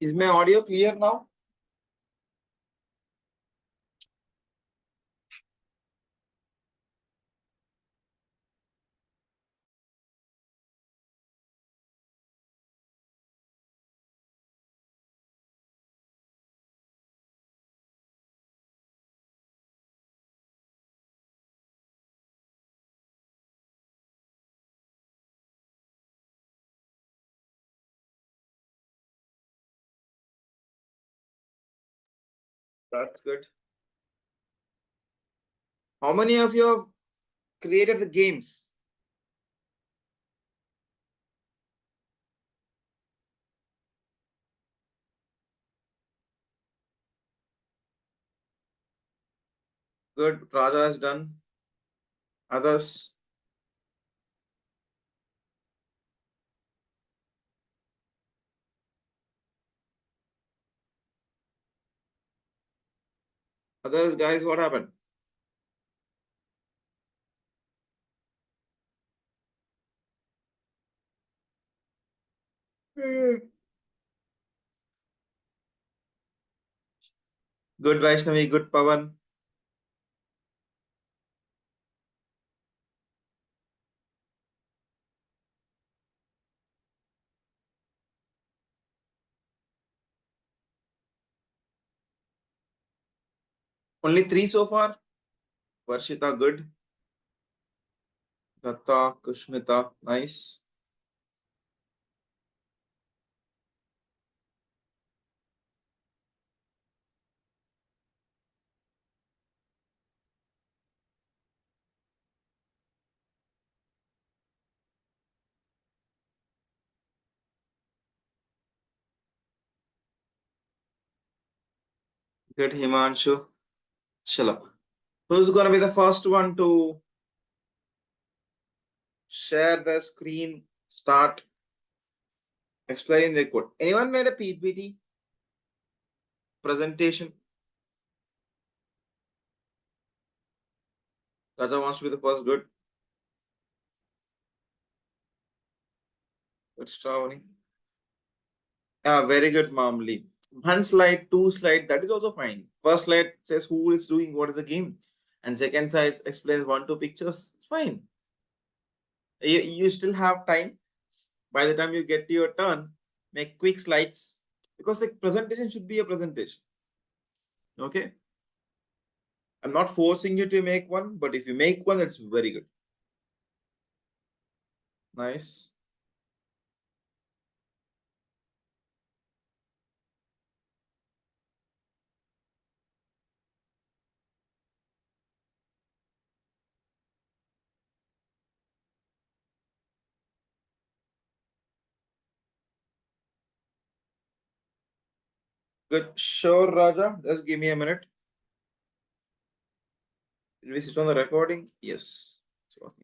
Is my audio clear now? That's good. How many of you have created the games? Good. Raja has done. Others? Others, guys, what happened? Good Vaishnavi, good Pavan. Only three so far. Varshita, good. Datta, Kushmita, nice. Good Himanshu. Chalo. Who's gonna be the first one to share the screen? Start explaining the code. Anyone made a PPT presentation? Raja wants to be the first. Good. Good, Shravani. Yeah, very good, Mamli. One slide, two slide, that is also fine. First slide says who is doing what is the game, and second slide explains one, two pictures. It's fine. You still have time. By the time you get to your turn, make quick slides because the presentation should be a presentation. Okay. I'm not forcing you to make one, but if you make one, that's very good. Nice. Good. Sure, Raja. Just give me a minute. Did we sit on the recording? Yes. So,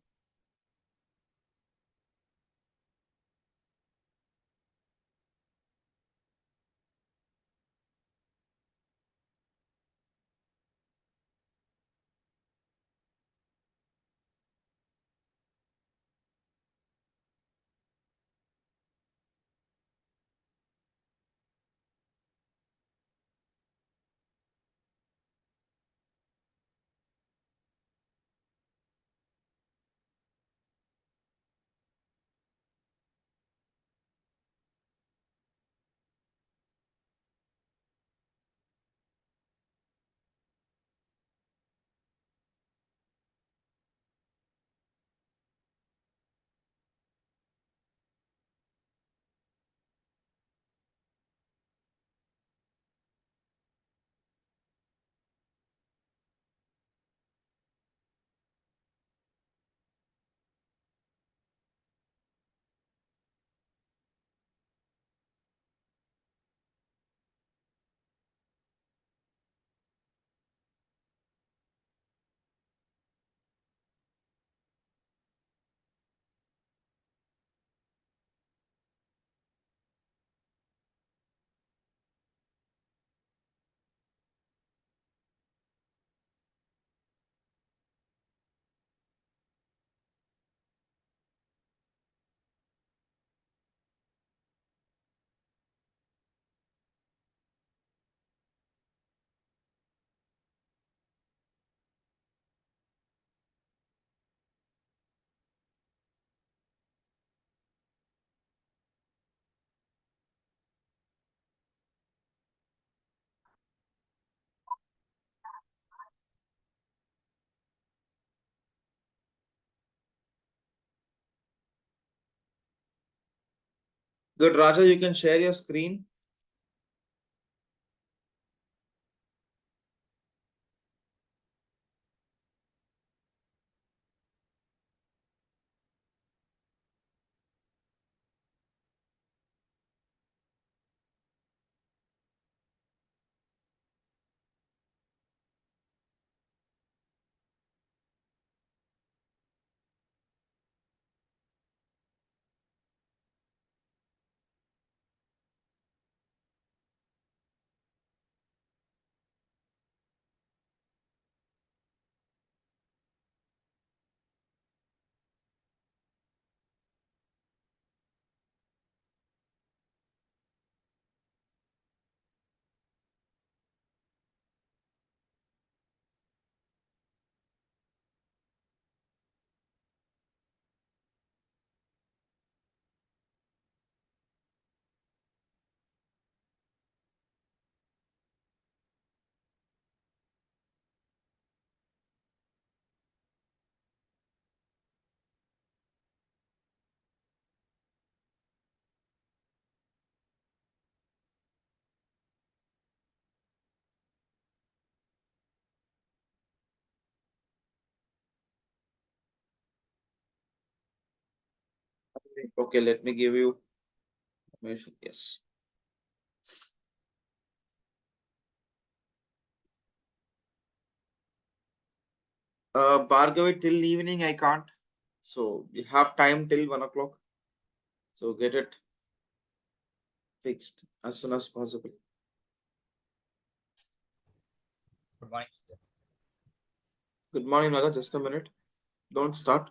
Good, Raja, you can share your screen. Okay, let me give you information. Yes. Bhargavi, till evening I can't. So we have time till 1 o'clock. So get it fixed as soon as possible. Good morning, sir. Good morning, Naga. Just a minute. Don't start.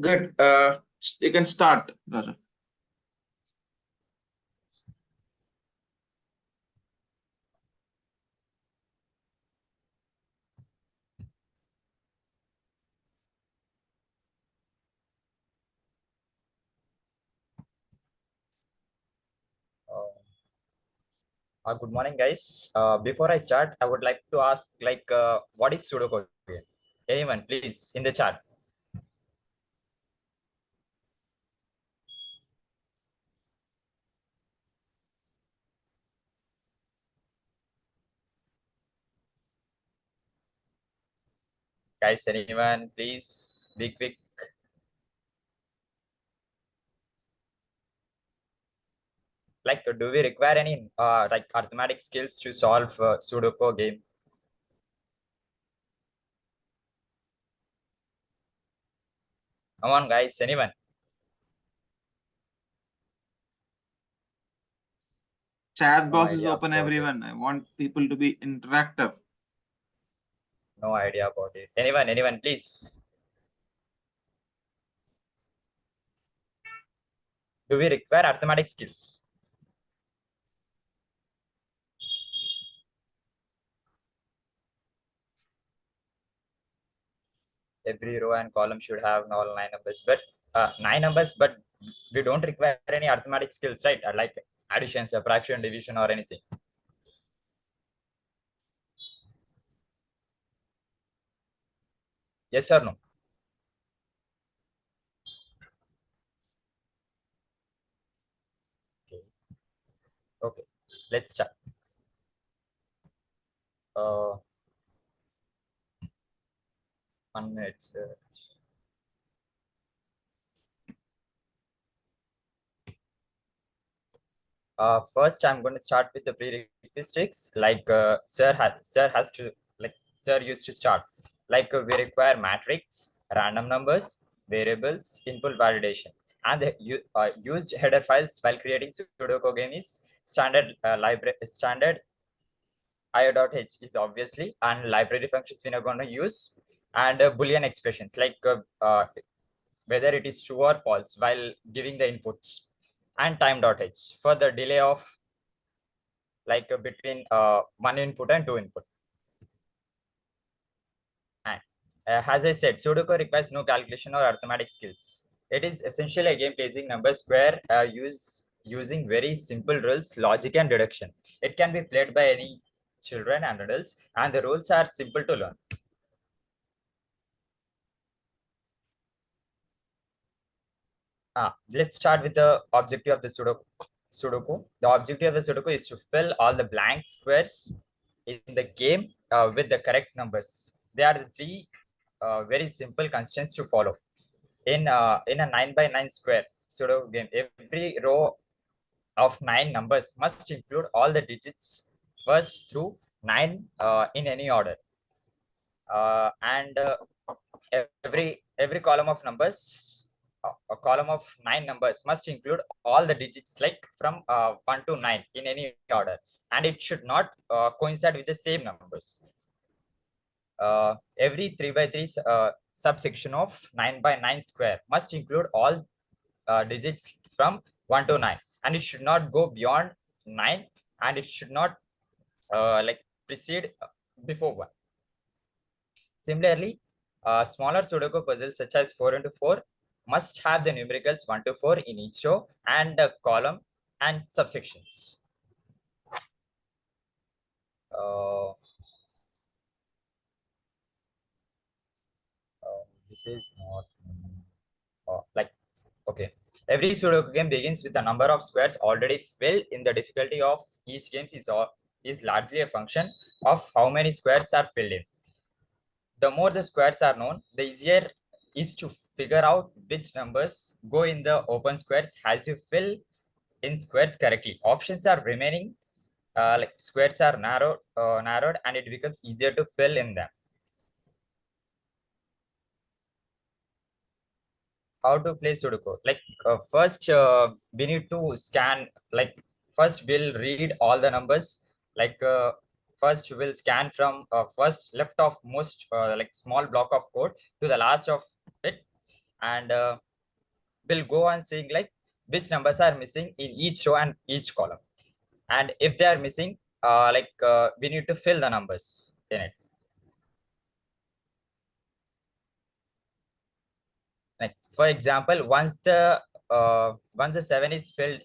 Good. You can start, Raja. Good morning, guys. Before I start, I would like to ask, what is Sudoku again? Anyone, please, in the chat. Guys, anyone, please, be quick. Do we require any arithmetic skills to solve Sudoku game? Come on, guys, anyone? Chat No box is idea open, about it. everyone. I want people to be interactive. No idea about it. Anyone, please. Do we require arithmetic skills? Every row and column should have all nine numbers, but nine numbers, but we don't require any arithmetic skills, right? Like addition, subtraction, division, or anything. Yes or no? Okay. Okay. Let's start. Uh, 1 minute. First, I'm going to start with the prerequisites. Like sir used to start. Like we require matrix, random numbers, variables, input validation, and the used header files while creating Sudoku game is standard library standard io.h is obviously, and library functions we are going to use, and boolean expressions like whether it is true or false while giving the inputs, and time.h for the delay of like between one input and two input. And as I said, Sudoku requires no calculation or arithmetic skills. It is essentially a game placing numbers square using very simple rules, logic, and deduction. It can be played by any children and adults, and the rules are simple to learn. Let's start with the objective of the Sudoku. The objective of the Sudoku is to fill all the blank squares in the game with the correct numbers. There are the three very simple constraints to follow. In a 9 by 9 square Sudoku game, every row of 9 numbers must include all the digits first through 9 in any order. And every column of numbers, a column of 9 numbers must include all the digits like from 1 to 9 in any order, and it should not coincide with the same numbers. Every 3 by 3 subsection of 9 by 9 square must include all digits from 1 to 9, and it should not go beyond 9, and it should not like precede before 1. Similarly, smaller Sudoku puzzles such as 4 into 4 must have the numericals 1 to 4 in each row and a column and subsections. This is not like okay. Every Sudoku game begins with a number of squares already filled. In the difficulty of each game is largely a function of how many squares are filled in. The more the squares are known, the easier is to figure out which numbers go in the open squares as you fill in squares correctly. Options are remaining, like squares are narrowed, and it becomes easier to fill in them. How to play Sudoku? Like first, we need to scan. Like first, we'll read all the numbers. Like first, we'll scan from first left of most like small block of code to the last of it, and we'll go on seeing like which numbers are missing in each row and each column, and if they are missing, we need to fill the numbers in it. Like for example, once the 7 is filled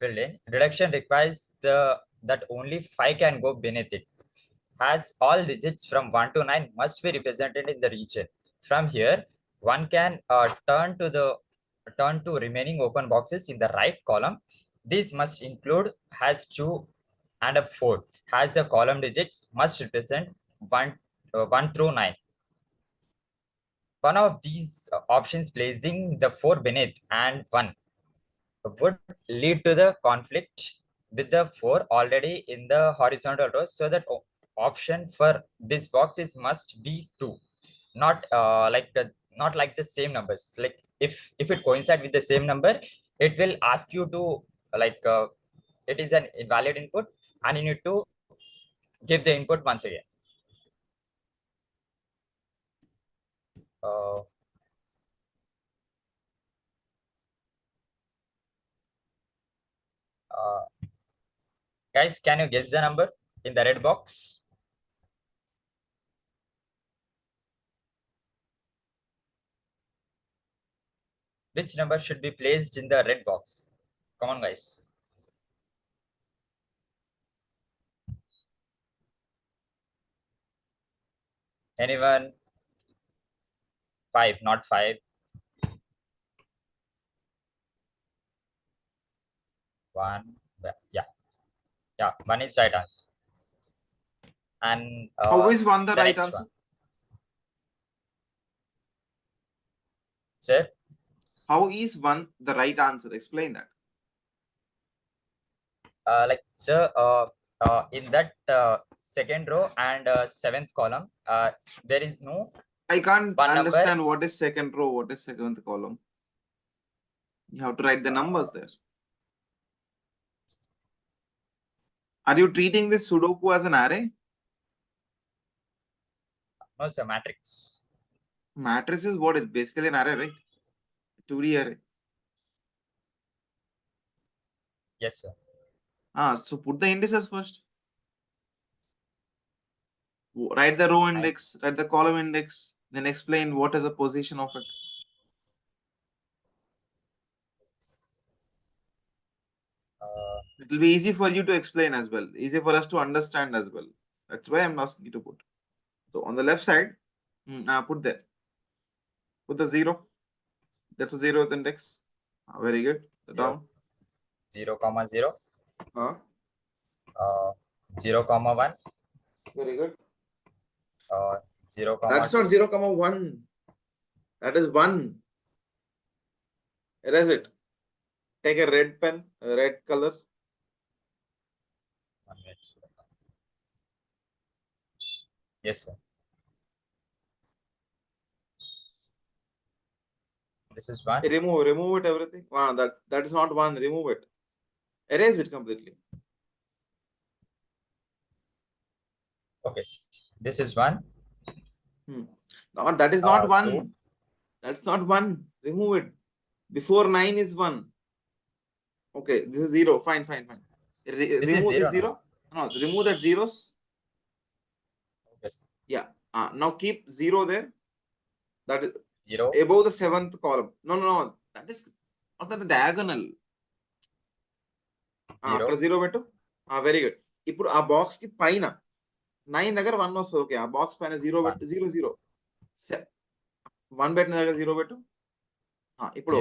in, reduction requires that only 5 can go beneath it, as all digits from 1 to 9 must be represented in the region. From here, one can turn to remaining open boxes in the right column. These must include has 2 and a 4, has the column digits must represent 1 through 9. One of these options, placing the 4 beneath and 1, would lead to the conflict with the 4 already in the horizontal row. So that option for this box is must be 2, not not like the same numbers. Like if it coincides with the same number, it will ask you to like it is an invalid input, and you need to give the input once again. uh, uh, Guys, can you guess the number in the red box? Which number should be placed in the red box? Come on, guys. Anyone? 5, not 5. 1. Yeah, yeah. 1 is right answer. And How is 1 the right next answer? one. Sir, How is 1 the right answer? Explain that. Like sir, in that second row and seventh column, there is no I can't one number. understand what is second row, what is seventh column. You have to write the numbers there. Are you treating this Sudoku as an array? No, sir, matrix. Matrix is what is basically an array, right? 2D array. Yes, sir. So put the indices first. Write the row index, write the column index, then explain what is the position of it. It will be easy for you to explain as well, easy for us to understand as well. That's why I'm asking you to put. So on the left side, put there. Put the 0. That's a 0th index. Very good. The down. 0, comma 0. Uh, 0, comma 1. Very good. 0, comma That's 2. not 0, comma 1. That is 1. Erase it. Take a red pen, a red color. 1 minute. Yes, sir. This is 1. Remove it, everything. That is not 1. Remove it. Erase it completely. Okay. This is 1. No, that is not 1. 2. That's not 1. Remove it. Before 9 is 1. Okay, this is 0. Fine. This Remove is this 0. 0. No, remove that zeros. Okay. Yeah. Now keep 0 there. That is 0. above the 7th column. No. That is not the diagonal. 0. అక్కడ 0 పెట్టు. Very good. ఇప్పుడు ఆ box కి పైన 9 దగ్గర 1 వస్తుంది. Okay, ఆ box పైన 0 పెట్టు. 0 1 పెట్టిన దగ్గర 0 పెట్టు. ఇప్పుడు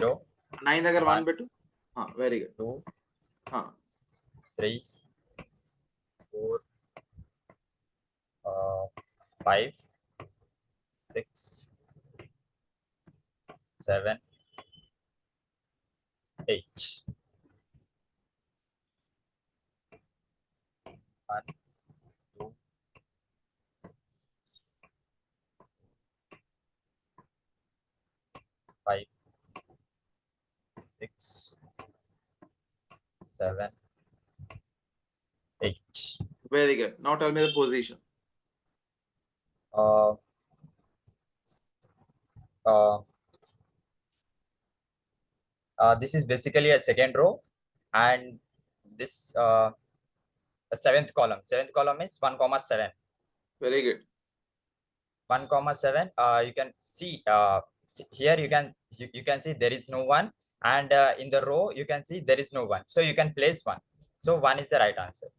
9 దగ్గర 1 పెట్టు. Very good. 2, 3, 4, 5, 6, 7, 8. 1, 2, 5, 6, 7, 8. Very good. Now tell me the position. This is basically a second row, and this seventh column. Seventh column is 1, comma 7. Very good. 1, comma 7. You can see here. You can see there is no 1, and in the row you can see there is no 1. So you can place 1. So 1 is the right answer.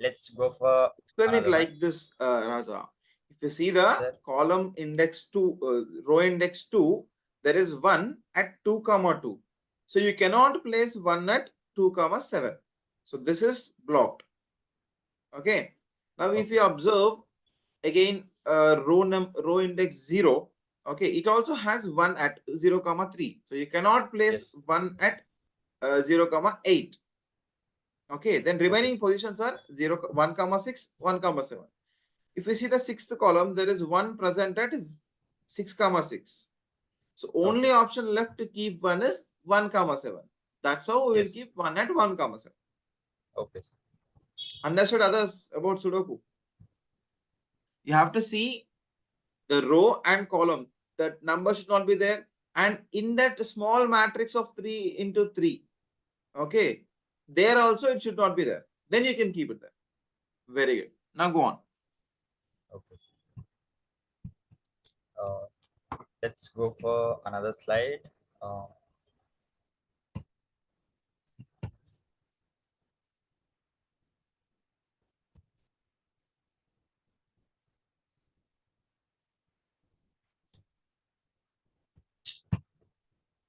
Let's go for Explain it another like one. this, Raja. If you see the Sir. column index 2, row index 2, there is 1 at 2, comma 2. So you cannot place 1 at 2, comma 7. So this is blocked. Okay. Now if you observe again, row index 0, okay, it also has 1 at 0, comma 3. So you cannot place 1 at 0, comma 8. Okay, then remaining positions are 0, 1, comma 6, 1, comma 7. If you see the 6th column, there is 1 present at 6, comma 6. So only option left to keep 1 is 1, comma 7. That's how we will keep 1 at 1, comma 7. Okay. Understood others about Sudoku? You have to see the row and column. That number should not be there. And in that small matrix of 3 into 3, okay, there also it should not be there. Then you can keep it there. Very good. Now go on. Okay. Let's go for another slide.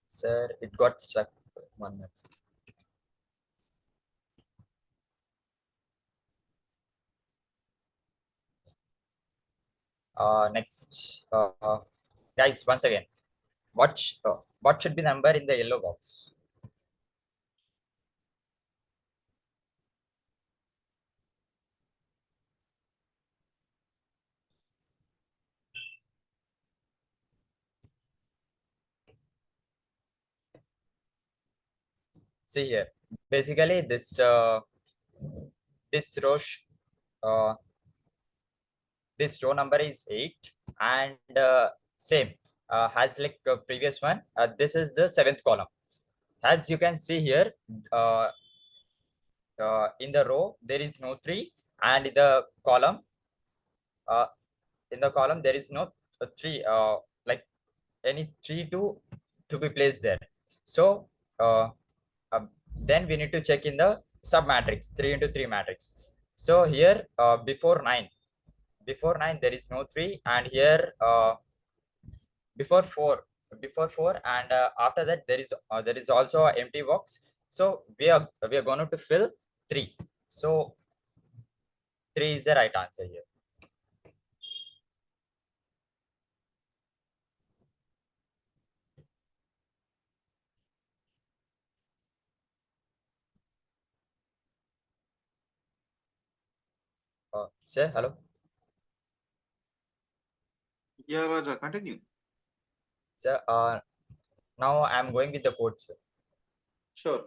Sir, it got stuck. 1 minute. Next, guys, once again, watch what should be the number in the yellow box? See here. Basically, this row uh, this row number is 8, and same has like previous one. This is the seventh column. As you can see here, uh, in the row there is no 3, and uh, in the column there is no 3, like any 3 to be placed there. So uh, uh, then we need to check in the sub matrix, 3 into 3 matrix. So here, before 9 there is no 3, and here before 4, and after that there is also a empty box. So we are going to fill 3. So 3 is the right answer here. Say hello. Yeah, Raja, continue. So now I'm going with the code, sir. Sure.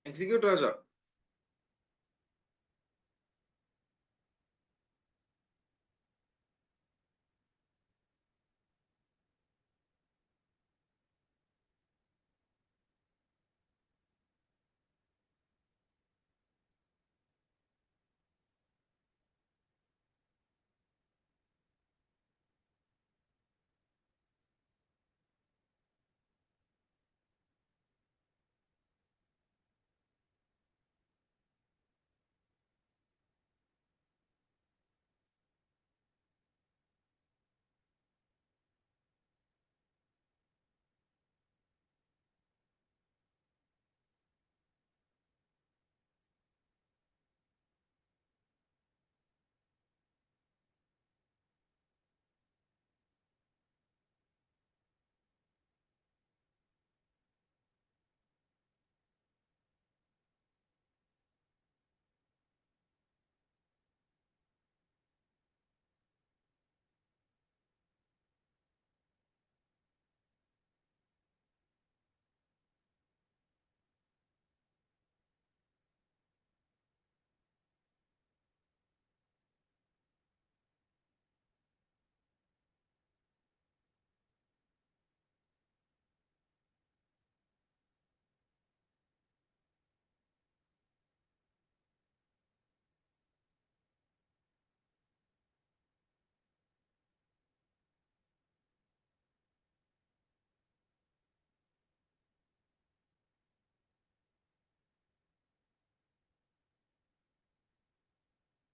Execute, Raja.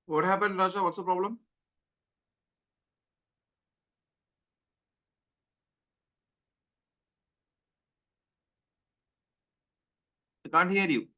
What happened, Raja? What's the problem? I can't hear you.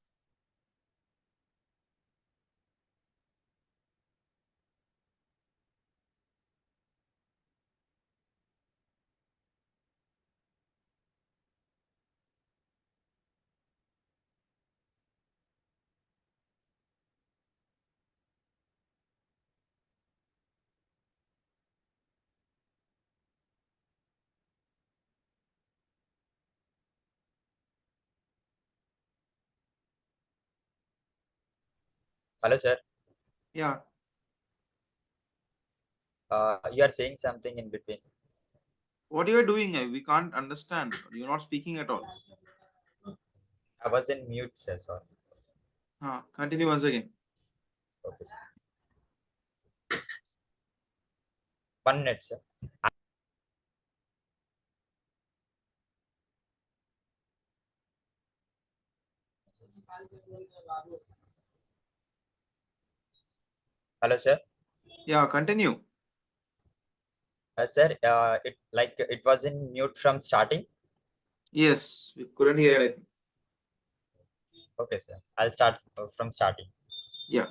Hello, sir. Yeah. You are saying something in between. What you are doing? We can't understand. You're not speaking at all. I was in mute, sir. Sorry. Continue once again. Okay, sir. 1 minute, sir. Hello, sir. Yeah, continue. Sir, it was in mute from starting. Yes, we couldn't hear anything. Okay, sir. I'll start from starting. Yeah.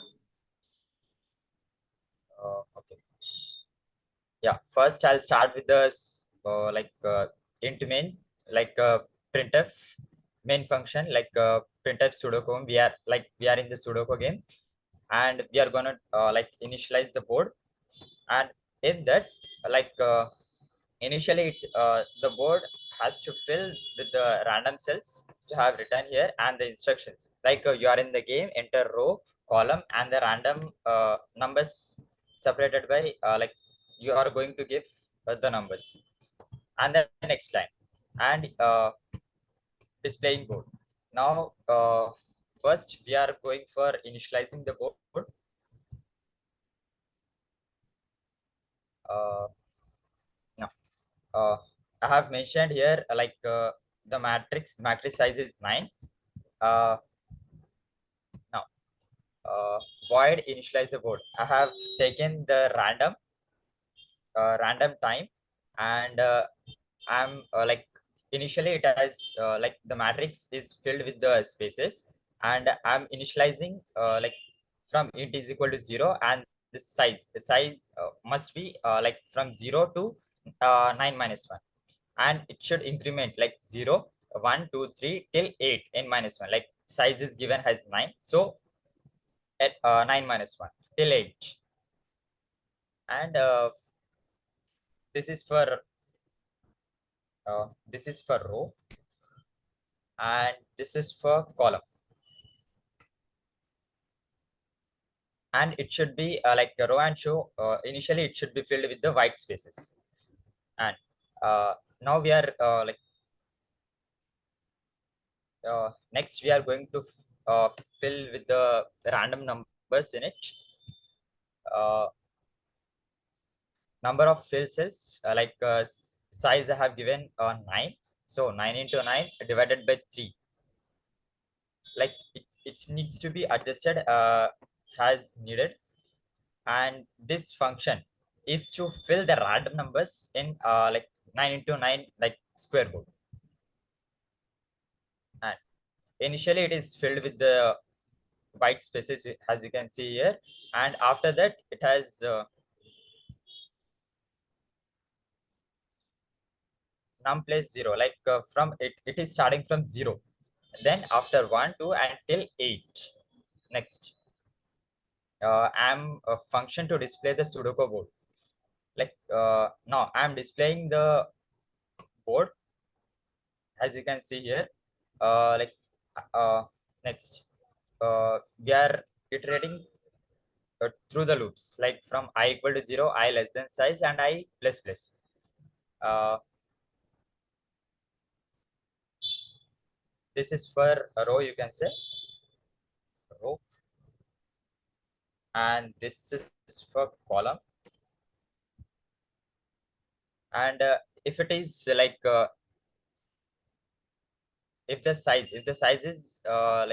Okay. Yeah. First, I'll start with the int main, like printf main function, like printf sudoku. We are in the sudoku game, and we are gonna initialize the board. And in that, like initially the board has to fill with the random cells, so I have written here, and the instructions, like you are in the game, enter row, column, and the random numbers separated by you are going to give the numbers, and then the next line, and displaying board. Now first we are going for initializing the board. uh, now I have mentioned here, the matrix size is 9. Uh, Now, uh, void initialize the board. I have taken the random time, and I'm initially it has the matrix is filled with the spaces, and I'm initializing from int is equal to 0, and the size must be from 0 to 9 minus 1, and it should increment like 0, 1, 2, 3 till 8 n minus 1. Like size is given as 9, so at 9 minus 1 till 8, and this is for row, and this is for column, and it should be like a row and show. Initially it should be filled with the white spaces, and now we are next we are going to fill with the random numbers in it. uh, Number of fill cells, size I have given 9, so 9 into 9 divided by 3. Like it needs to be adjusted as needed, and this function is to fill the random numbers in 9 into 9 like square board, and initially it is filled with the white spaces, as you can see here, and after that it has num place 0, from it is starting from 0, then after 1 2 until 8. Next, I'm a function to display the sudoku board. Now I'm displaying the board, as you can see here. uh, like uh, Next, we are iterating through the loops, like from I equal to 0, I less than size, and I plus plus. uh, this is for a row, you can say row, and this is for column. And if it is if the size is uh,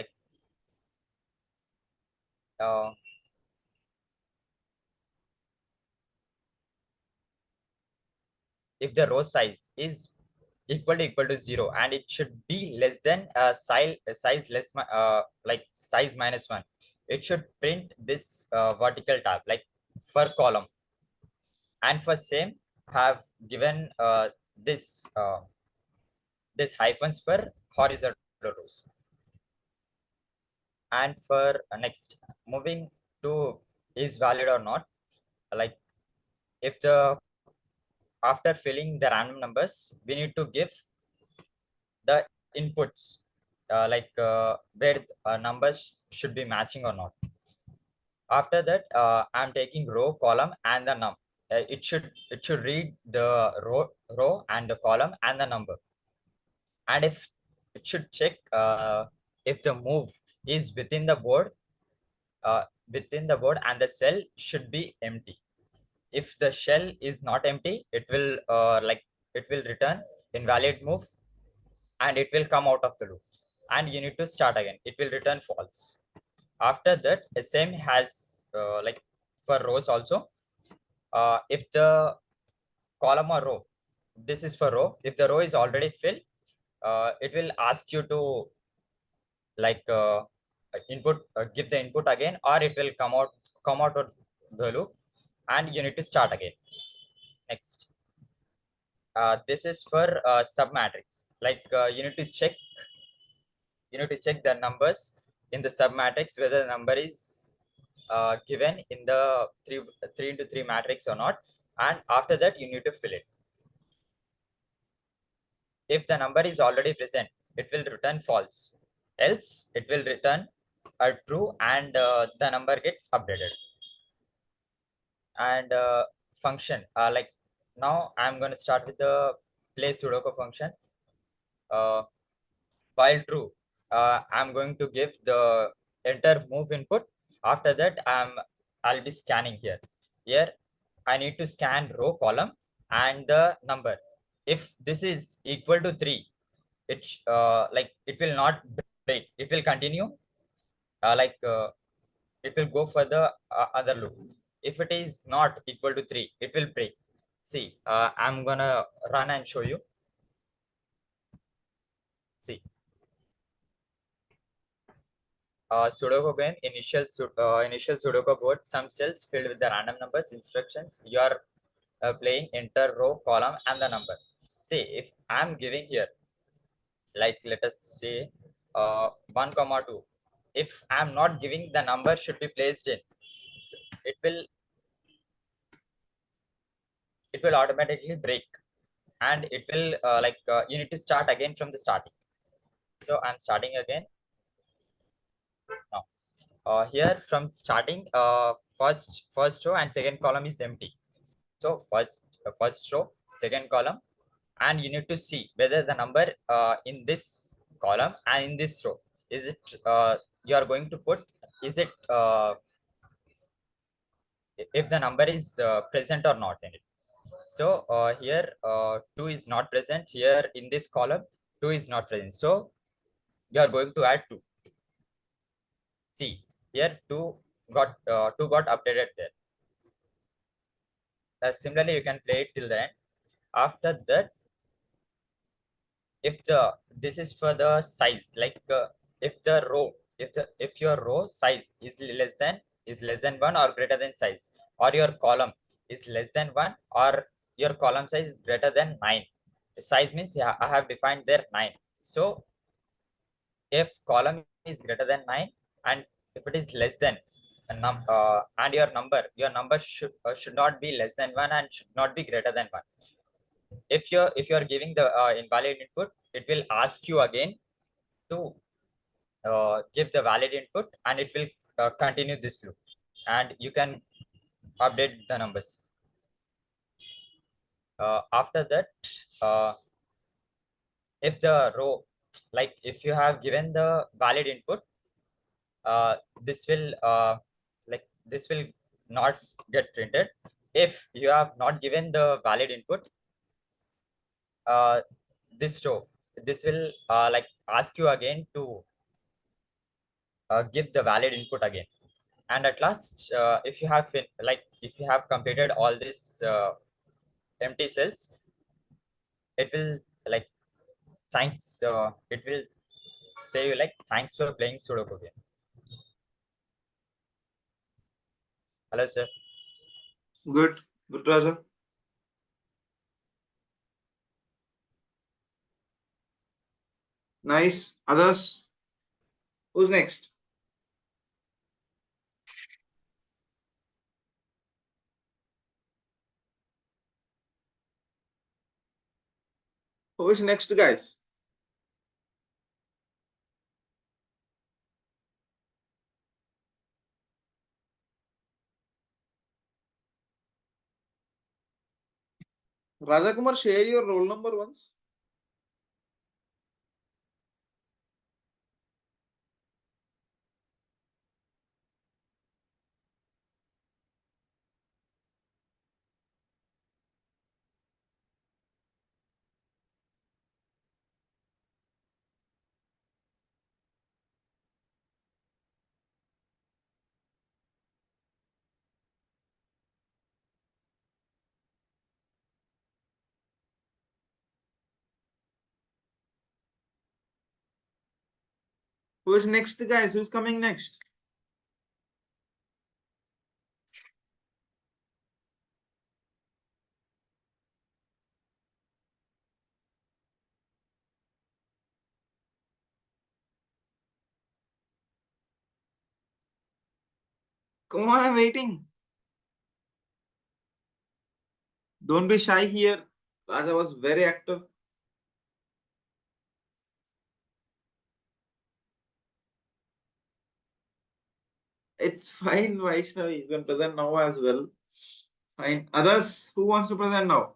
if the row size is equal to 0 and it should be less than size like size minus 1, it should print this vertical tab like for column, and for same have given this hyphens for horizontal rows. And for next, moving to is valid or not, like if the after filling the random numbers, we need to give the inputs where numbers should be matching or not. After that, I'm taking row, column, and the num. It should read the row and the column and the number, and if it should check if the move is uh, within the board and the cell should be empty. If the shell is not empty, it will return invalid move and it will come out of the loop, and you need to start again, it will return false. After that, same has for rows also, if the column or row, this is for row, if the row is already filled, it will ask you to like give the input again, or it will come out of the loop and you need to start again. Next, this is for submatrix, you need to check the numbers in the submatrix whether the number is given in the 3 into 3 matrix or not, and after that you need to fill it. If the number is already present, it will return false, else it will return a true, and the number gets updated. And function, like now I'm going to start with the play sudoku function. uh, while true, I'm going to give the enter move input. After that, I'll be scanning here I need to scan row, column, and the number. If this is equal to 3, it will not break, it will continue, uh, like uh, it will go for the other loop. If it is not equal to 3, it will break. See, I'm gonna run and show you. See, Sudoku game, initial Sudoku board, some cells filled with the random numbers instructions. You are playing enter row, column, and the number. See, if I'm giving here, like let us say 1 comma 2, if I'm not giving, the number should be placed in, it will automatically break, and it will you need to start again from the starting. So I'm starting again now. Here from starting, first row and second column is empty. So first row, second column, and you need to see whether the number in this column and in this row, is it you are going to put, is it if the number is present or not in it. So here 2 is not present here in this column, 2 is not present, so you are going to add 2. See, here 2 got updated there. Similarly, you can play it till the end. After that, if the this is for the size, if the row, if your row size is less than 1 or greater than size, or your column is less than 1 or your column size is greater than 9. Size means, yeah, I have defined there 9. So if column is greater than 9, and if it is less than and your number should not be less than 1 and should not be greater than 1. If you're giving the invalid input, it will ask you again to give the valid input, and it will continue this loop, and you can update the numbers. After that, uh, if the row, if you have given the valid input, uh, this will uh, this will not get printed. If you have not given the valid input, uh, this will ask you again to give the valid input again. And at last, if you have completed all these empty cells, it will like thanks. It will say you like thanks for playing Sudoku game. Hello, sir. Good. Good, Raja. Nice. Others? Who's next? Who is next, guys? Raja Kumar, share your roll number once. Who is next, guys? Who's coming next? Come on, I'm waiting. Don't be shy here. Raja was very active. It's fine, Vaishnavi. You can present now as well. Fine. Others, who wants to present now?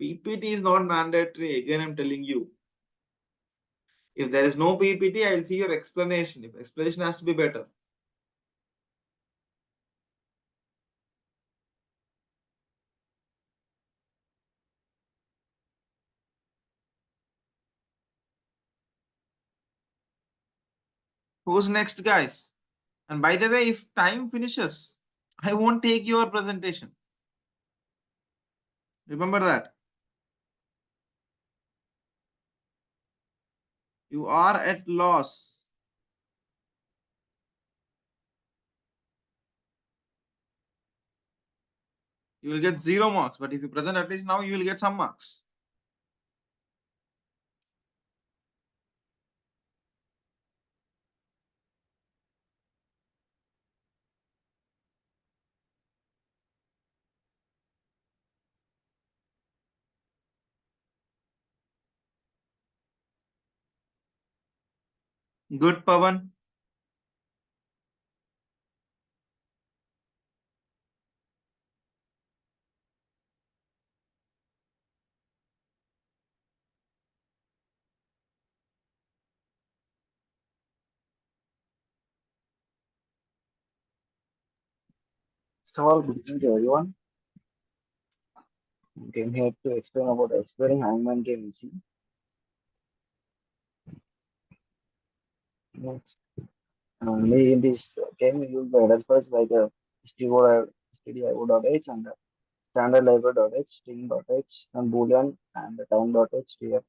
PPT is not mandatory. Again, I'm telling you. If there is no PPT, I'll see your explanation. If explanation has to be better. Who's next, guys? And by the way, if time finishes, I won't take your presentation. Remember that. You are at loss. You will get 0 marks, but if you present at least now, you will get some marks. Good, Pavan. First of all, good evening to everyone. I came here to explain about exploring Hangman game easy. Mainly in this game, we use the header files like stdio.h and standard library.h, string.h, and boolean and the time.h here.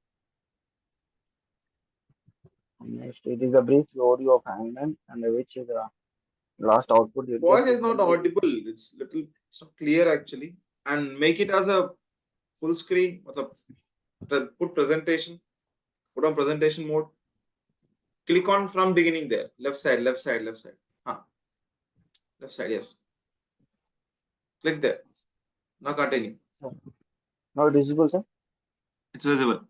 Next, it is a brief overview of Hangman and which is the last output you get Voice is not when we audible. It's not clear actually. And make it as a full screen. Put presentation. Put on presentation mode. Click on from beginning there. Left side, left side, left side. Left side, yes. Click there. Now continue. not visible, sir. It's visible.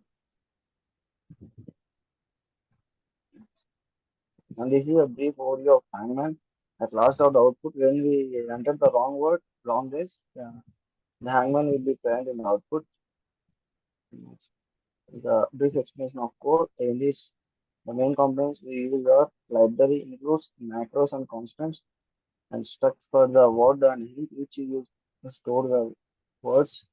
And this is a brief overview of Hangman. At last of the output, when we enter the wrong word, wrong this, the hangman will be present in the output. The brief explanation of code in this, the main components we use are library includes macros and constants and struct for the word and hint which you use to store the words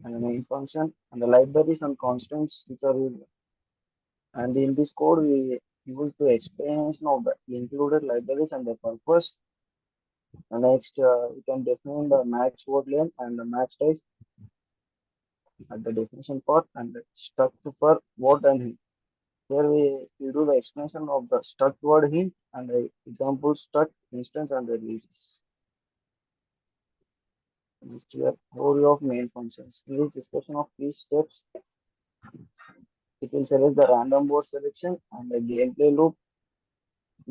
and the main function and the libraries and constants which are used. And in this code we use the explanation of the included libraries and the purpose. And next we can define the match word length and the match size at the definition part and the struct for what and hint. Here we do the explanation of the struct word hint and the example struct instance and the uses. Next here, overview of main functions. In this discussion of these steps, it will select the random word selection and the gameplay loop,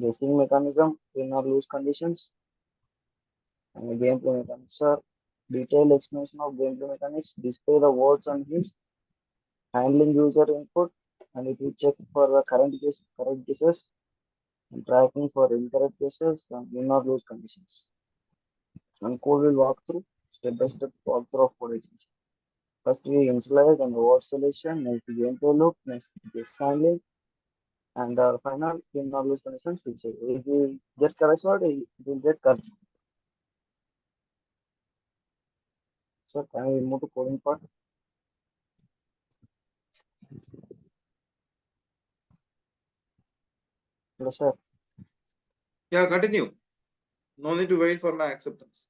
guessing mechanism, win or lose conditions, and the gameplay mechanics are detailed explanation of gameplay mechanics, display the words and hints, handling user input, and it will check for the correct guesses, and tracking for incorrect guesses, and win or lose conditions. And code will walk through step-by-step walkthrough of code execution. First we initialize and word selection, next gameplay loop, next guess handling, and final win or lose conditions will check. If we get correct word, it will get correct. So can we move to coding part? Yes, sir. Yeah, continue. No need to wait for my acceptance.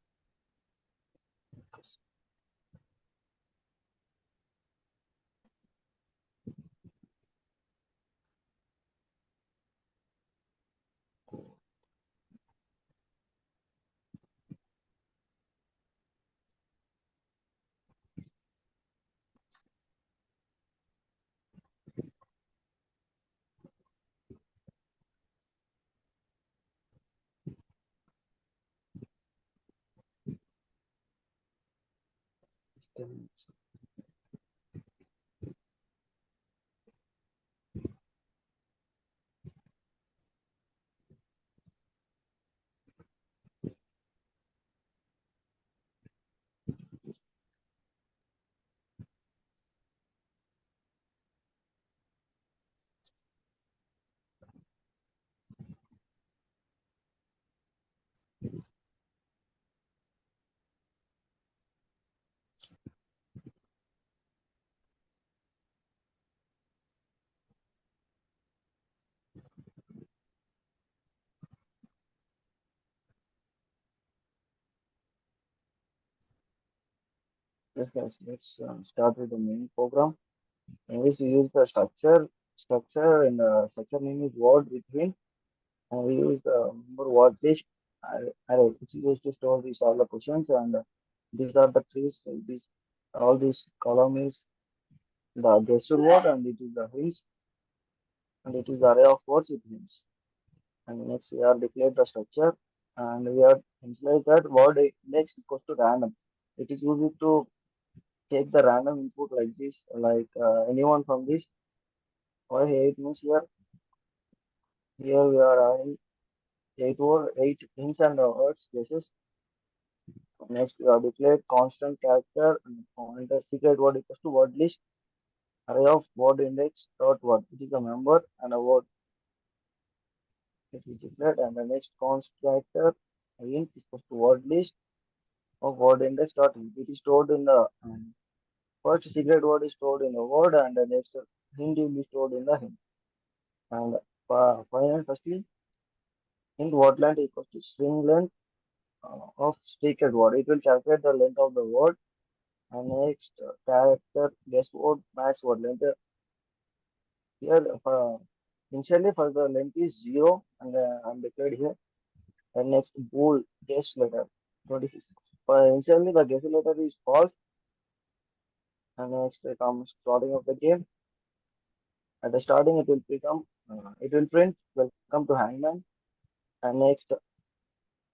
Yes, guys, let's start with the main program. In which we use the structure and the structure name is word between, and we use the member word list array, which is used to store these all the questions, and these are the trees. These all these column is the guessed word, and it is the hints, and it is the array of words it means. And next we are declared the structure, and we are initialize that word index equals to random. It is used to take the random input like this, like anyone from this. Why it means here we are having eight hints and words guesses. Next we are declared constant character and the secret word equals to word list array of word index dot word. It is a member and a word it is declared, and the next const character hint is equals to word list of word index dot hint. It is stored in the first secret word is stored in the word, and the next hint will be stored in the hint. And finally, firstly, int word length equals to string length of secret word. It will calculate the length of the word. And next, character guess word max word length. Here, initially for the length is 0 and I'm declared here. And next, bool guess letter 26. Initially the guess letter is false. And next comes starting of the game. At the starting, it will print welcome to Hangman. And next,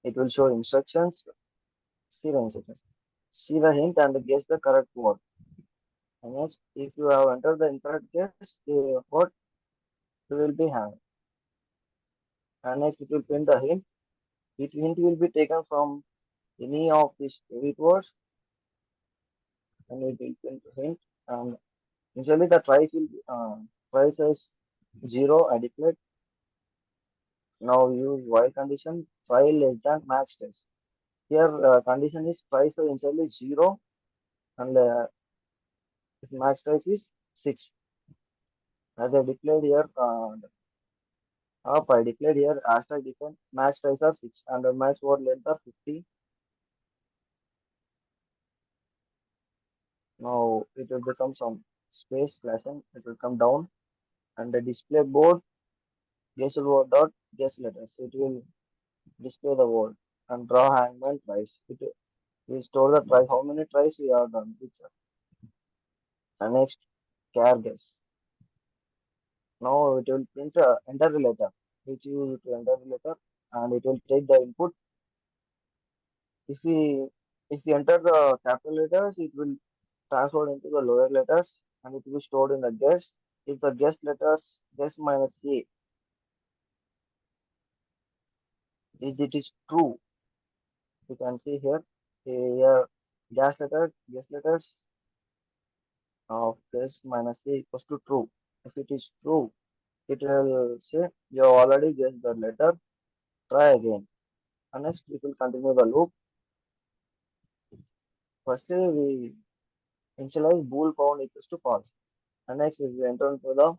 it will show instructions. See the instructions. See the hint and guess the correct word. And next, if you have entered the incorrect guess, the word will be hanged. And next, it will print the hint. Each hint will be taken from any of these 8 words, and it will print the hint. And usually the tries will be tries as 0 I declared. Now use while condition try less than max test. Here condition is tries are initially 0 and if max tries is 6. As I declared here, up I declared here hashtag define max tries are 6 and the max word length are 50. Now it will become some space flashing. It will come down and the display board guess word dot guess letters. It will display the word and draw hangman twice. It will store the tries how many tries we have done. Which and next care guess. Now it will print enter the letter which you use to enter the letter and it will take the input. If we enter the capital letters, it will transfer into the lower letters and it will be stored in the guess. If the guess letters guess minus a is it is true, you can see here guess letters of guess minus a equals to true. If it is true, it will say you have already guessed the letter. Try again. And next it will continue the loop. Firstly, we initialize bool found equals to false. And next we enter into the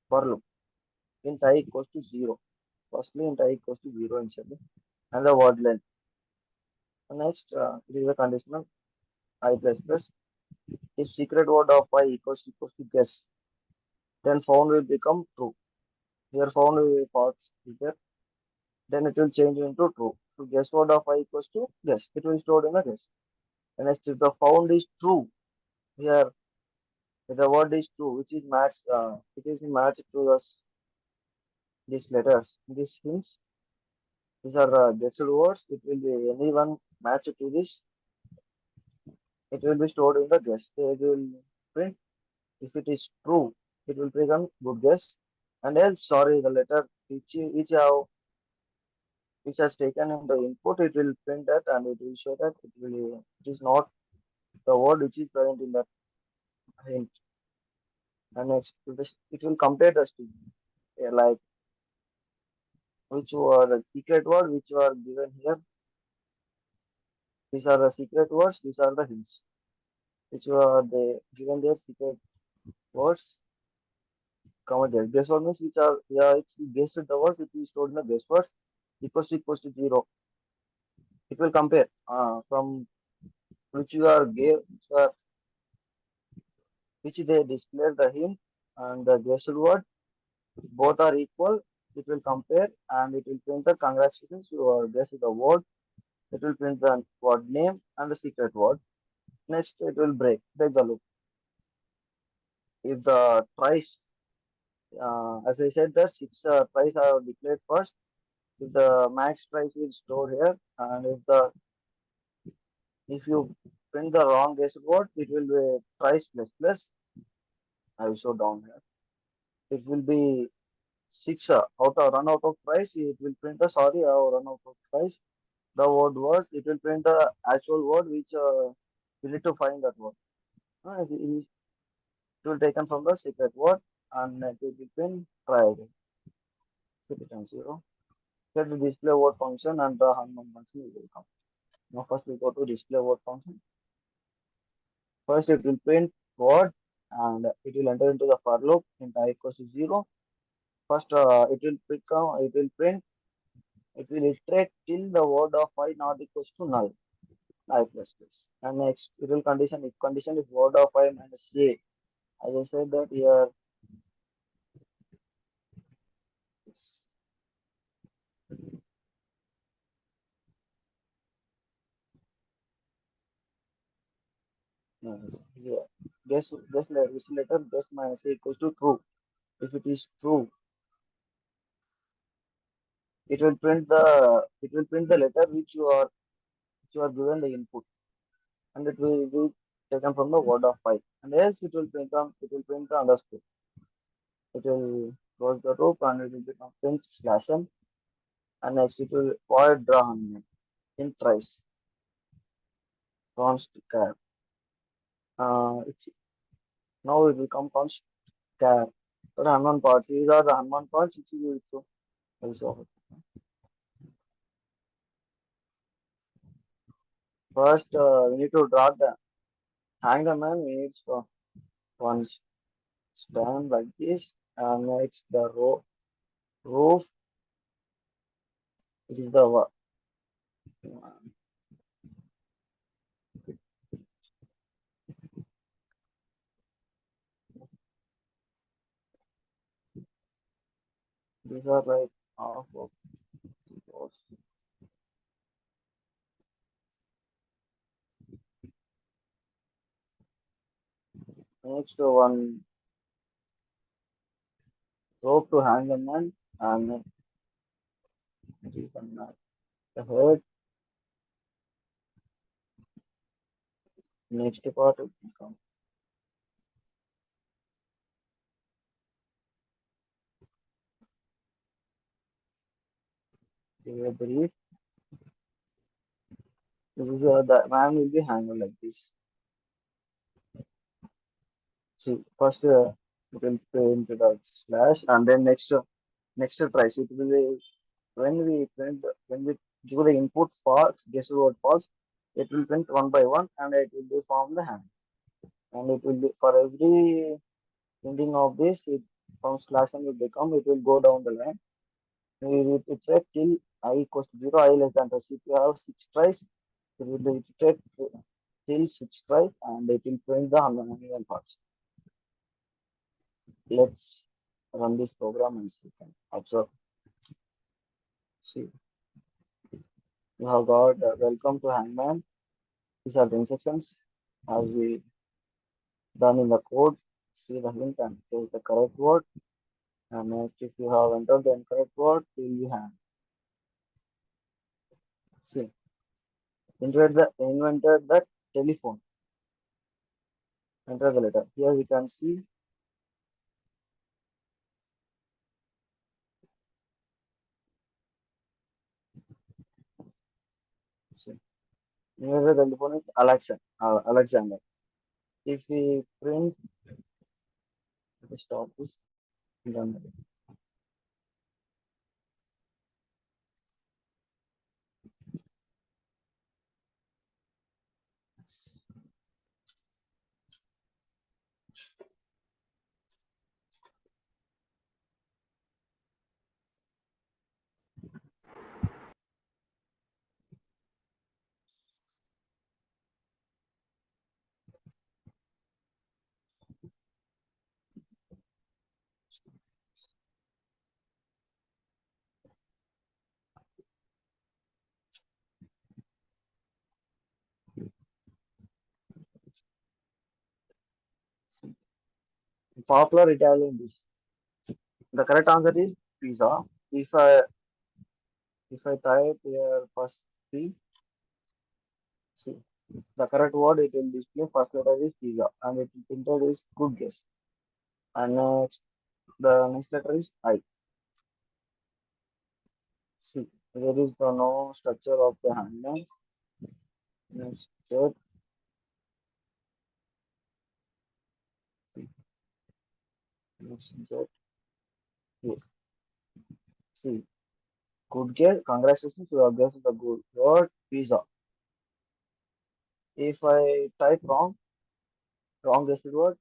for loop. Int I equals to 0. Firstly, int I equals to 0 initially. And the word length. And next, it is a conditional I plus plus. If secret word of I equals to guess, then found will become true. Here found will be false here. Then it will change into true. So guess word of I equals to guess. It will stored in a guess. And next, if the found is true, here if the word is true, which is matched, it is matched to these letters. These hints, these are guessed words. It will be anyone matched to this. It will be stored in the guess. So it will print. If it is true, it will become good guess. And else, sorry, the letter which has taken in the input, it will print that and it will show that it is not the word which is present in that hint. And next, it will compare the string, like which were the secret word which were given here. These are the secret words. These are the hints which were they given their secret words. Comma there. Guess what means which are yeah it's guessed the words which is stored in the guess words equals to 0. It will compare from which you are gave which they display the hint and the guessed word. Both are equal. It will compare and it will print the congratulations you are guessed the word. It will print the word name and the secret word. Next it will break the loop. If the tries as I said the six tries are declared first. If the max price is stored here and if you print the wrong guessed word, it will be price plus plus. I will show down here. It will be six run out of price. It will print the sorry I have run out of price. The word was it will print the actual word which you need to find that word. It will taken from the secret word and it will be print try again. Set it on 0. Set the display word function and the Hanuman function will come. Now first we go to display word function. First it will print word and it will enter into the for loop in I equals to 0. First it will print, it will iterate till the word of I not equals to null, I plus plus. And next it will condition if word of I minus a. As I said that here, yes, yeah. This letter guess minus a equals to true. If it is true, it will print the letter which you are given the input and it will be taken from the word of pi. And else it will print the underscore. It will close the loop and it will become print slash n and next it will void draw in thrice const char. It's now it will come const char. So the Hanuman parts. These are the Hanuman parts which you will also. First, we need to draw the hang the man. We need one stand like this and next the roof. It is the These are like half of those. Next one rope to hang a man and this one the head. Next part will become the brief. This is the man will be hanged like this. See, first it will print the slash and then next tries it will be when we do the input false, guess what false, it will print one by one and it will be from the hand. And it will be for every printing of this, it from slash and will become, it will go down the line. We will iterate till I equals to 0, I less than 10. If you have 6 tries, it will be iterate till 6 tries and it will print the uneven parts. Let's run this program and see. Can observe. See, you have got welcome to Hangman. These are the instructions as we done in the code. See the hint and take the correct word. And next, if you have entered the incorrect word, fill the hand. See, invented the telephone. Enter the letter. Here we can see. See, invented the telephone is Alexander. If we print, stop this. Done. See, popular Italian dish. The correct answer is pizza. If I if I type here first P, see the correct word it will display first letter is pizza and it will printed is good guess. And next the next letter is I. See there is no structure of the handle. Next check. Next check. Here. See good guess. Congratulations, you have guessed the good word pizza. If I type wrong guessed word,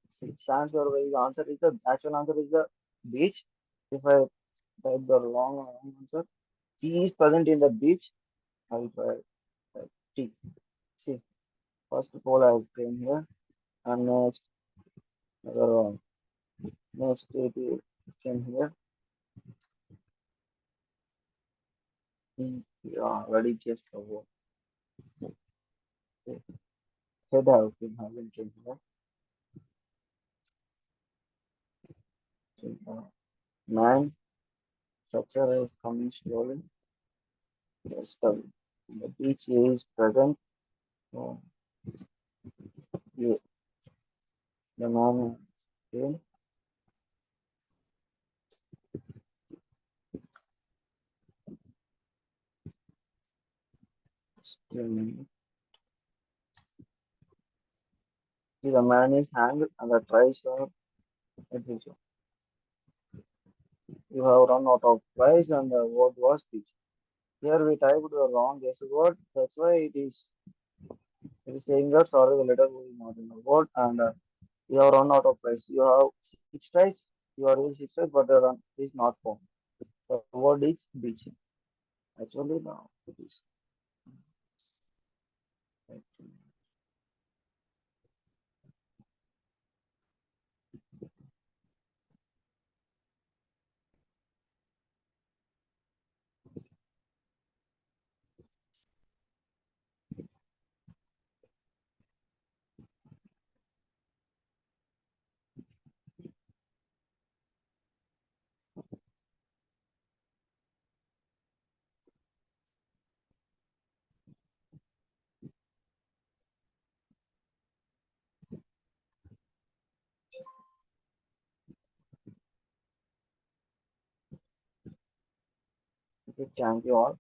see chance or the answer is the actual answer is the beach. If I type the wrong answer, T is present in the beach. I will try T. See, first pole has came here, and next another one. Next it came here. Yeah, already just over. Head have been having came here. See, man, structure is coming slowly. Yes, the beach is present. So, yeah, the man came. See, the man is hanged and the tries are adventure. You have run out of price and the word was beach. Here we typed the wrong guess word. That's why it is saying that sorry the letter was not in the word and you have run out of price. You have 6 tries. You are using 6 tries, but the run is not found. The word is beach. Actually, now it is. Okay, thank you all.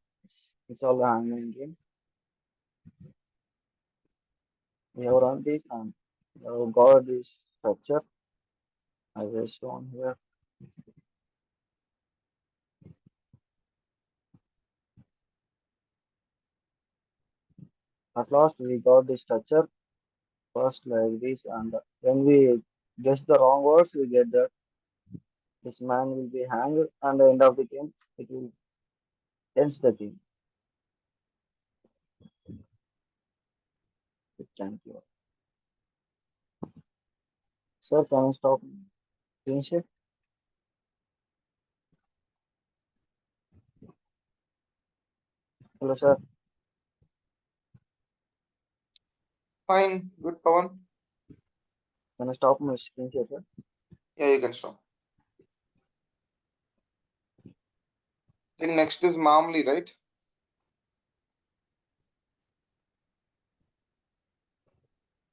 It's all a hangman game. We have run this and we have got this structure as I shown here. At last we got the structure first like this, and when we guess the wrong words, we get that this man will be hanged, and the end of the game it will ends the game. Thank you. Sir, can you stop screen share? Hello, sir. Fine, good, Pawan. Can you stop my screen share, sir? Yeah, you can stop. I think next is Mamli, right?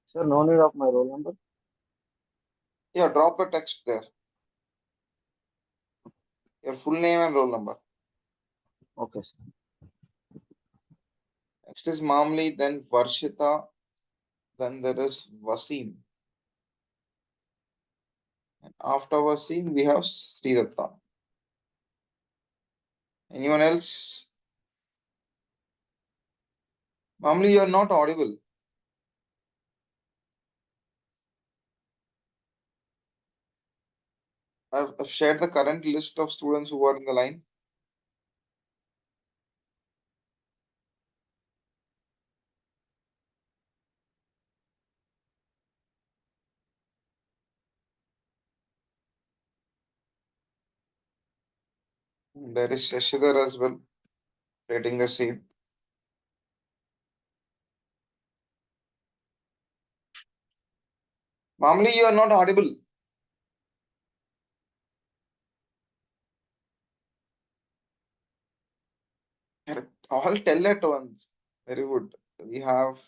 Sir, no need of my roll number. Yeah, drop a text there. Your full name and roll number. Okay, sir. Next is Mamli, then Varshita, then there is Vasim. And after Vasim, we have Sridatta. Anyone else? Mamli, you are not audible. I've shared the current list of students who are in the line. There is Shashidhar as well, rating the same. Mamli, you are not audible. Correct. All tell at once. Very good. We have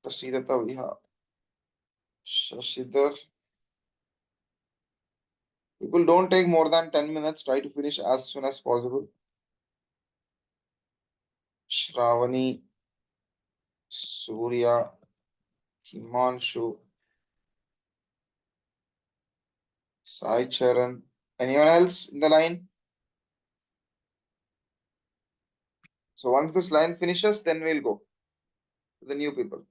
Sridatta, we have Shashidhar. People don't take more than 10 minutes. Try to finish as soon as possible. Shravani, Surya, Himanshu, Sai Charan. Anyone else in the line? So once this line finishes, then we'll go to the new people.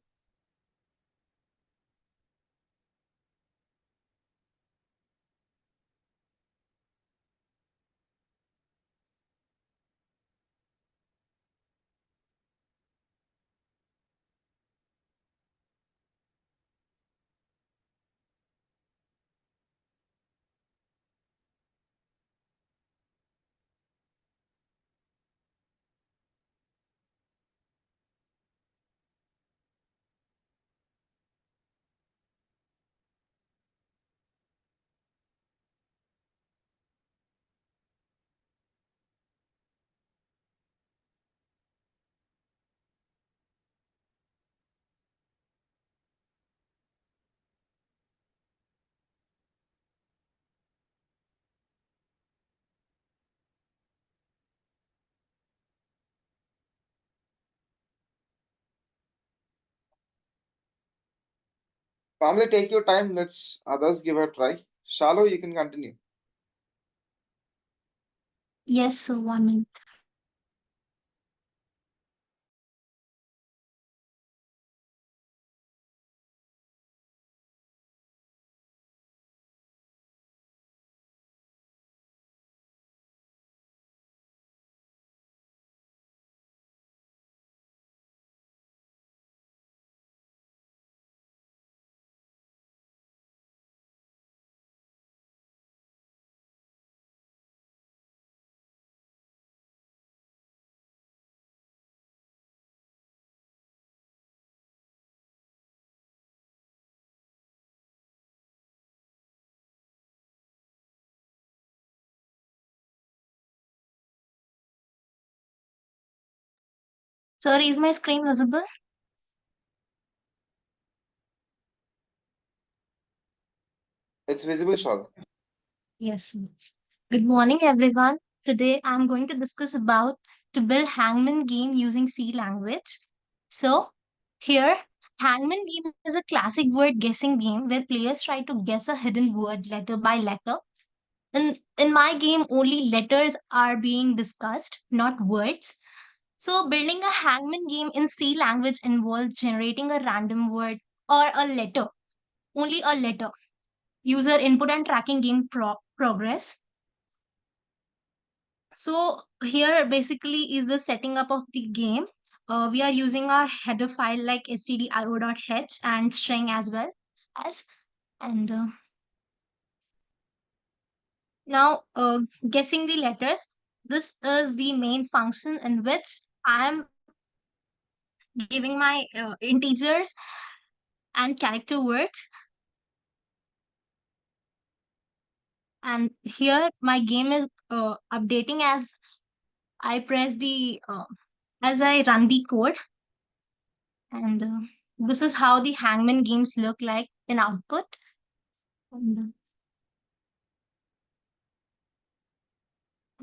Family, take your time. Let's others give a try. Shallow, you can continue. Yes, sir, 1 minute. Sir, is my screen visible? It's visible, Shallow. Yes, sir. Good morning, everyone. Today I'm going to discuss about to build Hangman game using C language. So here, Hangman game is a classic word guessing game where players try to guess a hidden word letter by letter. In my game, only letters are being discussed, not words. So building a Hangman game in C language involves generating a random word or a letter, only a letter, user input and tracking game progress. So here basically is the setting up of the game. We are using our header file like stdio.h and string as well as and now guessing the letters. This is the main function in which I am giving my integers and character words. And here my game is updating as I press the as I run the code. And this is how the Hangman games look like in output. And,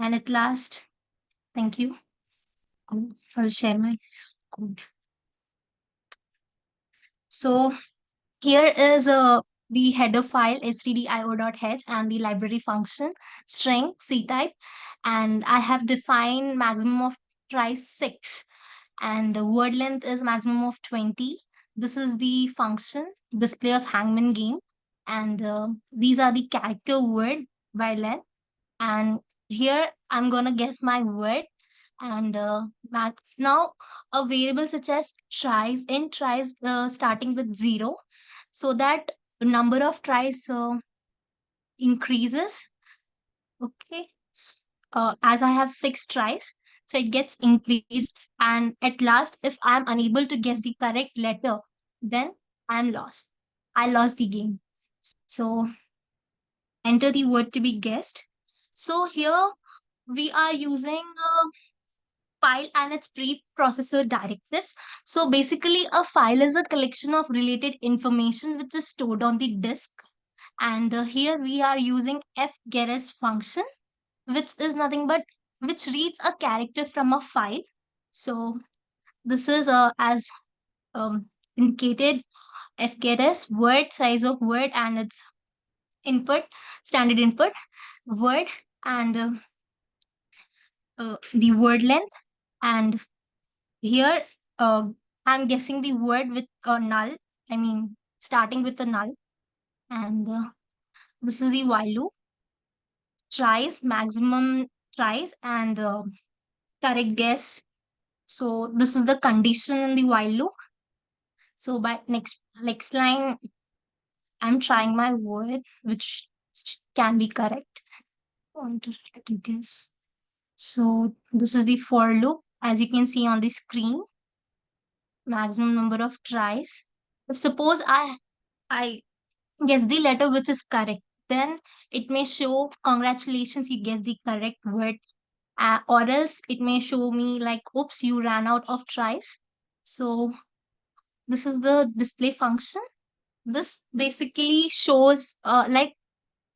and at last, thank you. I'll share my code. So here is the header file stdio.h and the library function string ctype, and I have defined maximum of tries 6 and the word length is maximum of 20. This is the function display of Hangman game, and these are the character word by length. And here I'm gonna guess my word, and now a variable such as tries in tries starting with 0, so that number of tries increases. Okay. As I have 6 tries, so it gets increased. And at last, if I'm unable to guess the correct letter, then I'm lost. I lost the game. So enter the word to be guessed. So here we are using a file and its preprocessor directives. So basically, a file is a collection of related information which is stored on the disk. And here we are using fgetS function, which is nothing but which reads a character from a file. So this is as indicated fgetS word size of word and its input standard input word and the word length. And here I'm guessing the word with a null. I mean starting with a null. And this is the while loop tries maximum tries and correct guess. So this is the condition in the while loop. So by next line, I'm trying my word, which can be correct. Want to try to guess. So this is the for loop, as you can see on the screen. Maximum number of tries. If suppose I guess the letter which is correct, then it may show congratulations, you guessed the correct word. Or else it may show me like, oops, you ran out of tries. So this is the display function. This basically shows like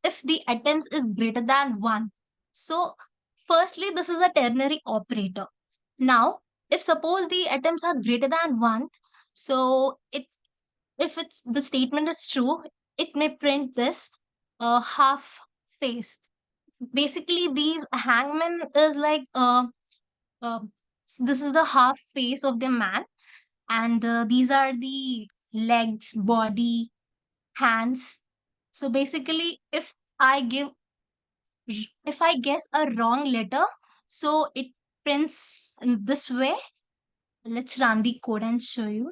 if the attempts is greater than 1. So firstly, this is a ternary operator. Now, if suppose the attempts are greater than 1, so it if it's the statement is true, it may print this half face. Basically, these hangman is like uh, this is the half face of the man, and these are the legs, body, hands. So basically, if I guess a wrong letter, so it prints in this way. Let's run the code and show you.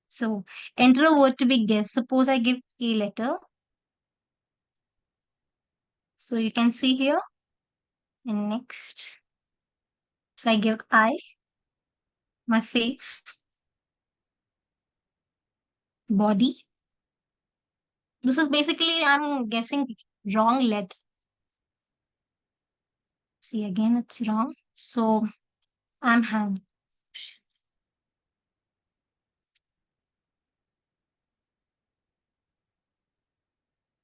So enter a word to be guessed. Suppose I give a letter. So you can see here. And next, if I give I, my face, body. This is basically I'm guessing wrong letter. See again, it's wrong. So I'm hanged.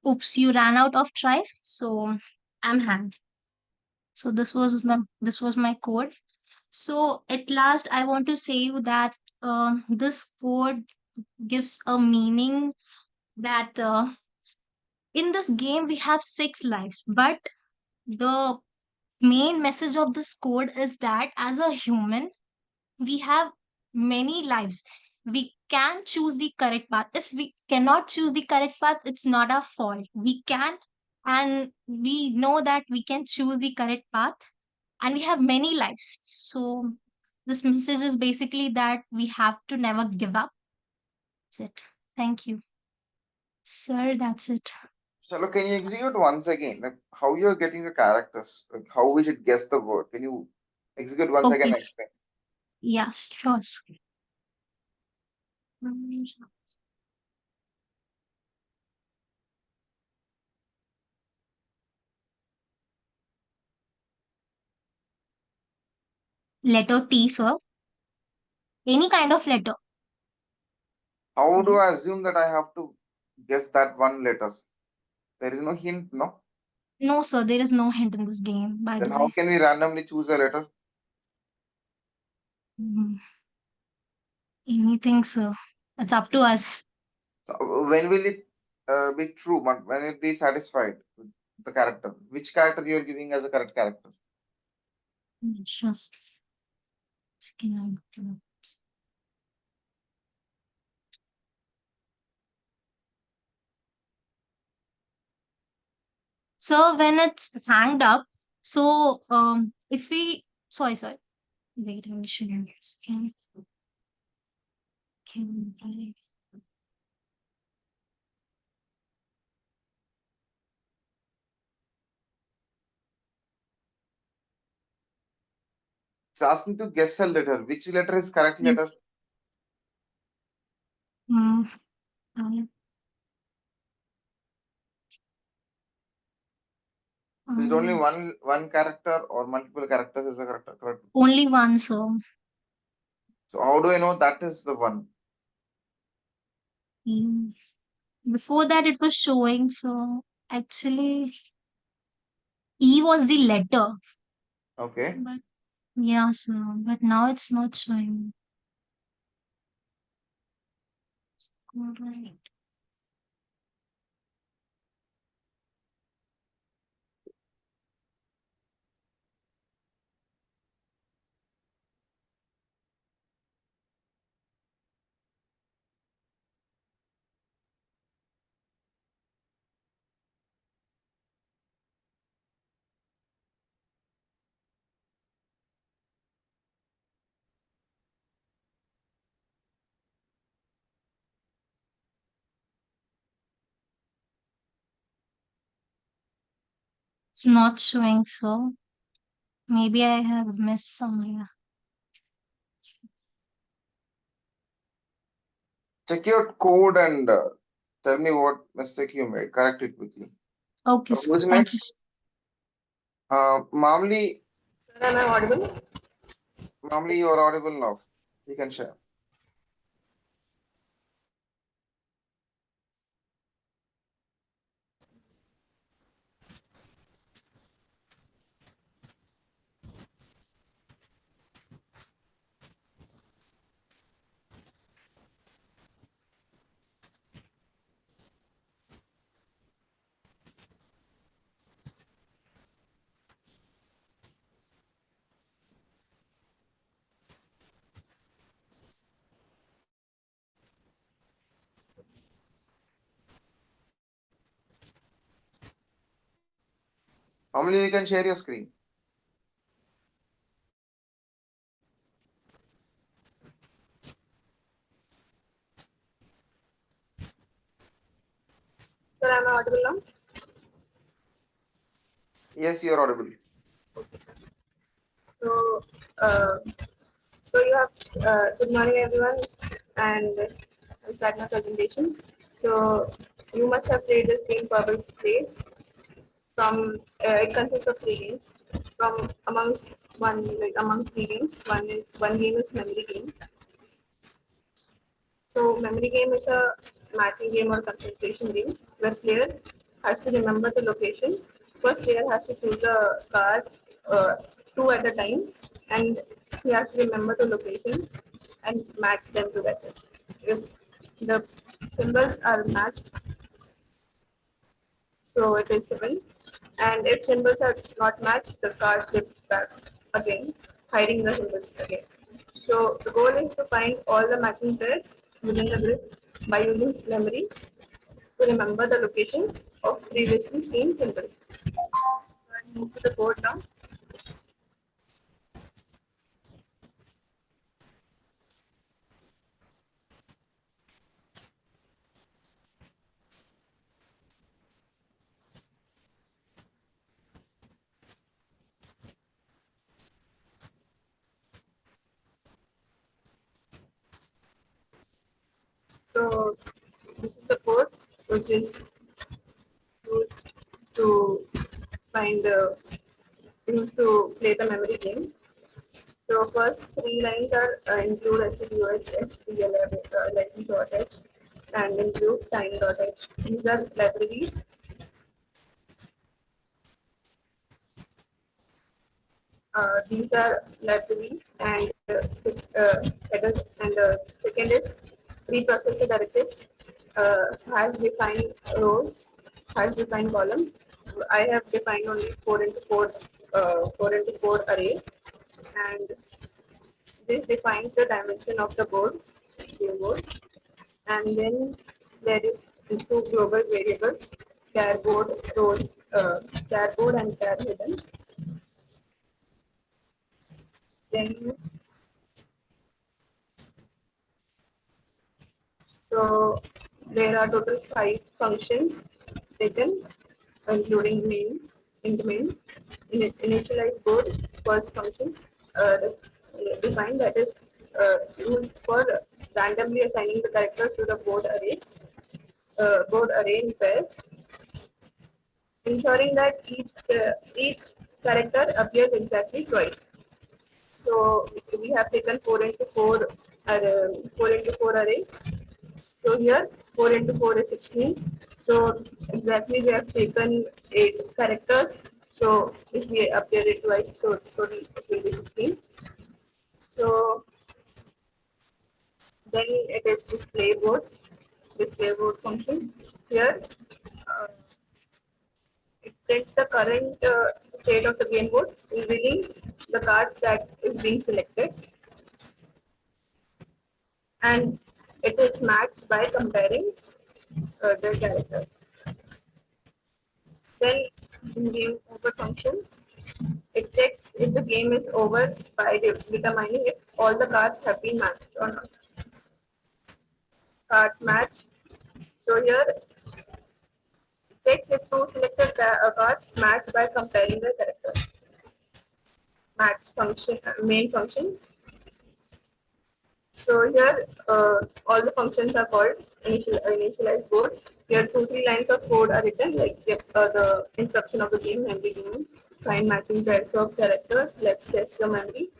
oops, you ran out of tries, so I'm hanged. So this was my code. So at last, I want to say you that this code gives a meaning that in this game we have 6 lives, but the main message of this code is that as a human, we have many lives. We can choose the correct path. If we cannot choose the correct path, it's not our fault. We can, and we know that we can choose the correct path, and we have many lives. So, this message is basically that we have to never give up. That's it. Thank you. Sir, that's it. Shalo, can you execute once again? Like how you're getting the characters? Like how we should guess the word? Can you execute once again and Okay. explain? Yeah, sure. Letter T, sir. Any kind of letter. How do I assume that I have to guess that one letter? There is no hint, no? No, sir, there is no hint in this game, by Then the how way. can we randomly choose a letter? Mm, Anything, sir. It's up to us. So when will it be true? But when it be satisfied with the character? Which character you are giving as a correct character? Just second. So when it's hanged up, so if we sorry, wait, I should can I- It's asking to guess a letter. Which letter is correct Yes. letter? Mm, I- Is it only um, one character or multiple characters is the correct? only one, sir. So how do I know that is the one? Mm, Before that, it was showing. So actually, E was the letter. Okay. But yeah, sir. But now it's not showing. Alright. It's not showing, so maybe I have missed somewhere. Check your code and tell me what mistake you made. Correct it quickly. Okay, So sir. who's Thank you. next? Mamli, Sir, am I audible? Mamli, you are audible now. You can share. Mamli, you can share your screen. Sir, am I audible now? Yes, you are audible. So, uh, you have good morning, everyone, and I'll start my presentation. So, you must have played this game Purple Place. From it consists of 3 games. From amongst 3 games, one game is memory game. So, memory game is a matching game or concentration game where player has to remember the location. First player has to choose a card, two at a time, and he has to remember the location and match them together. If the symbols are matched, so it is 7. And if symbols are not matched, the card flips back again, hiding the symbols again. So the goal is to find all the matching pairs within the grid by using memory to remember the location of previously seen symbols. So I'll move to the board now. So this is the code which is used to find the used to play the memory game. So first three lines are include stdoh, stdlr, legend.h, and include time.h. These are libraries. These are libraries and headers, and second is preprocessor directives, has defined rows, has defined columns. I have defined only 4 into 4 array, and this defines the dimension of the board, game board. And then there is two global variables, char board, char board and char hidden. Then so there are total 5 functions taken, including main, int main, initialize board, first function, uh, defined, that is used for randomly assigning the characters to the board array in pairs, ensuring that each character appears exactly twice. So we have taken 4 into 4 array. So here 4 into 4 is 16. So exactly we have taken 8 characters. So if we appear it twice, so total it will be 16. So then it is display board function. Here it prints the current state of the game board, revealing the cards that is being selected, and it is matched by comparing the characters. Then in game over function, it checks if the game is over by determining if all the cards have been matched or not. Cards match. So here it checks if two selected cards match by comparing the characters. Match function, main function. So here all the functions are called initialize board. Here 2-3 lines of code are written, like the instruction of the game can be given. Find matching pairs of characters. Let's test the memory.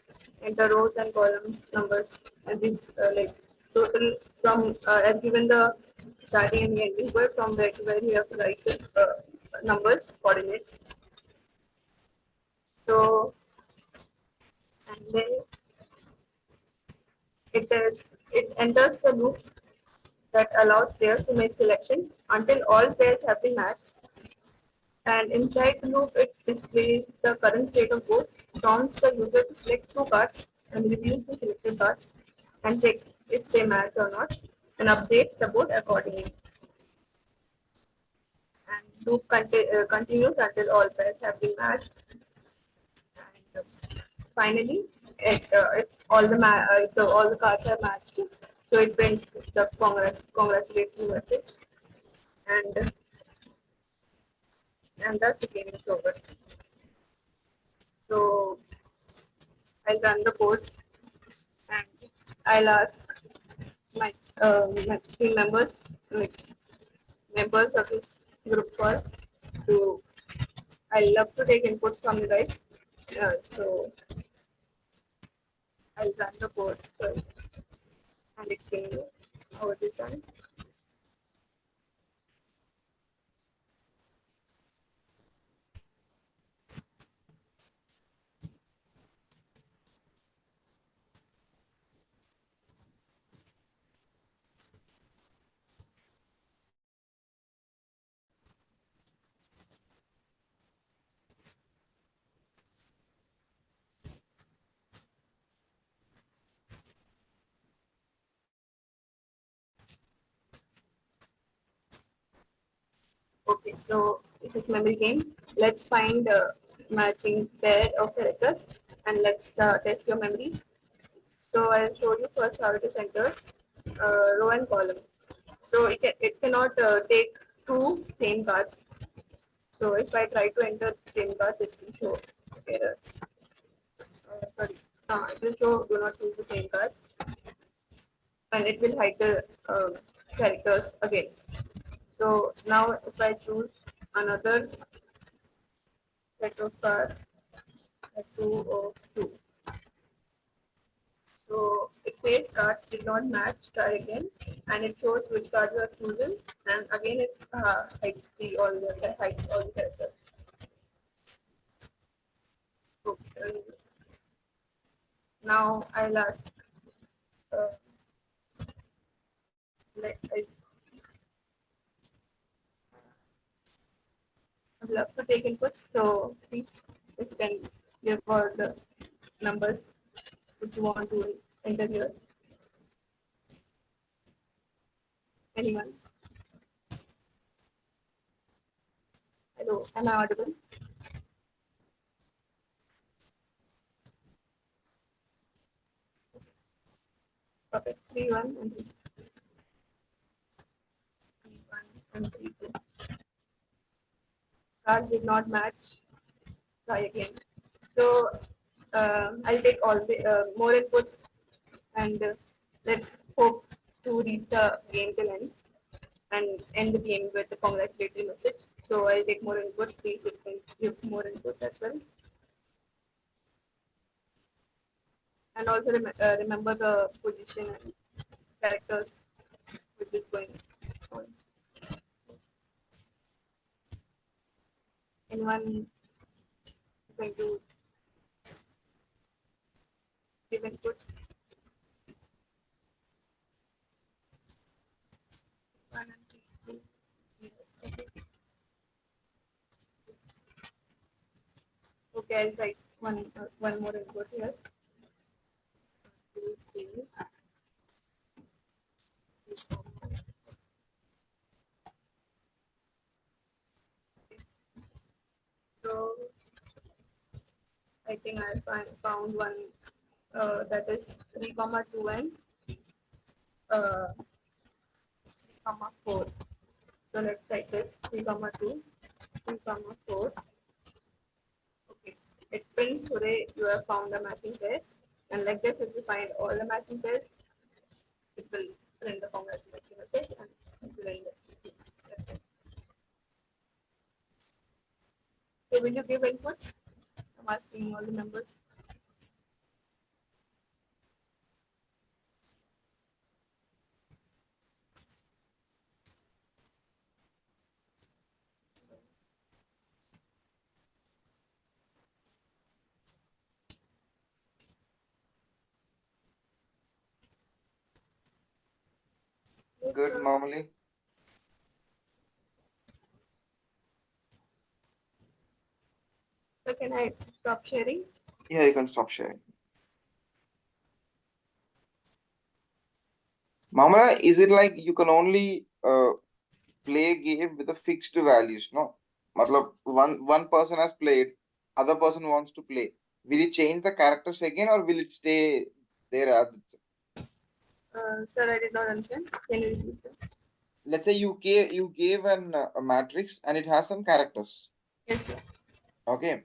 Enter rows and columns numbers, and this like total from I've given the starting and the ending word from where you have to write the numbers coordinates. So and then it enters the loop that allows players to make selection until all pairs have been matched. And inside the loop, it displays the current state of both, prompts the user to select 2 cards and reviews the selected cards and check if they match or not, and updates the board accordingly. And loop continues until all pairs have been matched. And finally, if all the cards are matched, so it prints the congratulatory message, and thus the game is over. So I'll run the code and I'll ask my team members, like members of this group first, to I love to take input from you guys. So I'll run the code first and explain you how it is done. So this is memory game. Let's find a matching pair of characters and let's test your memories. So I'll show you first how it is entered, row and column. So it cannot take two same cards. So if I try to enter same cards, it will show error. Sorry, it will show do not choose the same card, and it will hide the characters again. So now if I choose another set of cards, a two of two. So it says cards did not match, try again, and it shows which cards are chosen, and again it hides all the characters. So, now I'll ask. Uh, I'd love to take inputs, so please, if you can give all the numbers which you want to enter here. Anyone? Hello, am I audible? Perfect. 3, 1, and 3. 3, 1, and 3, 2. Cards did not match. Try again. So I'll take all the more inputs and let's hope to reach the game till end and end the game with the congratulatory message. So I'll take more inputs. Please, you can give more inputs as well. And also remember the position and characters which is going on. Anyone going to give inputs? 1 and 3, 2, 0. Okay. Okay, I'll write one more input here. 2, 3, 4. So I think I found one that is 3, 2 and 3, 4. So let's write this 3, 2, 3, 4. Okay. It prints today you have found a matching pair. And like this, if you find all the matching pairs, it will print the congratulatory message and it will end it. Okay, will you give inputs? I'm asking all the numbers. Yes, Good, sir. Mamali. So can I stop sharing? Yeah, you can stop sharing. Mamala, is it like you can only play a game with the fixed values? No, matlab one person has played, other person wants to play. Will it change the characters again, or will it stay there as it's? Sir, I did not understand. Can you repeat, sir? Let's say you gave a matrix and it has some characters. Yes, sir. Okay,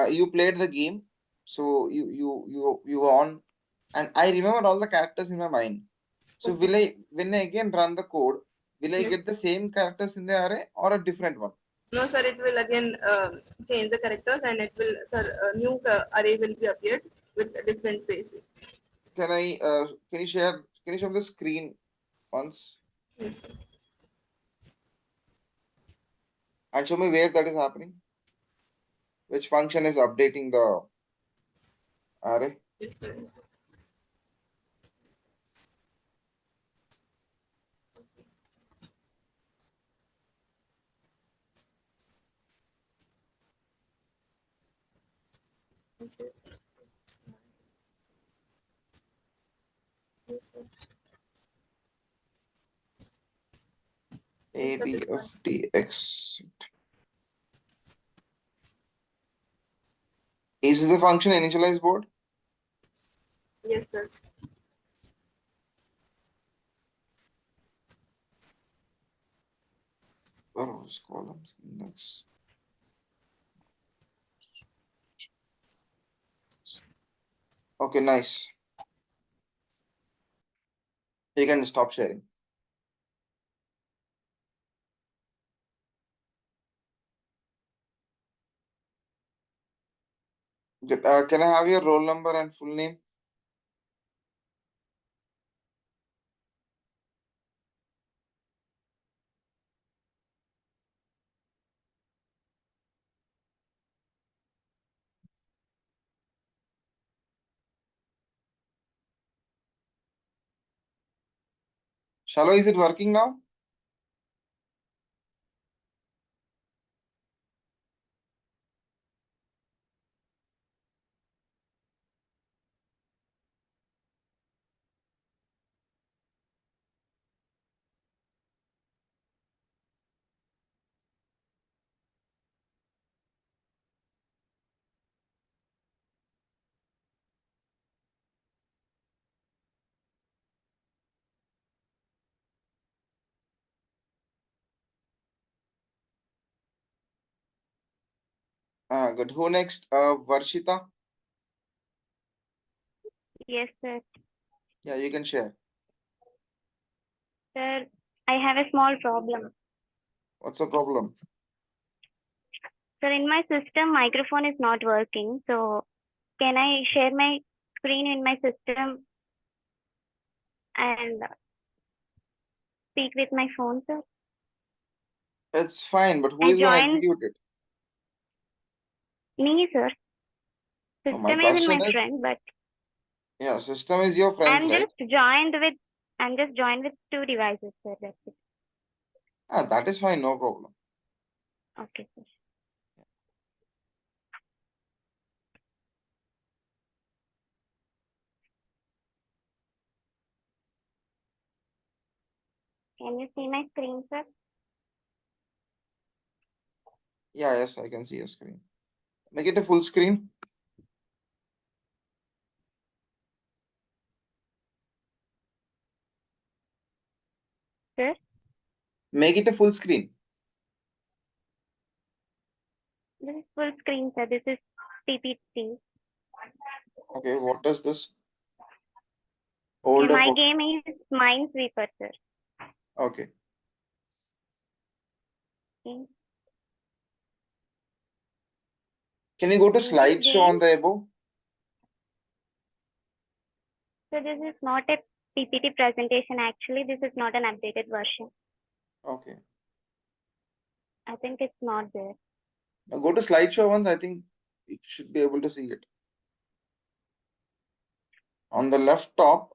you played the game, so you were on, and I remember all the characters in my mind. So Okay. will I, when I again run the code, will I Yes. get the same characters in the array or a different one? No, sir, it will again change the characters and it will, sir, a new array will be appeared with different faces. Can you share? Can you show me the screen once Yes, sir. and show me where that is happening? Which function is updating the array? Yes, sir. Okay. Yes, sir. A B of D X. Is this the function initialize board? Yes, sir. Rows, columns, index. Okay, nice. You can stop sharing. Good. Can I have your roll number and full name? Shallow, is it working now? Good. Who next? Varshita? Yes, sir. Yeah, you can share. Sir, I have a small problem. What's the problem? Sir, in my system, microphone is not working. So, can I share my screen in my system and speak with my phone, sir? It's fine, but who I is going to joined execute it? me, sir. No, my System is in my question is, friend, but yeah, system is your friends, I'm right? just joined with I'm just joined with two devices, sir. That's it. That is fine, no problem. Okay, sir. Can you see my screen, sir? Yeah, yes, I can see your screen. Make it a full screen. Sir? Make it a full screen. This is full screen, sir. This is PPT. Okay, what is this? Okay, Hold my up. game is Minesweeper, sir. Okay. Okay. Can you go to In this slideshow on game, the above? so this is not a PPT presentation actually. This is not an updated version. Okay. I think it's not there. Now go to slideshow once. I think you should be able to see it. On the left top,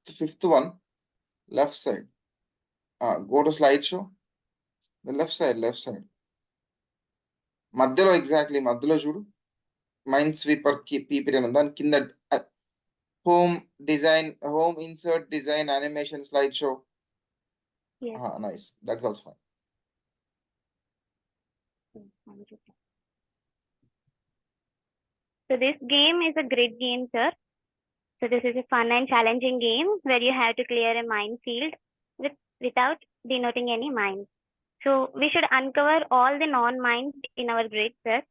fifth one, left side. Go to slideshow. The left side, left side. మధ్యలో exactly మధ్యలో చూడు mind sweeper PPT అని దాని కింద home design home insert design animation slide show Yes. Nice that's also fine So this game is a great game, sir. So this is a fun and challenging game where you have to clear a minefield without denoting any mines. So we should uncover all the non-mines in our grid, sir.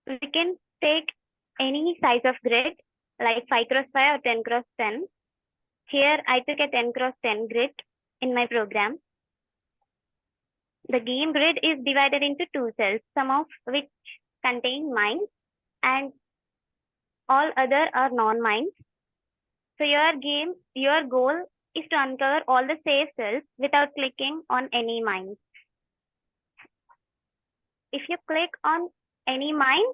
We can take any size of grid like 5 cross 5 or 10 cross 10. Here I took a 10 cross 10 grid in my program. The game grid is divided into two cells, some of which contain mines and all other are non-mines. So your goal is to uncover all the safe cells without clicking on any mines. If you click on any mine,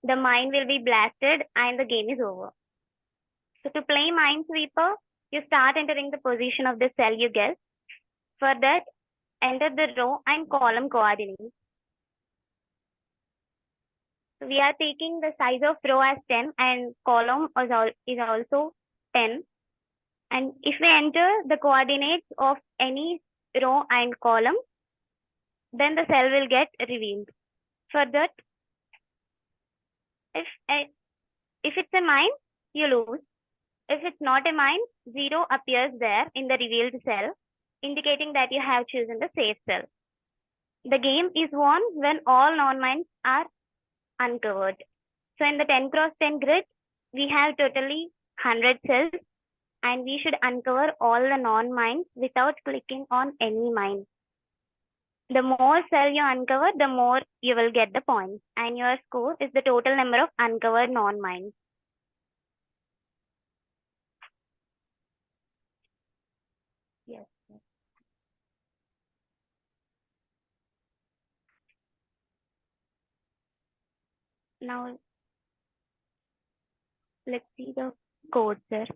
the mine will be blasted and the game is over. So to play Minesweeper, you start entering the position of the cell you guess. For that, enter the row and column coordinates. So we are taking the size of row as 10 and column is also 10. And if we enter the coordinates of any row and column, then the cell will get revealed. For that, If it's a mine, you lose. If it's not a mine, 0 appears there in the revealed cell, indicating that you have chosen the safe cell. The game is won when all non-mines are uncovered. So in the 10 cross 10 grid, we have totally 100 cells, and we should uncover all the non-mines without clicking on any mine. The more cell you uncover, the more you will get the points, and your score is the total number of uncovered non-mines. Yes. Now let's see the code, sir.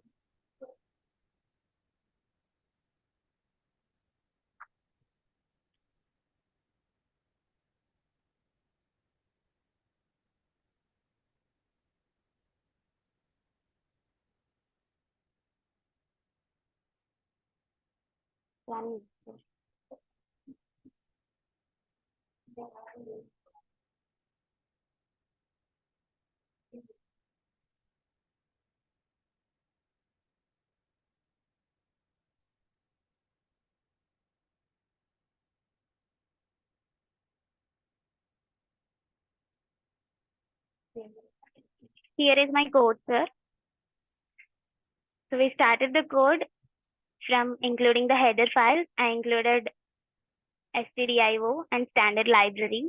One. Here is my code, sir. So we started the code from including the header file. I included stdio and standard library,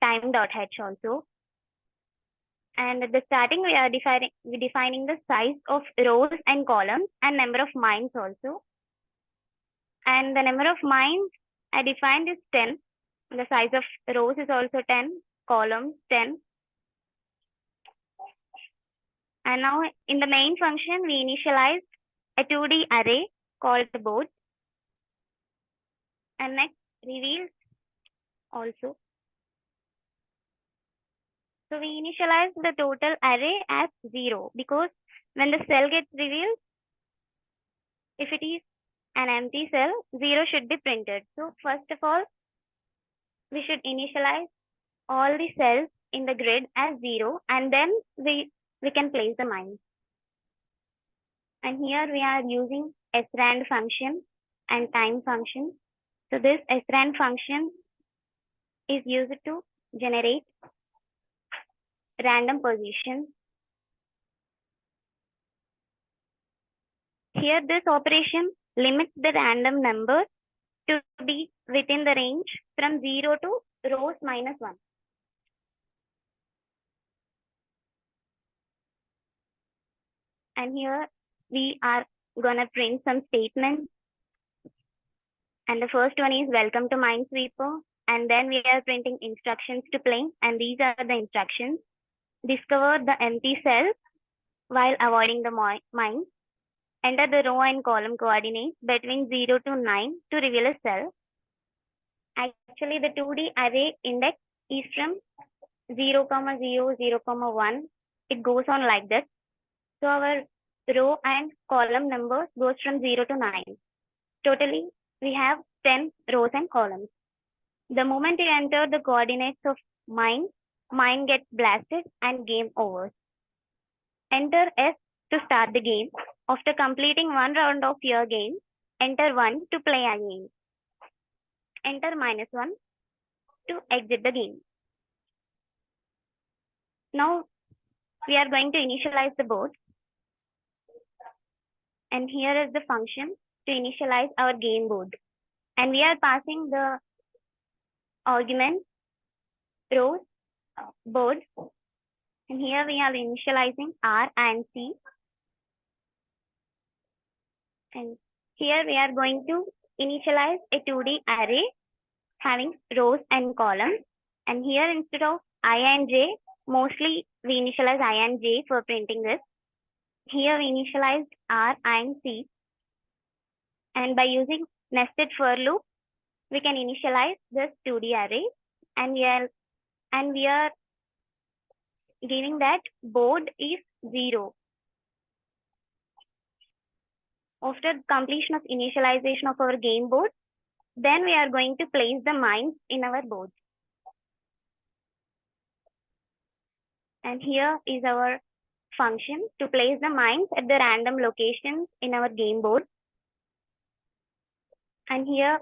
time.h also. And at the starting, we are defining the size of rows and columns and number of mines also. And the number of mines I defined is 10. The size of rows is also 10, columns 10. And now in the main function, we initialized a 2D array called the board. And next reveal also. So we initialize the total array as 0 because when the cell gets revealed, if it is an empty cell, 0 should be printed. So first of all, we should initialize all the cells in the grid as 0, and then we can place the mines. And here we are using srand function and time function. So this srand function is used to generate random positions. Here this operation limits the random number to be within the range from 0 to rows minus 1. And here we are gonna print some statements. And the first one is welcome to Minesweeper. And then we are printing instructions to play. And these are the instructions. Discover the empty cell while avoiding the mines. Enter the row and column coordinates between 0 to 9 to reveal a cell. Actually, the 2D array index is from 0, 0, 0, 1. It goes on like that. So our row and column numbers goes from 0 to 9. Totally, we have 10 rows and columns. The moment you enter the coordinates of mine gets blasted and game over. Enter S to start the game. After completing one round of your game, enter 1 to play again. Enter -1 to exit the game. Now we are going to initialize the board. And here is the function to initialize our game board. And we are passing the argument rows, board. And here we are initializing R and C. And here we are going to initialize a 2D array having rows and columns. And here instead of I and J, mostly we initialize I and J for printing this. Here we initialized R and C. And by using nested for loop, we can initialize this 2D array. And we are giving that board is 0. After completion of initialization of our game board, then we are going to place the mines in our board. And here is our function to place the mines at the random locations in our game board. And here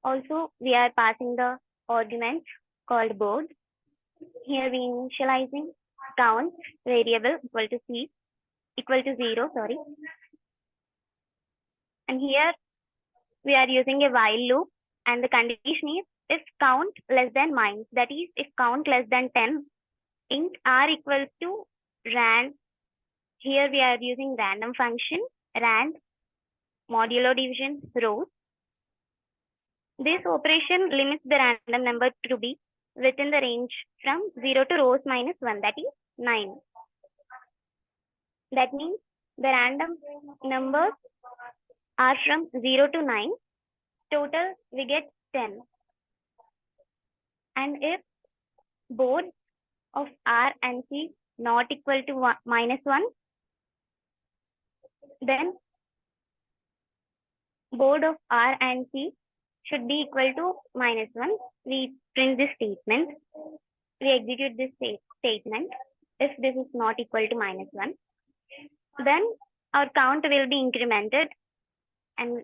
also we are passing the argument called board. Here we initializing count variable equal to 0, sorry. And here we are using a while loop, and the condition is if count less than mines, that is if count less than 10, int r equals to rand. Here we are using random function, rand modulo division rows. This operation limits the random number to be within the range from 0 to rows minus 1, that is 9. That means the random numbers are from 0 to 9. Total we get 10. And if board of R and C not equal to minus 1, then board of R and C should be equal to minus 1. We print this statement. We execute this statement if this is not equal to minus 1. Then our count will be incremented and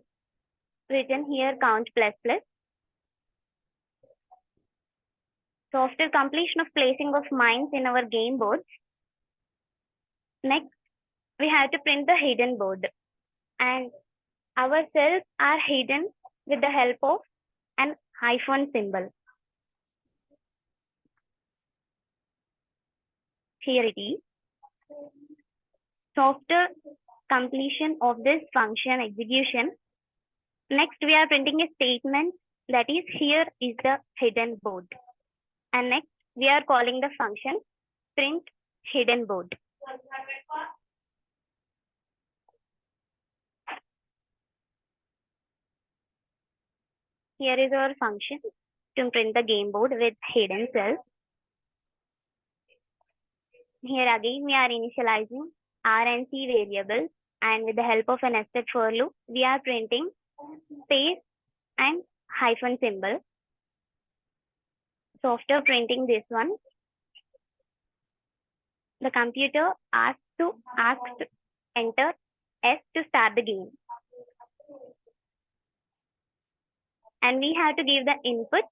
written here count plus plus. So after completion of placing of mines in our game boards, next we have to print the hidden board. And our cells are hidden with the help of an hyphen symbol. Here it is. So after completion of this function execution, next we are printing a statement that is here is the hidden board. And next we are calling the function print hidden board. Here is our function to print the game board with hidden cells. Here again we are initializing R and C variables, and with the help of a nested for loop, we are printing space and hyphen symbol. So after printing this one, the computer asks to enter S to start the game. And we have to give the input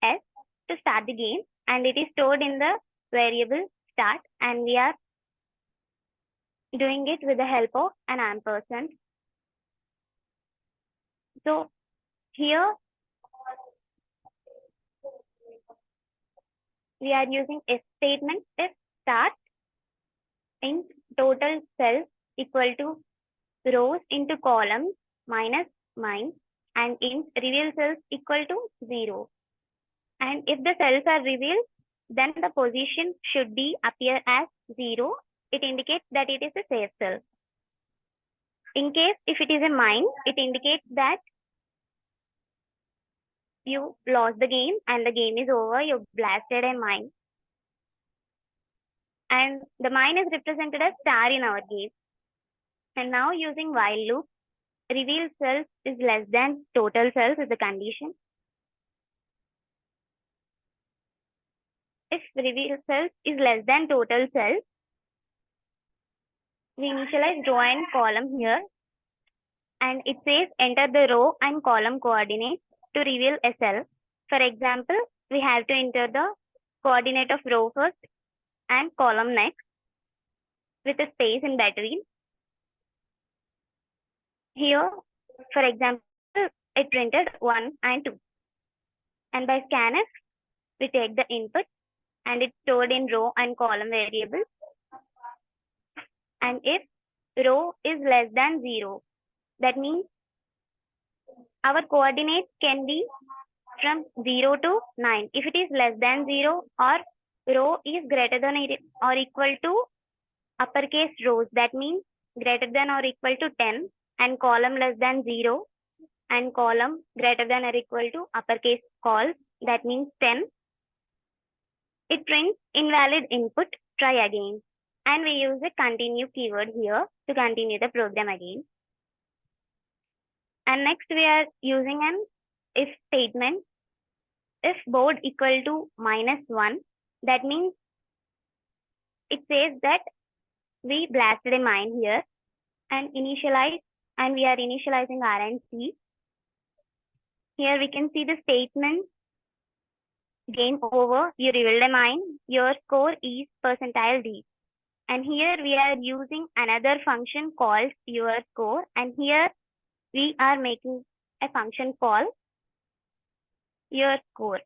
S to start the game, and it is stored in the variable start, and we are doing it with the help of an ampersand. So here we are using if statement if start in total cells equal to rows into columns minus mine, and int reveal cells equal to 0. And if the cells are revealed, then the position should be appear as 0. It indicates that it is a safe cell. In case if it is a mine, it indicates that you lost the game and the game is over, you blasted a mine. And the mine is represented as star in our game. And now using while loop, reveal cells is less than total cells is the condition. If reveal cells is less than total cells, we initialize row and column here, and it says enter the row and column coordinates to reveal a cell. For example, we have to enter the coordinate of row first and column next with a space in between. Here, for example, it printed 1 and 2. And by scanf, we take the input and it's stored in row and column variables. And if row is less than 0, that means our coordinates can be from 0 to 9. If it is less than 0 or row is greater than or equal to uppercase rows, that means greater than or equal to 10, and column less than 0 and column greater than or equal to uppercase calls, that means 10. It prints invalid input, try again. And we use a continue keyword here to continue the program again. And next we are using an if statement. If board equal to -1, that means it says that we blasted a mine here and we are initializing R and C. Here we can see the statement, game over, you revealed a mine, your score is percentile D. And here we are using another function called your score, and here we are making a function called your score.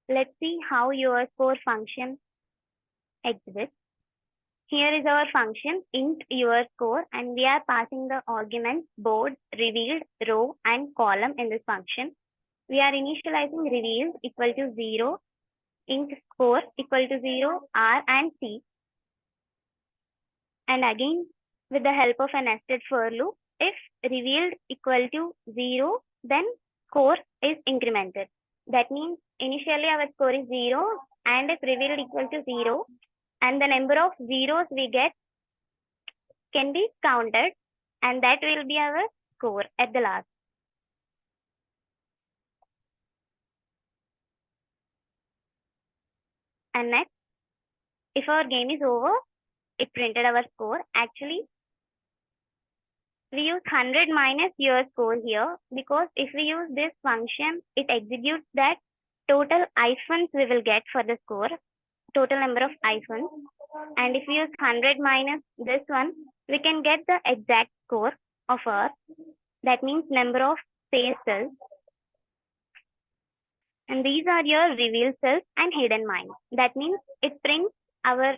Let's see how your score function exists. Here is our function int your score, and we are passing the arguments board, revealed, row, and column in this function. We are initializing revealed equal to 0, int score equal to 0, R and C. And again, with the help of a nested for loop, if revealed equal to 0, then score is incremented. That means initially our score is 0, and if revealed equal to 0, and the number of zeros we get can be counted, and that will be our score at the last. And next, if our game is over, it printed our score. Actually, we use 100 minus your score here, because if we use this function, it executes that total hyphens we will get for the score, total number of hyphens. And if we use 100 minus this one, we can get the exact score of our, that means number of space cells. And these are your revealed cells and hidden mines. That means it prints our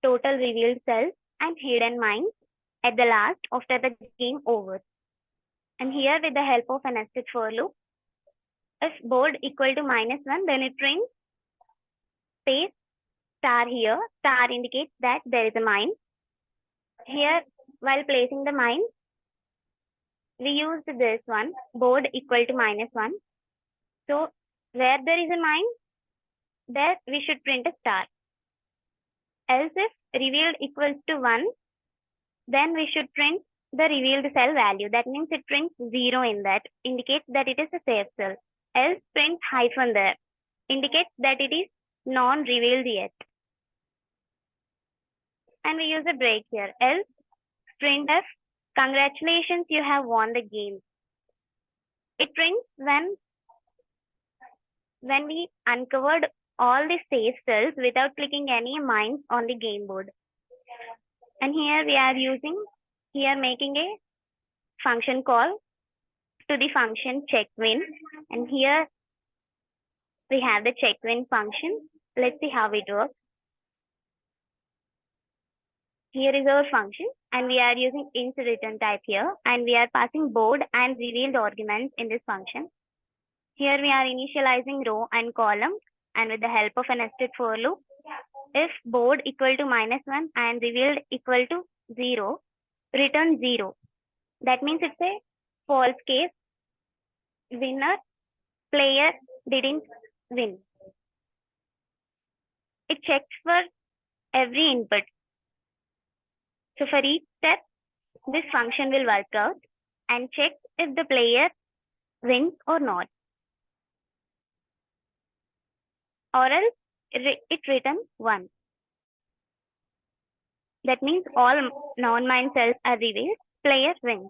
total revealed cells and hidden mines at the last after the game over. And here with the help of a nested for loop, if board equal to -1, then it prints space star here. Star indicates that there is a mine. Here, while placing the mine, we used this one, board equal to -1. So where there is a mine, there we should print a star. Else if revealed equals to 1, then we should print the revealed cell value. That means it prints 0 in that, indicates that it is a safe cell. Else print hyphen there, indicates that it is non-revealed yet. And we use a break here. Else printf, congratulations, you have won the game. It prints when we uncovered all the safe cells without clicking any mines on the game board. And here we are making a function call to the function checkWin. And here we have the checkWin function. Let's see how it works. Here is our function, and we are using int return type here, and we are passing board and revealed arguments in this function. Here we are initializing row and column, and with the help of a nested for loop, if board equal to -1 and revealed equal to 0, return 0. That means it's a false case. Winner, player didn't win. It checks for every input. So for each step, this function will work out and check if the player wins or not. Or else it returns 1. That means all non-mine cells are revealed, player wins.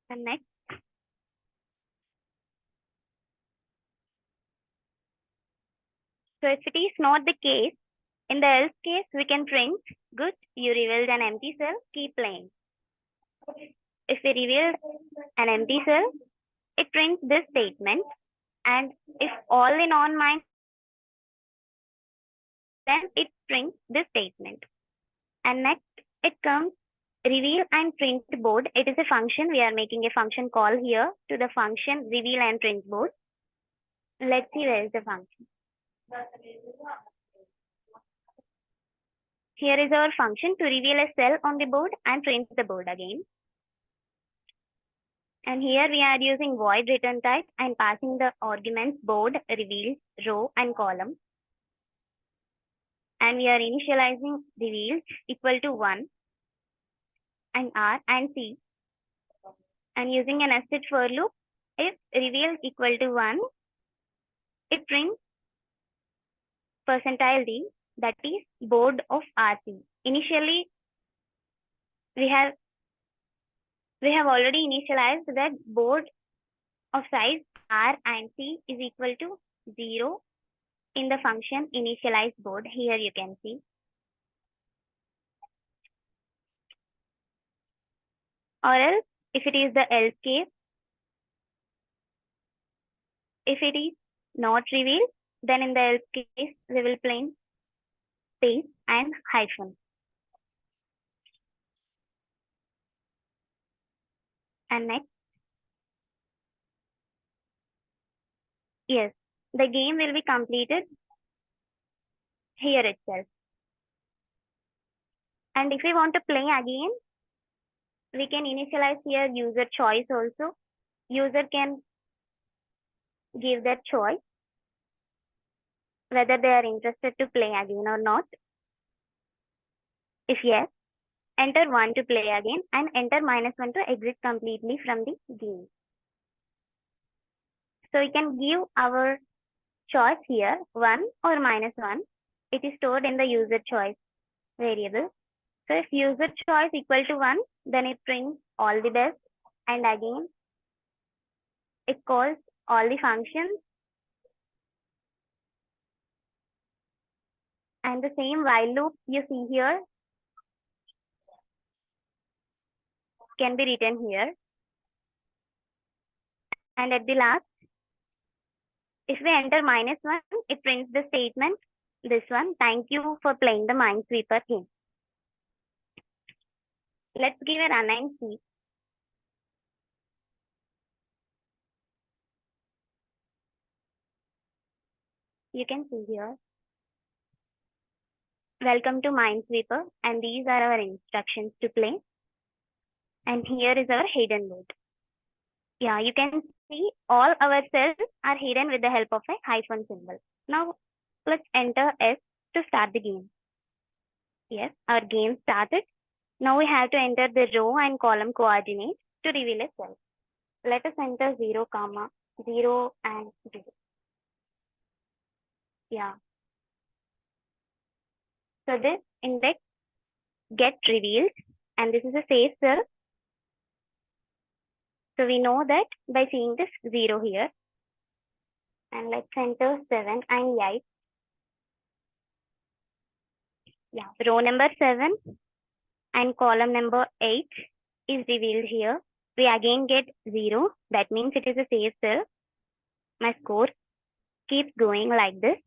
And next, so if it is not the case, in the else case, we can print, good, you revealed an empty cell, keep playing. If we revealed an empty cell, it prints this statement. And if all the non-mine, then it prints this statement. And next, it comes reveal and print board. It is a function. We are making a function call here to the function reveal and print board. Let's see where is the function. Here is our function to reveal a cell on the board and print the board again. And here we are using void return type and passing the arguments board, reveal, row, and column. And we are initializing reveal equal to 1 and R and C. And using a nested for loop, if reveal equal to 1, it prints percentile D, that is board of RC. Initially, we have already initialized that board of size R and C is equal to 0 in the function initialize board. Here you can see. Or else, if it is the else case, if it is not revealed, then in the else case, we will plain space and hyphen. And next, yes, the game will be completed here itself. And if we want to play again, we can initialize here user choice also. User can give that choice whether they are interested to play again or not. If yes, enter 1 to play again and enter -1 to exit completely from the game. So we can give our choice here 1 or -1. It is stored in the user choice variable. So if user choice equal to 1, then it prints all the best, and again it calls all the functions, and the same while loop you see here can be written here. And at the last, if we enter -1, it prints the statement, this one, thank you for playing the Minesweeper game. Let's give a run and see. You can see here. Welcome to Minesweeper, and these are our instructions to play. And here is our hidden mode. Yeah, you can see all our cells are hidden with the help of a hyphen symbol. Now let's enter S to start the game. Yes, our game started. Now we have to enter the row and column coordinates to reveal a cell. Let us enter 0, 0 and 0. Yeah. So this index get revealed, and this is a safe cell. So we know that by seeing this 0 here. And let's enter 7 and 8. Yeah, row number 7 and column number 8 is revealed here. We again get 0. That means it is a safe cell. My score keeps going like this.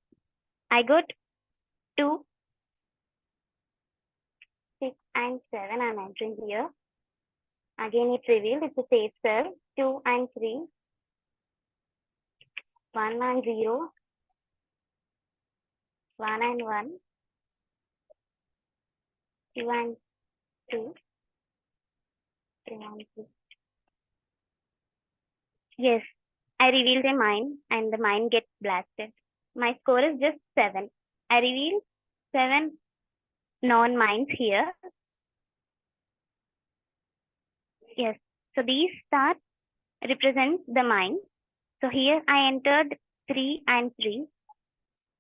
I got 2, 6 and 7 I'm entering here. Again it's revealed, it's a safe cell. 2 and 3. 1 and 0. 1 and 1. 2 and 2. 3 and 3. Yes, I revealed a mine and the mine gets blasted. My score is just 7. I revealed 7 non-mines here. Yes, so these stars represent the mine. So here I entered 3 and 3.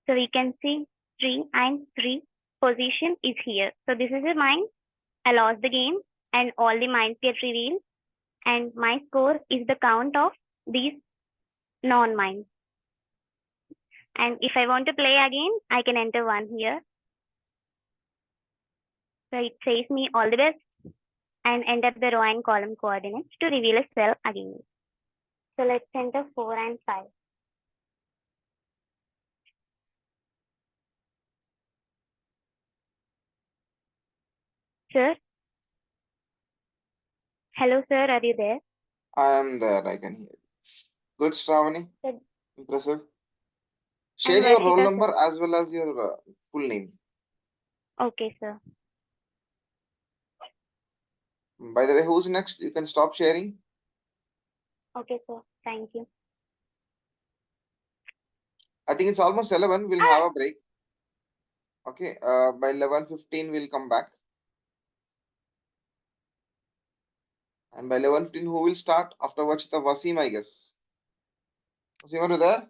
So we can see 3 and 3 position is here. So this is a mine. I lost the game and all the mines get revealed. And my score is the count of these non-mines. And if I want to play again, I can enter 1 here. So it says me all the best and enter the row and column coordinates to reveal a cell again. So let's enter 4 and 5. Sir? Hello, sir. Are you there? I am there, I can hear you. Good, Shravani. Good. Impressive. Share your roll Varshita, number sir. as well as your full name. Okay, sir. By the way, who's next? You can stop sharing. Okay, sir. Thank you. I think it's almost 11. We'll have a break. Okay, by 11:15 we'll come back. And by 11:15, who will start? After Vachita, Wasim, I guess. Wasim, are you there?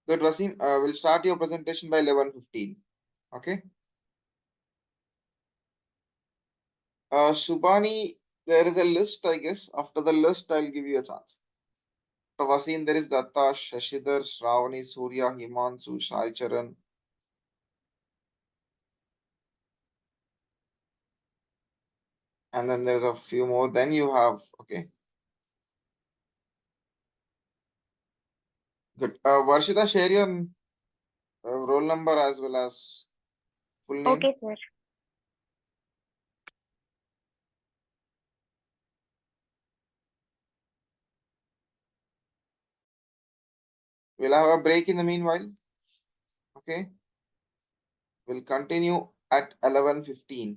Good, Wasim. We'll start your presentation by 11:15. Okay. Shubhani, there is a list, I guess. After the list, I'll give you a chance. After Wasim, there is Datta, Shashidhar, Shravani, Surya, Himanshu, Shai Charan. And then there's a few more. Then you have, okay. Good. Varshita, share your roll number as well as full name. Okay, sir. We'll have a break in the meanwhile. Okay. We'll continue at 11:15.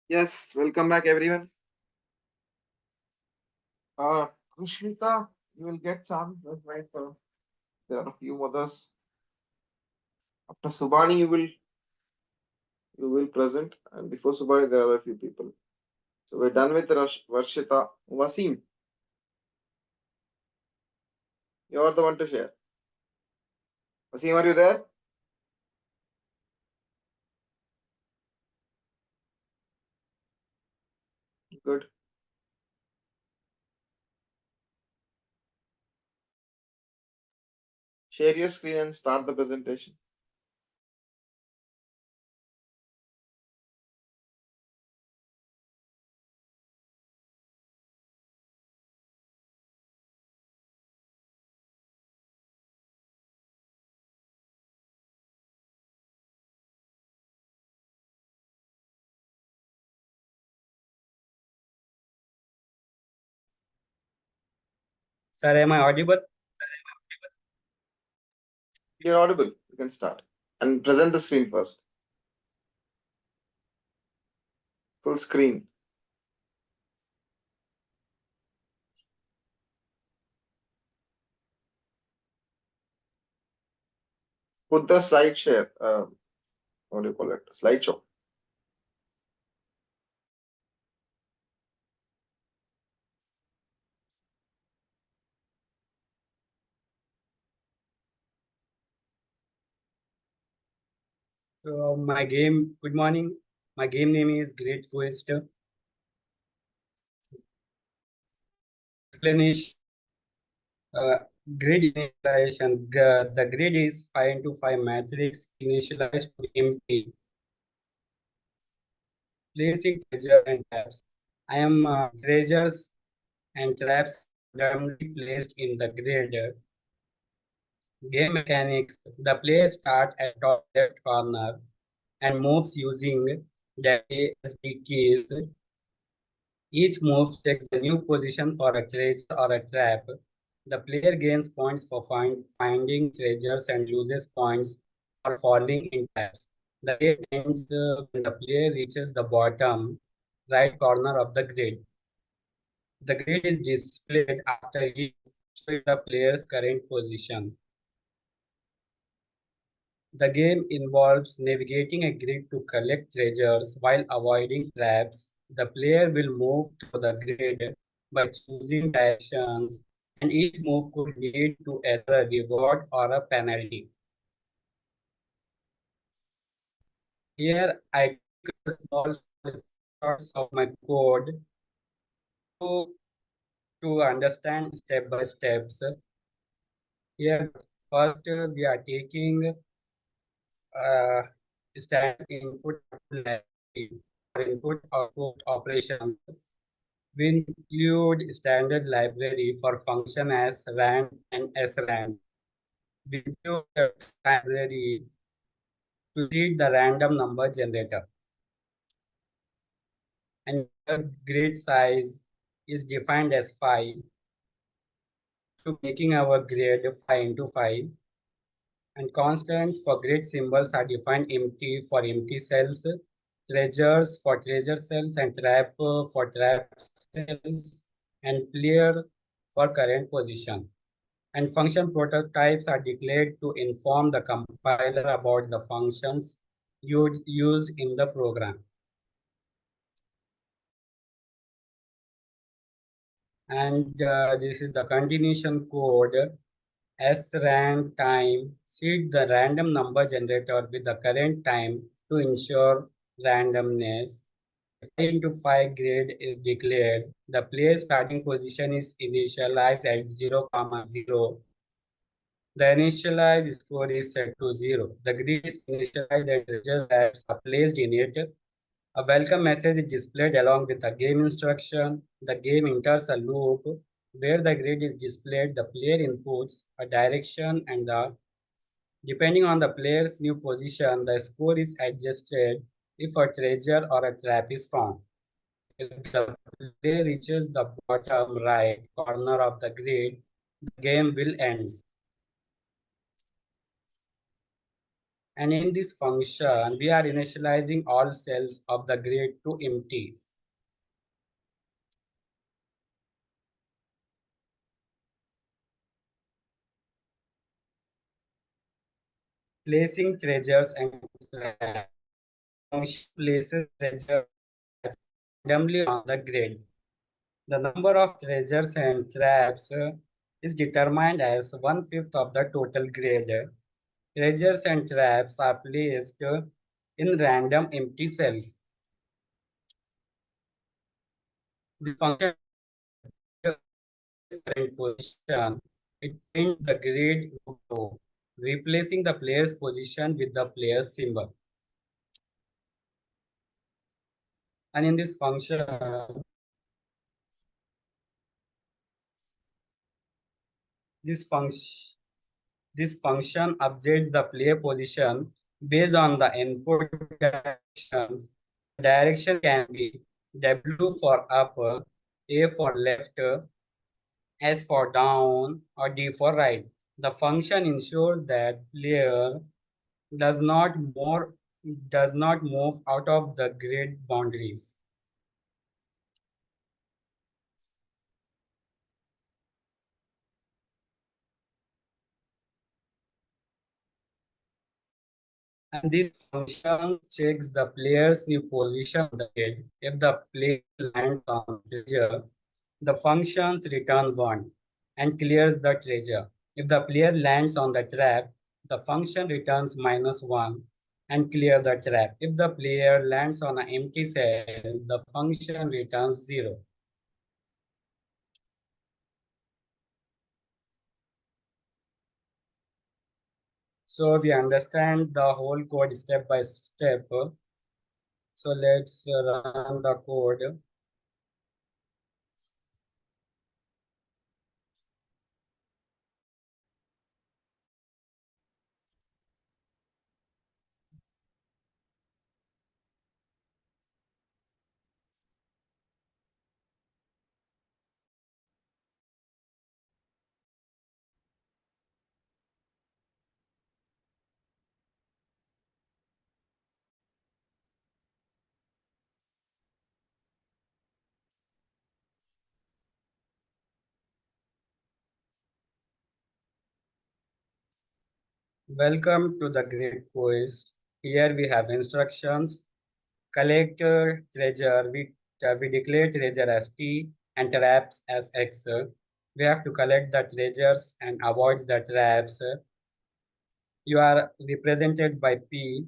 Yes, welcome back everyone. Kushmita, you will get chance, right? There are a few others. After Subani, you will present, and before Subani, there are a few people. So we're done with Varshita. Wasim, you're the one to share. Wasim, are you there? Good. Share your screen and start the presentation. Sir, am I audible? You're audible. You can start and present the screen first. Full screen. Put the slide share. What do you call it? Slideshow. So good morning. My game name is Great Quest. Explanation. Grid initialization. The grid is 5 into 5 matrix initialized to empty. Placing treasure and traps. I am treasures and traps randomly placed in the grid. Game mechanics. The player starts at top left corner and moves using the ASD keys. Each move takes a new position for a treasure or a trap. The player gains points for finding treasures and loses points for falling in traps. The game ends when the player reaches the bottom right corner of the grid. The grid is displayed after each showing the player's current position. The game involves navigating a grid to collect treasures while avoiding traps. The player will move through the grid by choosing directions, and each move could lead to either a reward or a penalty. Here I took a small screenshots of my code to understand step by steps. Here first we are taking standard input for input output operations. We include standard library for function as rand and srand. We include a library to read the random number generator. And the grid size is defined as 5. To making our grid 5 into 5. And constants for grid symbols are defined empty for empty cells, treasures for treasure cells, and trap for trap cells, and clear for current position. And function prototypes are declared to inform the compiler about the functions you use in the program. And this is the continuation code. srand time seed the random number generator with the current time to ensure randomness. 5 into 5 grid is declared. The player's starting position is initialized at 0, 0. The initialized score is set to 0. The grid is initialized and treasure tabs are placed in it. A welcome message is displayed along with the game instruction. The game enters a loop where the grid is displayed. The player inputs a direction and depending on the player's new position, the score is adjusted if a treasure or a trap is found. If the player reaches the bottom right corner of the grid, the game will end. And in this function, we are initializing all cells of the grid to empty. Placing treasures and traps. Function places treasures randomly on the grid. The number of treasures and traps is determined as 1/5 of the total grid. Treasures and traps are placed in random empty cells. The function current position, it changes the grid row, replacing the player's position with the player's symbol. And in this function, this function updates the player position based on the input directions. The direction can be W for up, A for left, S for down, or D for right. The function ensures that player does not move out of the grid boundaries. And this function checks the player's new position on the grid. If the player lands on treasure, the functions return 1 and clears the treasure. If the player lands on the trap, the function returns -1 and clear the trap. If the player lands on an empty cell, the function returns 0. So we understand the whole code step by step. So let's run the code. Welcome to the grid quiz. Here we have instructions. Collect treasure. We declare treasure as T and traps as X. We have to collect the treasures and avoid the traps. You are represented by P.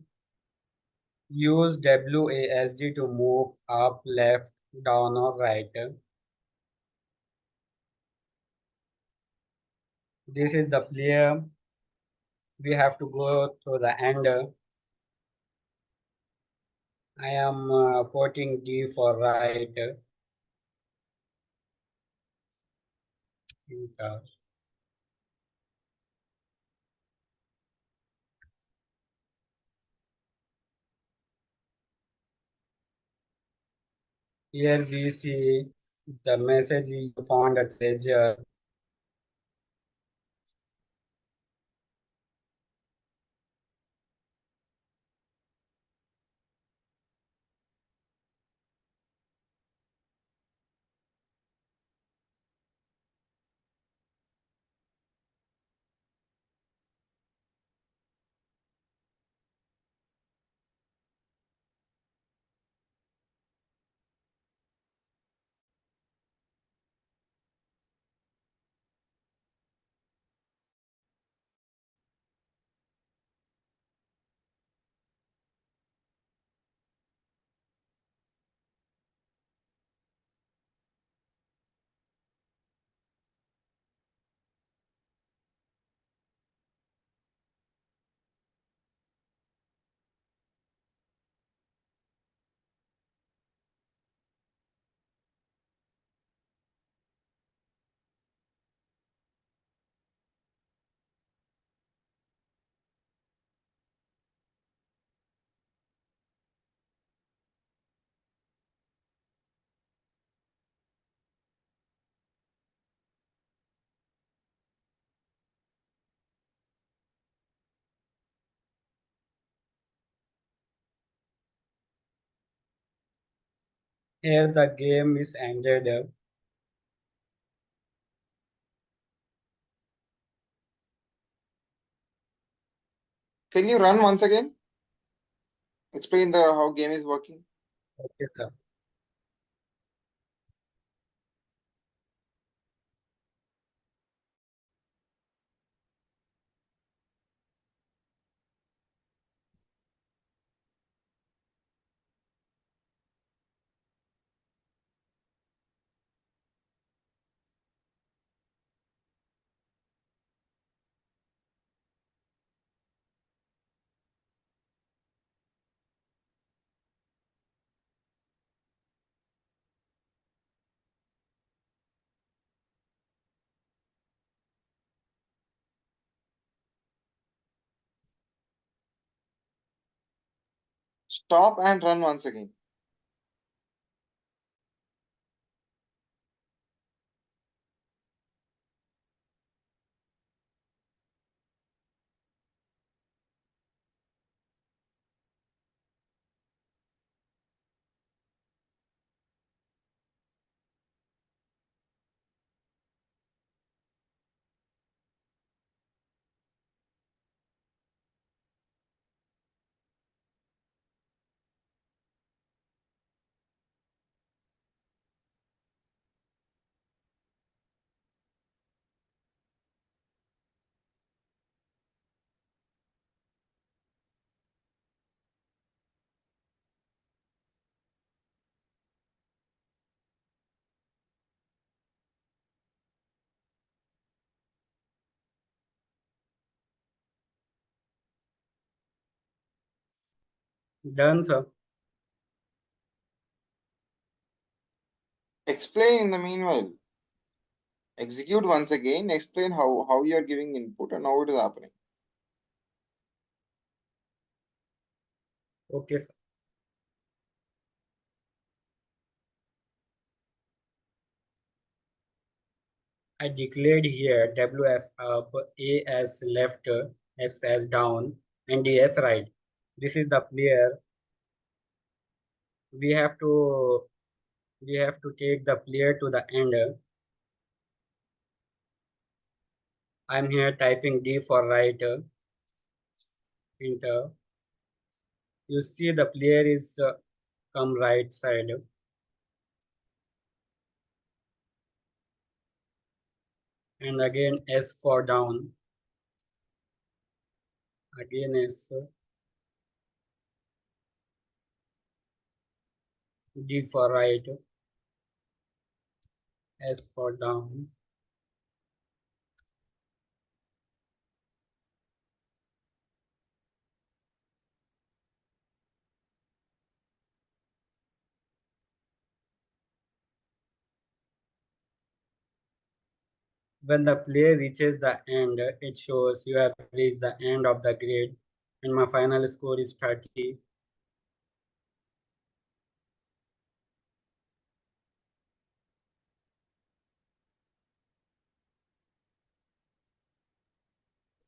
Use WASD to move up, left, down, or right. This is the player. We have to go to the end. I am putting D for right. Enter. Here we see the message you found a treasure. Here the game is ended. Can you run once again? Explain the how game is working. Okay, sir. Stop and run once again. Done, sir. Explain in the meanwhile. Execute once again. Explain how you are giving input and how it is happening. Okay, sir. I declared here W as up, A as left, S as down, and D as right. This is the player. We have to take the player to the end. I'm here typing D for right, enter. You see the player is come right side. And again S for down. Again S. D for right. S for down. When the player reaches the end, it shows you have reached the end of the grade, and my final score is 30.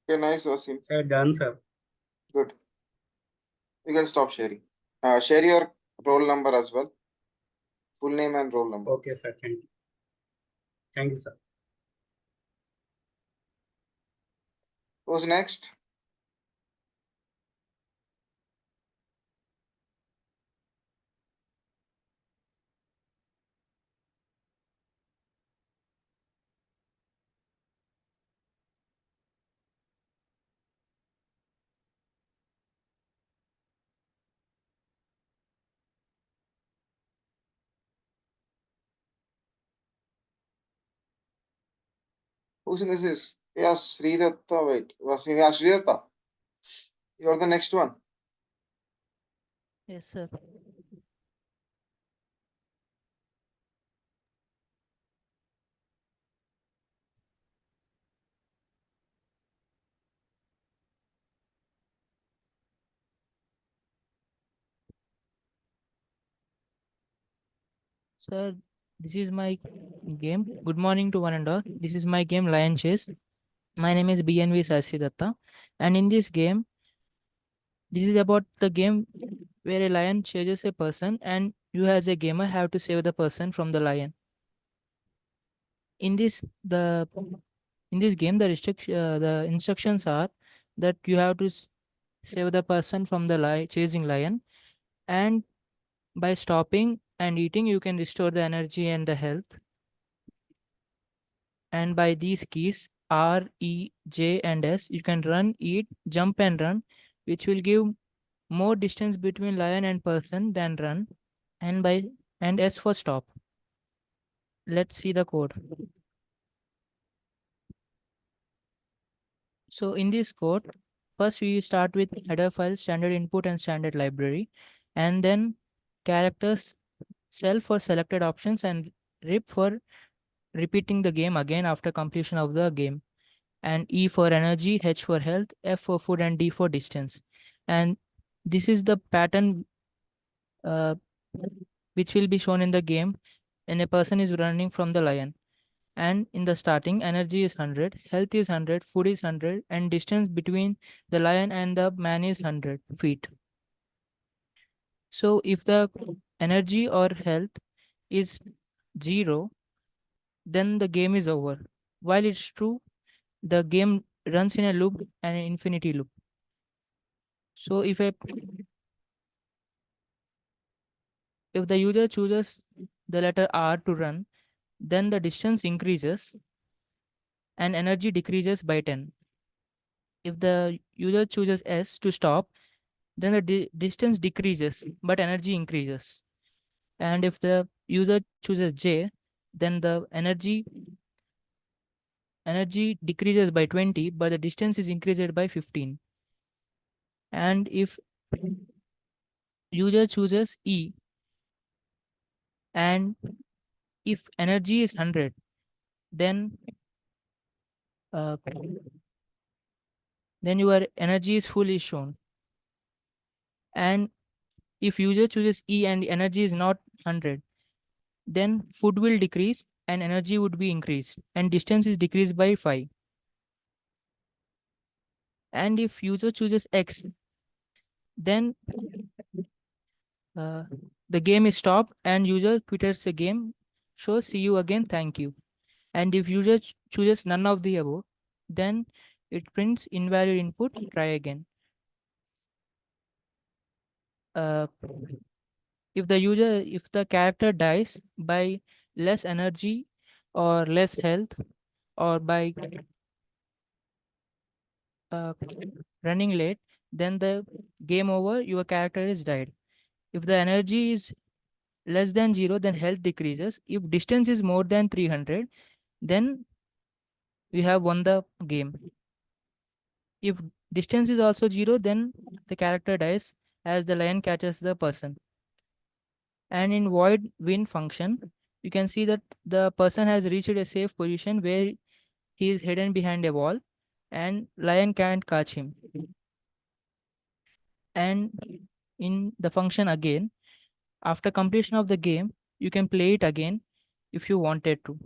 Okay, nice, Wasim. Sir, done, sir. Good. You can stop sharing. Share your roll number as well. Full name and roll number. Okay, sir. Thank you. Thank you, sir. Who's next? Who's in this is? Yeah, Sridatta. Wait. Wasim, yeah, Sridatta. You're the next one. Yes, sir. Sir, this is my game. Good morning to one and all. This is my game Lion Chase. My name is BNV Sasidatta. And in this game, this is about the game where a lion chases a person and you as a gamer have to save the person from the lion. In this game, the instructions are that you have to save the person from the chasing lion, and by stopping and eating, you can restore the energy and the health. And by these keys R, E, J, and S, you can run, eat, jump, and run, which will give more distance between lion and person than run. And S for stop. Let's see the code. So in this code, first we start with header file, standard input, and standard library, and then characters, cell for selected options, and rip for repeating the game again after completion of the game, and E for energy, H for health, F for food, and D for distance. And this is the pattern uh, which will be shown in the game when a person is running from the lion. And in the starting, energy is 100, health is 100, food is 100, and distance between the lion and the man is 100 feet. So if the energy or health is 0, then the game is over. While it's true, the game runs in a loop, and an infinity loop. So if the user chooses the letter R to run, then the distance increases and energy decreases by 10. If the user chooses S to stop, then the distance decreases but energy increases. And if the user chooses J, then the energy decreases by 20, but the distance is increased by 15. And if user chooses E, and if energy is 100, then uh, then your energy is fully shown. And if user chooses E and energy is not 100, then food will decrease and energy would be increased, and distance is decreased by 5. And if user chooses X, then uh, the game is stopped and user quitters the game, shows see you again, thank you. And if user chooses none of the above, then it prints invalid input, try again. Uh, if the character dies by less energy or less health, or by uh, running late, then the game over, your character is died. If the energy is less than 0, then health decreases. If distance is more than 300, then we have won the game. If distance is also 0, then the character dies as the lion catches the person. And in void win function, you can see that the person has reached a safe position where he is hidden behind a wall and lion can't catch him. And in the function again, after completion of the game, you can play it again if you wanted to.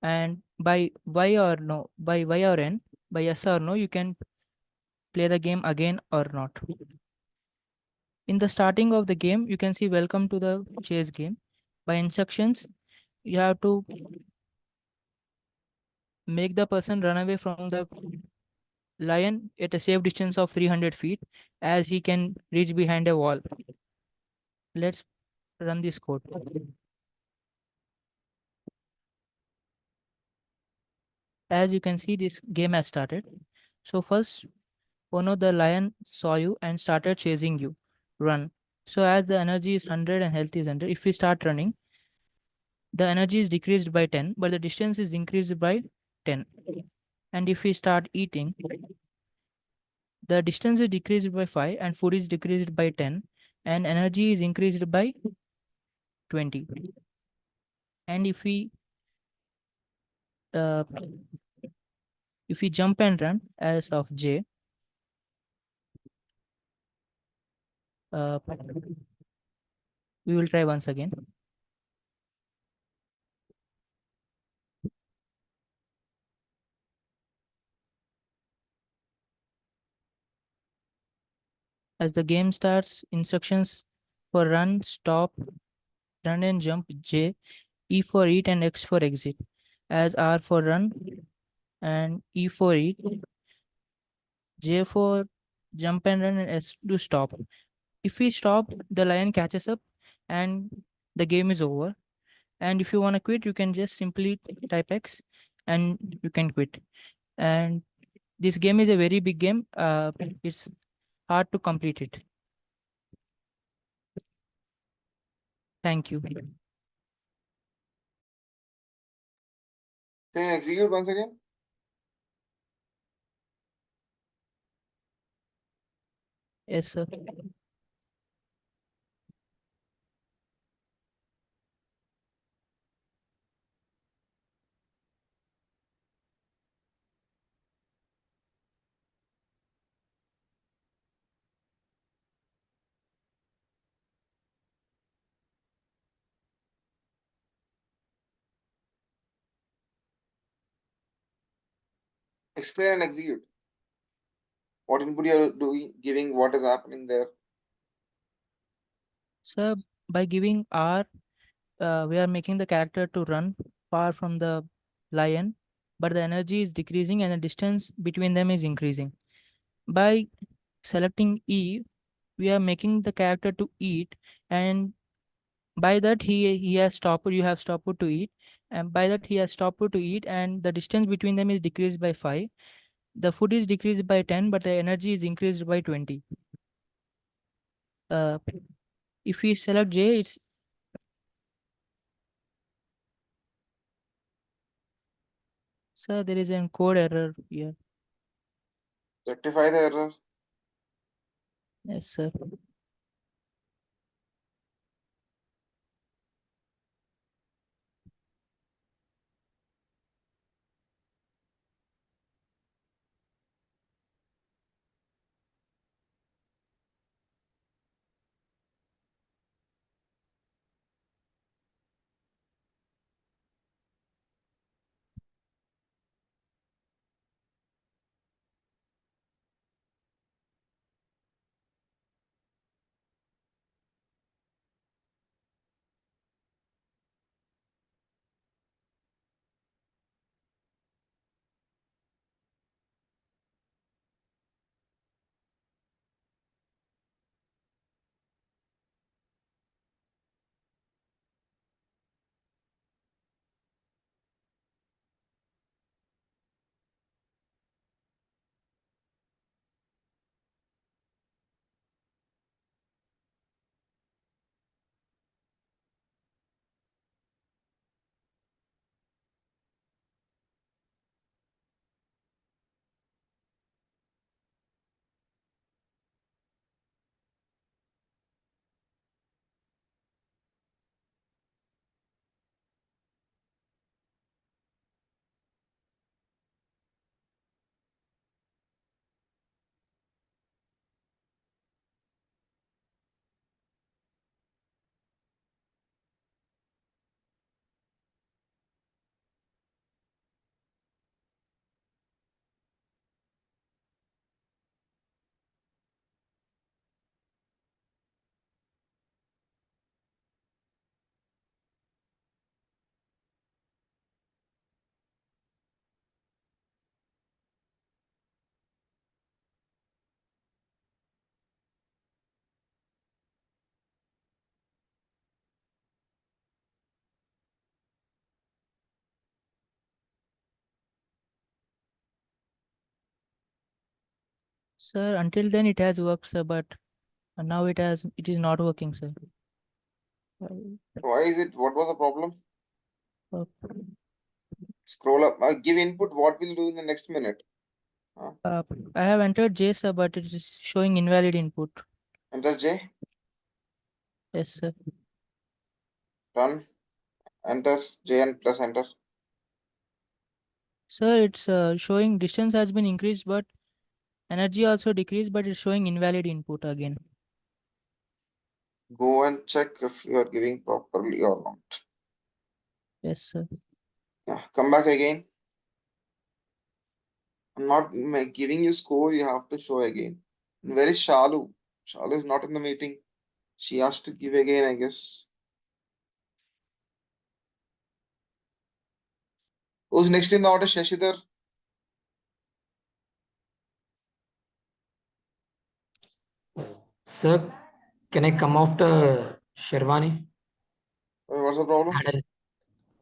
And by Y or no, by Y or N, by yes or no, you can play the game again or not. In the starting of the game, you can see welcome to the chase game. By instructions, you have to make the person run away from the lion at a safe distance of 300 feet as he can reach behind a wall. Let's run this code. As you can see, this game has started. So first, Ono the lion saw you and started chasing you. Run. So as the energy is 100 and health is 100, if we start running, the energy is decreased by 10, but the distance is increased by 10. And if we start eating, the distance is decreased by 5 and food is decreased by 10 and energy is increased by 20. And uh, if we jump and run as of J, uh, we will try once again. As the game starts, instructions For run, stop, run and jump, J, E for eat and X for exit, as R for run and E for eat, J for jump and run and S to stop. If we stop, the lion catches up and the game is over. And if you want to quit, you can just simply type X and you can quit. And this game is a very big game. It's hard to complete it. Thank you. Can you execute once again? Yes, sir. Explain and execute. What input you are doing, giving, what is happening there. Sir, by giving R, we are making the character to run far from the lion, but the energy is decreasing and the distance between them is increasing. By selecting E, we are making the character to eat, and by that he has stopped. You have stopped to eat, and by that he has stopped to eat, and the distance between them is decreased by 5. The food is decreased by 10, but the energy is increased by 20. Uh, if we select J, it's sir, there is a code error here. Rectify the error. Yes, sir. Sir, until then it has worked, sir, but now it is not working, sir. Why is it? What was the problem? Uh, Scroll up. Give input. What we'll do in the next minute. I have entered J, sir, but it is showing invalid input. Enter J. Yes, sir. Run. Enter J and press enter. Sir, it's showing distance has been increased, but energy also decreased, but it's showing invalid input again. Go and check if you are giving properly or not. Yes, sir. Yeah. Come back again. I'm not giving you score. You have to show again. Where is Shalu? Shalu is not in the meeting. She has to give again, I guess. Who's next in the order? Shashidhar? Sir, can I come after Sherwani? What's the problem? Had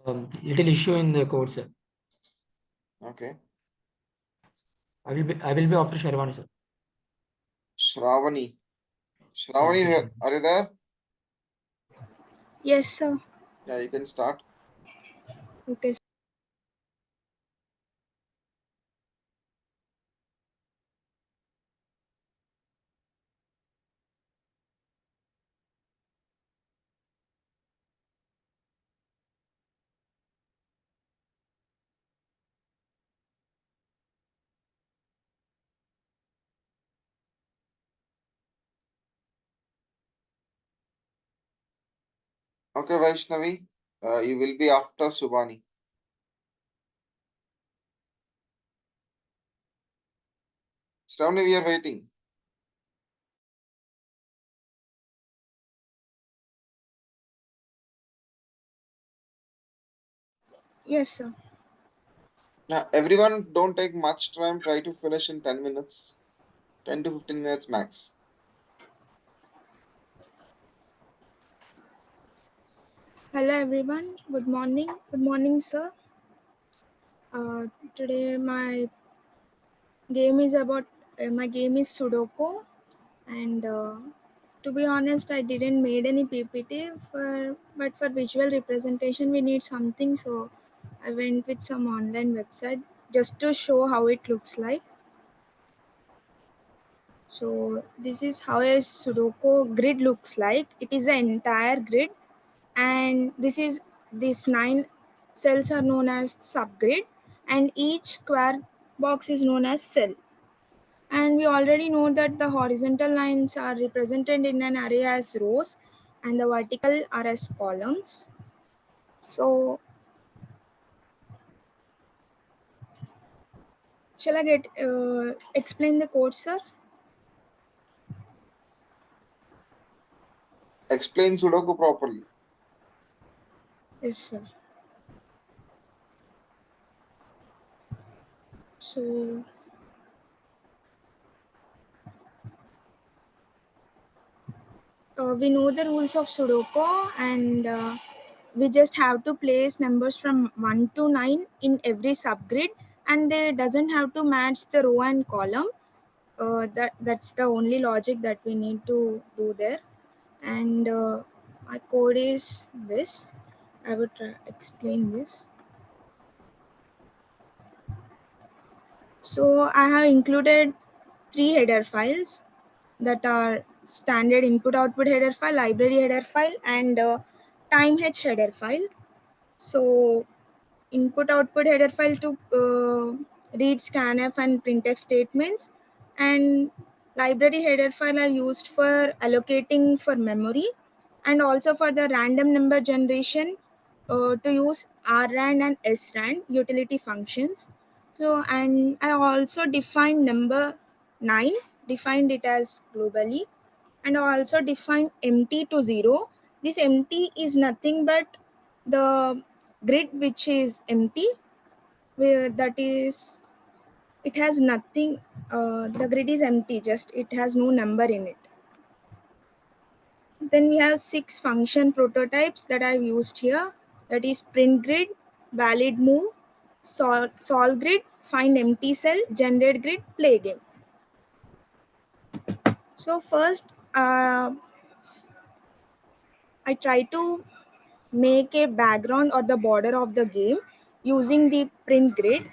a little issue in the code, sir. Okay. I will be after Sherwani, sir. Shravani. Shravani, Okay, sir. are you there? Yes, sir. Yeah, you can start. Okay. Okay, Vaishnavi, you will be after Subhani. Shravani, we are waiting. Yes, sir. Now, everyone, don't take much time. Try to finish in 10 minutes, 10 to 15 minutes max. Hello, everyone. Good morning. Good morning, sir. Today my game is about my game is Sudoku, and to be honest, I didn't made any PPT but for visual representation we need something, so I went with some online website just to show how it looks like. So this is how a Sudoku grid looks like. It is the entire grid, and these 9 cells are known as subgrid, and each square box is known as cell. And we already know that the horizontal lines are represented in an array as rows, and the vertical are as columns. So shall I explain the code, sir? Explain Sudoku properly. Yes, sir. So we know the rules of Sudoku, and we just have to place numbers from 1 to 9 in every subgrid, and they doesn't have to match the row and column. That's the only logic that we need to do there. And my code is this. I would explain this. So I have included 3 header files that are standard input output header file, library header file, and time h header file. So input output header file to read scanf and printf statements, and library header file are used for allocating for memory, and also for the random number generation to use rand and srand utility functions. So, and I also defined number 9, defined it as globally, and I also defined empty to 0. This empty is nothing but the grid which is empty, where that is, it has nothing, the grid is empty, just it has no number in it. Then we have 6 function prototypes that I've used here, that is print grid, valid move, solve grid, find empty cell, generate grid, play game. So first I try to make a background or the border of the game using the print grid,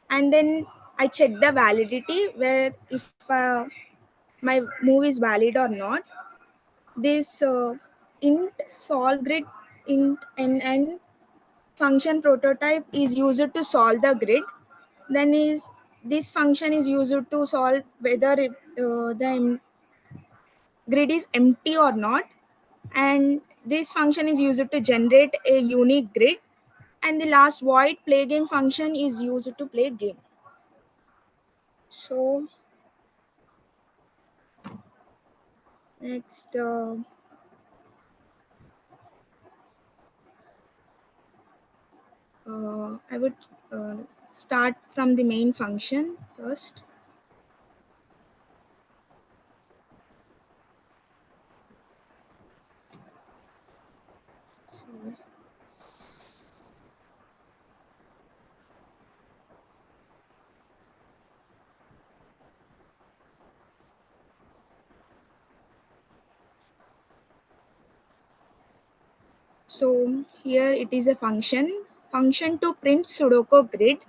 and then I check the validity where if my move is valid or not. This int solve grid int nn function prototype is used to solve the grid. Then is this function is used to solve whether the grid is empty or not, and this function is used to generate a unique grid, and the last void play game function is used to play game. So Next, I would start from the main function first. So here it is a function to print Sudoku grid,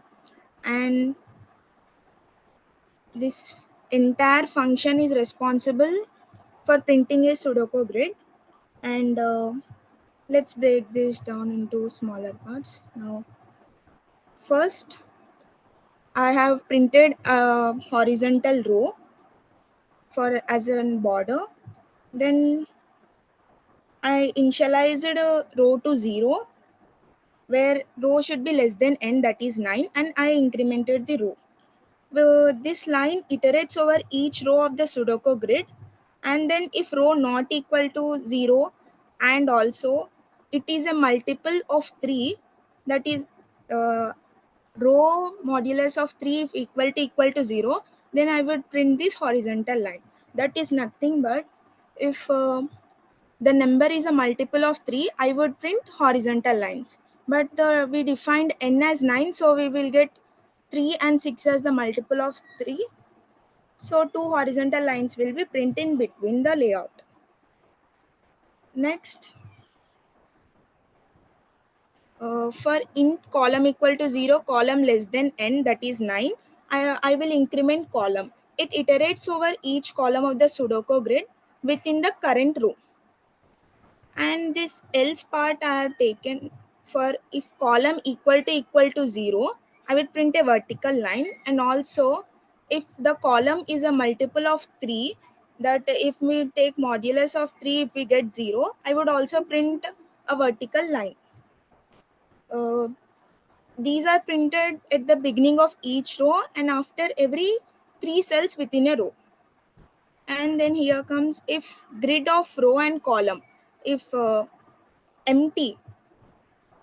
and this entire function is responsible for printing a Sudoku grid. And let's break this down into smaller parts. Now, first, I have printed a horizontal row for as a border. Then I initialized a row to 0, where row should be less than n, that is 9, and I incremented the row. This line iterates over each row of the Sudoku grid, and then if row not equal to 0 and also it is a multiple of 3, that is row modulus of 3 if equal to 0, then I would print this horizontal line. That is nothing but if the number is a multiple of 3, I would print horizontal lines. But we defined n as 9, so we will get 3 and 6 as the multiple of 3. So 2 horizontal lines will be printed in between the layout. Next, for int column equal to 0, column less than n, that is 9, I will increment column. It iterates over each column of the Sudoku grid within the current row. And this else part I have taken for if column equal to 0, I will print a vertical line. And also if the column is a multiple of 3, that if we take modulus of 3, if we get 0, I would also print a vertical line. These are printed at the beginning of each row and after every 3 cells within a row. And then here comes if grid of row and column. If empty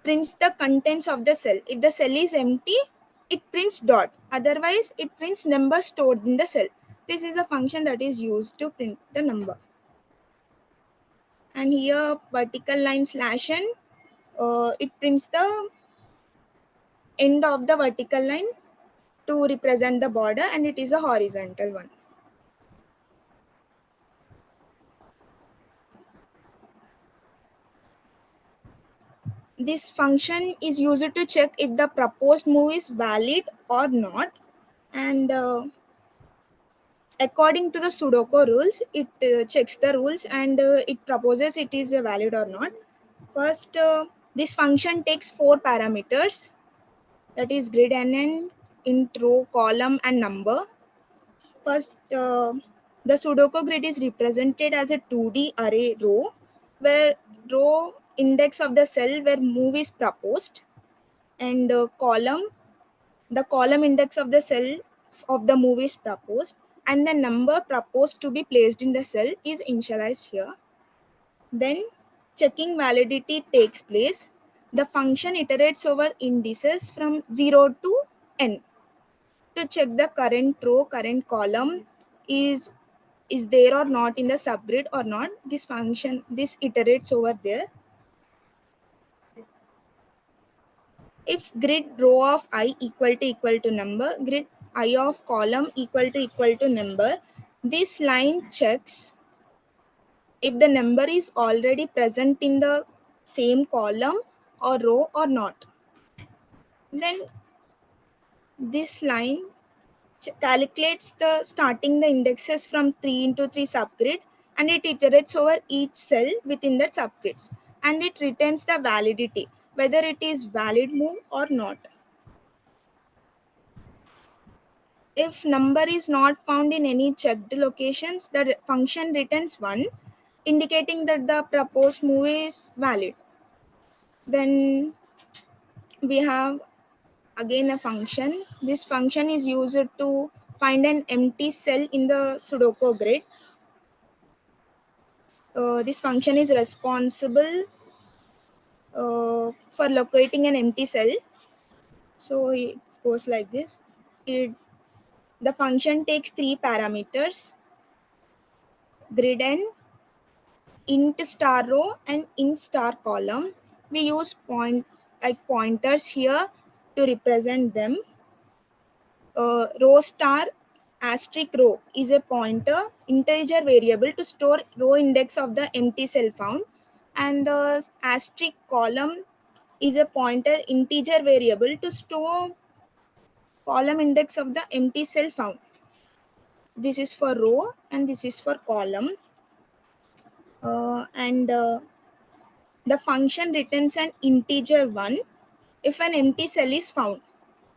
prints the contents of the cell. If the cell is empty, it prints dot. Otherwise, it prints number stored in the cell. This is a function that is used to print the number. And here vertical line slash n, it prints the end of the vertical line to represent the border, and it is a horizontal one. This function is used to check if the proposed move is valid or not, and according to the Sudoku rules, it checks the rules and it proposes it is valid or not. First, this function takes 4 parameters, that is grid nn, int, row, column, and number. First, the Sudoku grid is represented as a 2D array row, where row index of the cell where move is proposed, and column, the column index of the cell of the move is proposed, and the number proposed to be placed in the cell is initialized here. Then checking validity takes place. The function iterates over indices from 0 to n to check the current row, current column is there or not in the subgrid or not. This function, this iterates over there. If grid row of I equal to number, grid I of column equal to number, this line checks if the number is already present in the same column or row or not. Then this line calculates the starting the indexes from 3 into 3 subgrid, and it iterates over each cell within that subgrids, and it retains the validity whether it is valid move or not. If number is not found in any checked locations, the function returns 1, indicating that the proposed move is valid. Then we have again a function. This function is used to find an empty cell in the Sudoku grid. This function is responsible for locating an empty cell. So it goes like this. The function takes three parameters: grid n, int star row, and int star column. We use pointers here to represent them. Row star asterisk row is a pointer integer variable to store row index of the empty cell found, and the asterisk column is a pointer integer variable to store column index of the empty cell found. This is for row and this is for column. And the function returns an integer 1 if an empty cell is found,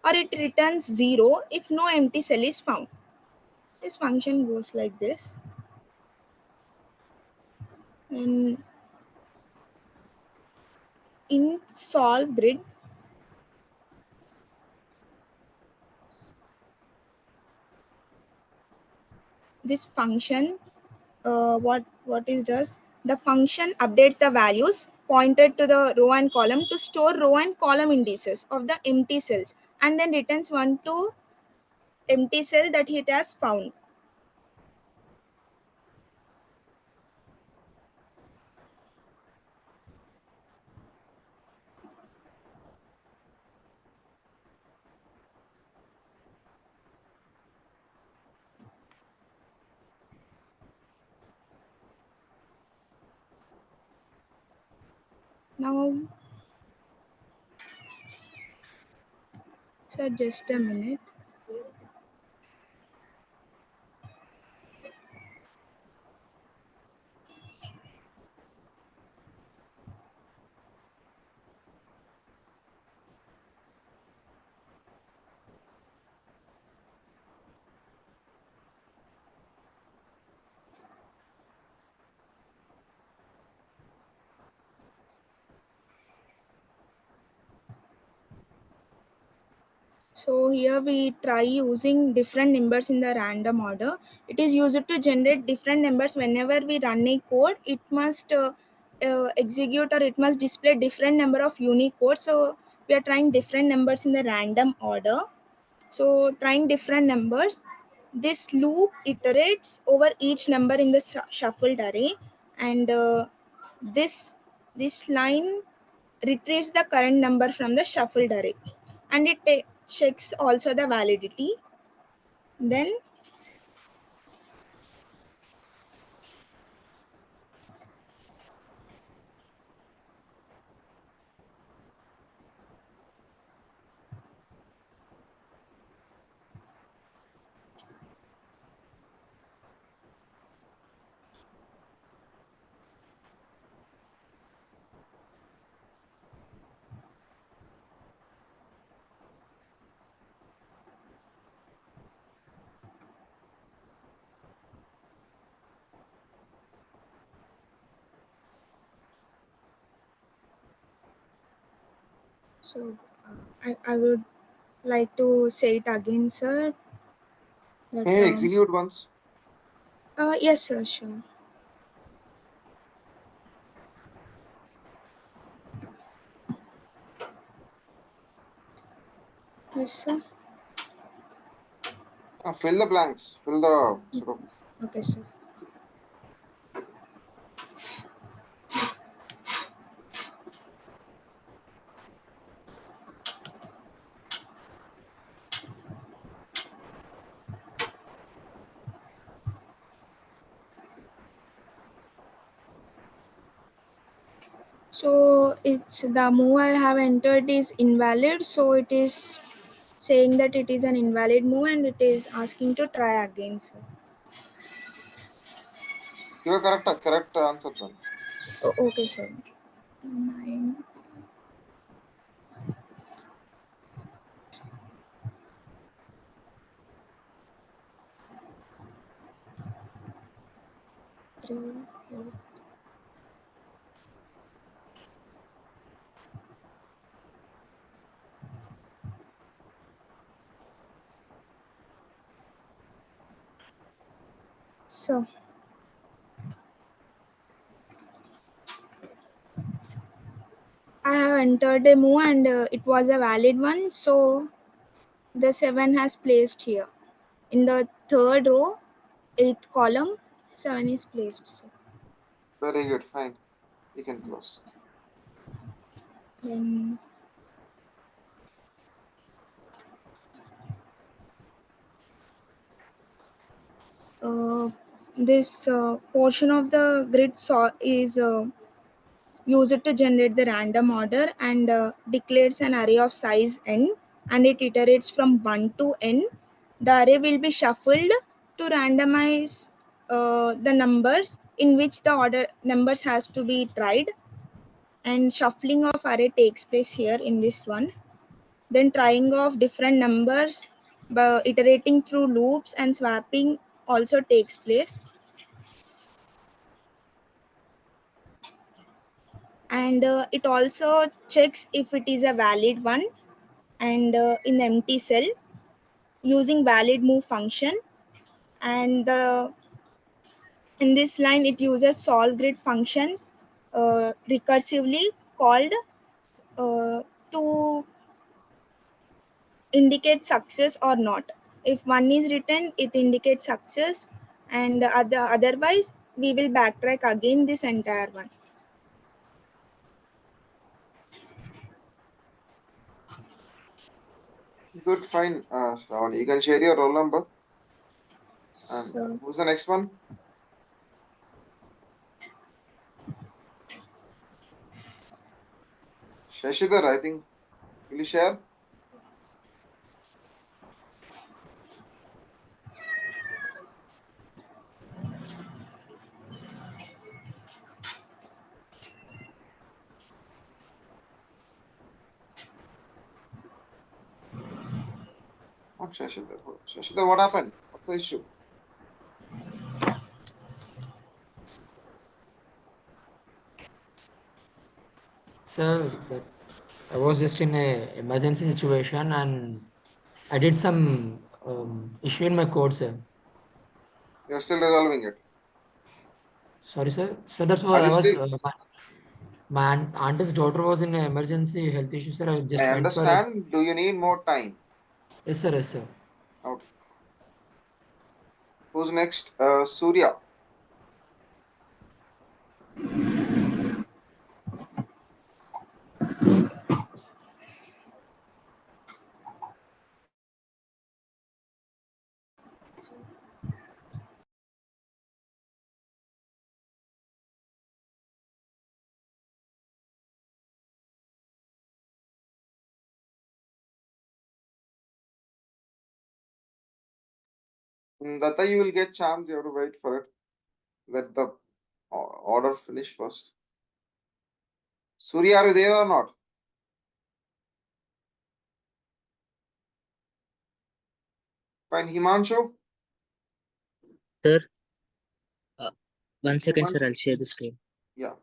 or it returns 0 if no empty cell is found. This function goes like this. And in solve grid, this function what is does, the function updates the values pointed to the row and column to store row and column indices of the empty cells, and then returns one to empty cell that it has found. Now, so just a minute. So here we try using different numbers in the random order. It is used to generate different numbers. Whenever we run a code, it must execute, or it must display different number of Unicode. So we are trying different numbers in the random order. So trying different numbers, this loop iterates over each number in the shuffled array, and this line retrieves the current number from the shuffled array, and it checks also the validity. Then so I would like to say it again, sir. That, Can you execute once? yes, sir, sure. Yes, sir. Fill the blanks. Fill the sort of. Okay, sir. So it's the move I have entered is invalid. So it is saying that it is an invalid move, and it is asking to try again, sir. Give a correct answer then. Okay, sir. 9, 3, 8. So have entered a move and it was a valid one. So the 7 has placed here. In the third row, 8th column, 7 is placed. So Very good. Fine. You can close. then this portion of the grid is used to generate the random order and declares an array of size n, and it iterates from 1 to n. The array will be shuffled to randomize the numbers in which the order numbers has to be tried, and shuffling of array takes place here in this one. Then trying of different numbers by iterating through loops and swapping also takes place. And it also checks if it is a valid one, and in the empty cell using valid move function. And in this line it uses solve grid function recursively called to indicate success or not. If one is written, it indicates success, and otherwise we will backtrack again this entire one. Good. Fine. Shravani, you can share your roll number. And So who's the next one? Shashidhar, I think. Will you share? Not Shashidhar. Shashidhar, what happened? What's the issue? Sir, I was just in a emergency situation and I did some issue in my code, sir. You're still resolving it. Sorry, sir. So that's Are what I you was. still? My auntie's daughter was in an emergency health issue, sir. I just I went for a. understand. Do you need more time? Yes, sir. Yes, sir. Okay. Who's next? Surya. Datta, you will get chance. You have to wait for it. Let the order finish first. Surya, are you there or not? Fine. Himanshu? Sir, uh, 1 second, sir. Himanshu? I'll share the screen. Yeah.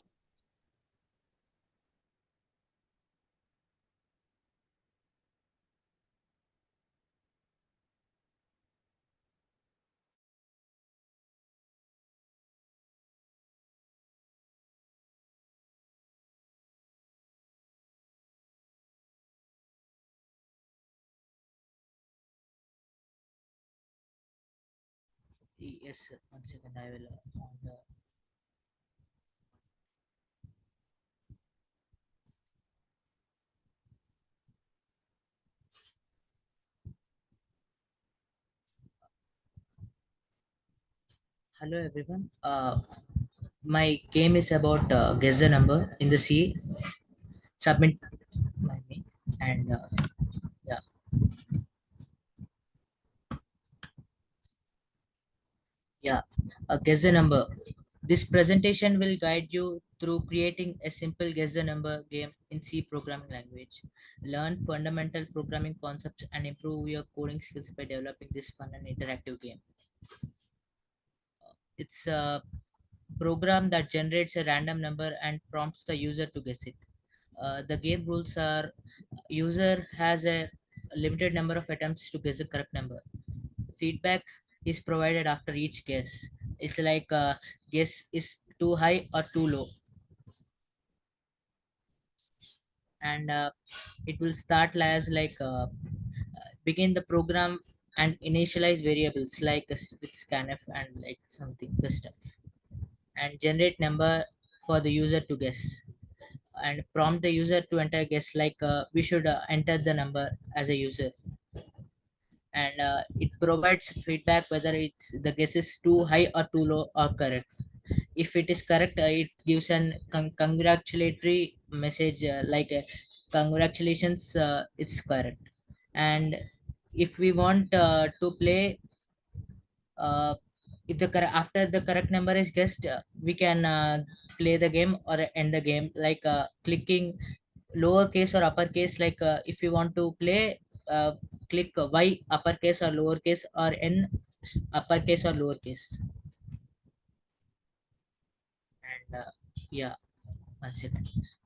Yes, sir. 1 second. I will. On the Hello, everyone. My game is about guess the number in the C. Submit my name and yeah, yeah. Guess the number. This presentation will guide you through creating a simple guess the number game in C programming language. Learn fundamental programming concepts and improve your coding skills by developing this fun and interactive game. It's a program that generates a random number and prompts the user to guess it. The game rules are user has a limited number of attempts to guess the correct number. Feedback is provided after each guess. It's like guess is too high or too low. and it will start as like begin the program and initialize variables like with scanf and like something this stuff, and generate number for the user to guess, and prompt the user to enter guess, like we should enter the number as a user, and it provides feedback whether it's the guess is too high or too low or correct. If it is correct, it gives an congratulatory message, like congratulations, it's correct. And if we want to play, uh, if the after the correct number is guessed, we can play the game or end the game, like clicking lowercase or uppercase, like if you want to play, click y uppercase or lowercase, or n uppercase or lowercase. And yeah, 1 second please.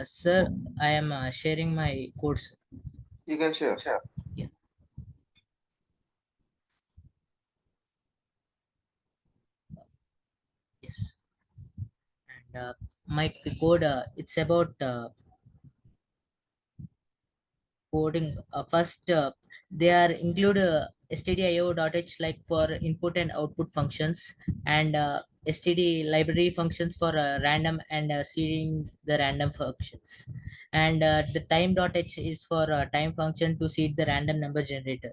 Sir, I am sharing my codes. You can share. Yeah. Yes. And my code, it's about coding. First, they are include stdio.h like for input and output functions, and std library functions for random and seeding the random functions, and the time.h is for time function to seed the random number generator,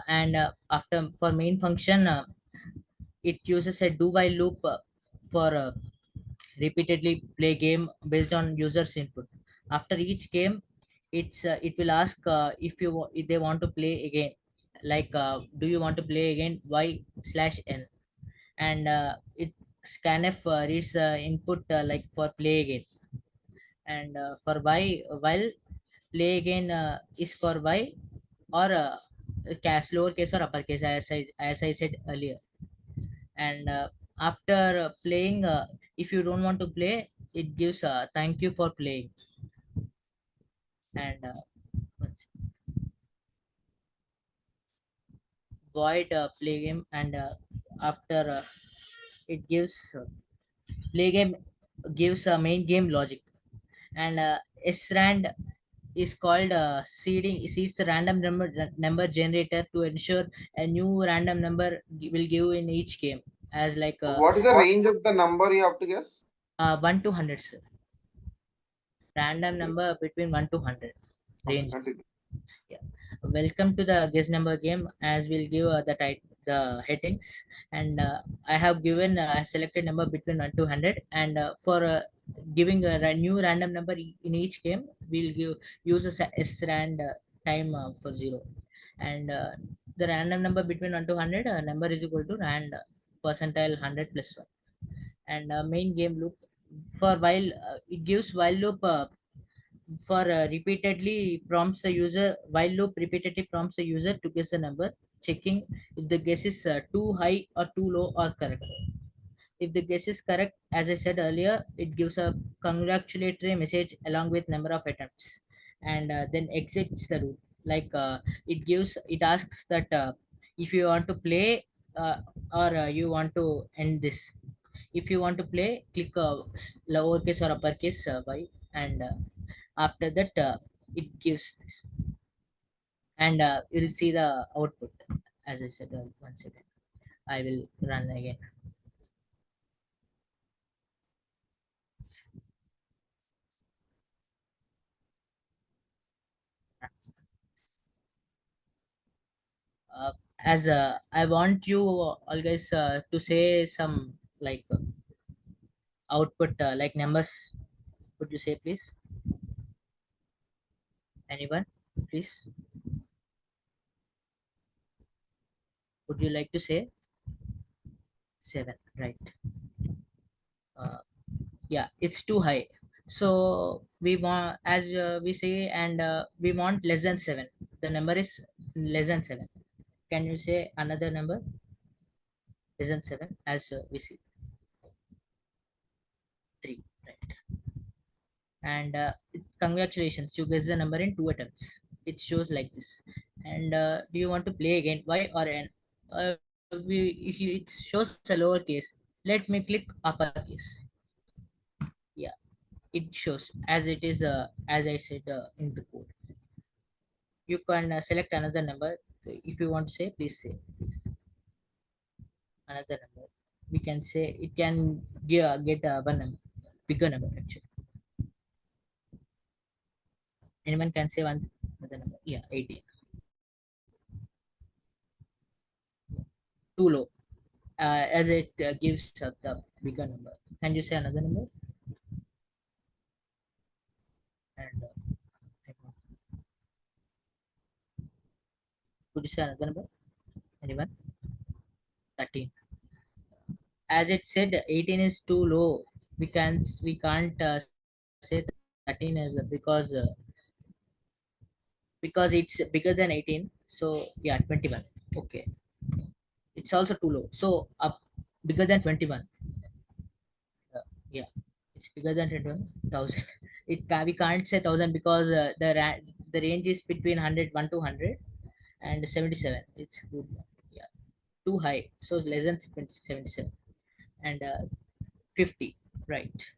and after for main function, it uses a do while loop for repeatedly play game based on users input. After each game, it will ask if they want to play again, like do you want to play again y/n, and it scanf reads the input like for play again, and for y, while play again is for y, or lowercase or uppercase, as I said earlier. And after playing, if you don't want to play, it gives thank you for playing. And let's see, void play game, and after it gives play game gives a main game logic, and srand is called seeds the random number generator to ensure a new random number will give in each game, as like What is the range of the number you have to guess? 1 to 100, sir. Random number between 1 to 100 range. Yeah. Welcome to the guess number game, as we'll give the headings, and I have given a selected number between 1 to 100, and for giving a new random number in each game, we'll use a srand time for 0, and the random number between 1 to 100 number is equal to rand percentile 100 plus 1. And main game loop, for while it gives while loop for repeatedly prompts the user, while loop repeatedly prompts the user to guess a number, checking if the guess is too high or too low or correct. If the guess is correct, as I said earlier, it gives a congratulatory message along with number of attempts, and then exits the loop, like it asks that if you want to play, or you want to end this. If you want to play, click lowercase or uppercase y, and after that it gives this, and you'll see the output, as I said. 1 second, I will run again. As I want you all guys to say some like output, like numbers. Could you say, please? Anyone, please? Would you like to say? 7, right? Yeah, it's too high, so we want, as we say, and we want less than 7. The number is less than 7. Can you say another number less than 7, as we see? 3, right? And congratulations, you guess the number in 2 attempts. It shows like this. And do you want to play again, y or n? If you, it shows a lowercase, Let me click uppercase. Yeah, it shows as it is, as I said in the code. You can select another number. If you want to say, please say, please. Another number. We can say it can get one number, bigger number actually. Anyone can say one another number. Yeah, 18. Too low. As it gives the bigger number. Can you say another number? And could you say another number? Anyone? 13. As it said, 18 is too low. We can't say 13 as because it's bigger than 18. So yeah, 21. Okay, it's also too low. So up bigger than 21. Yeah, it's bigger than 21,000. We can't say 1,000 because the range is between 101 to 100 and 77. It's good. Yeah, too high. So less than 77 and 50, right?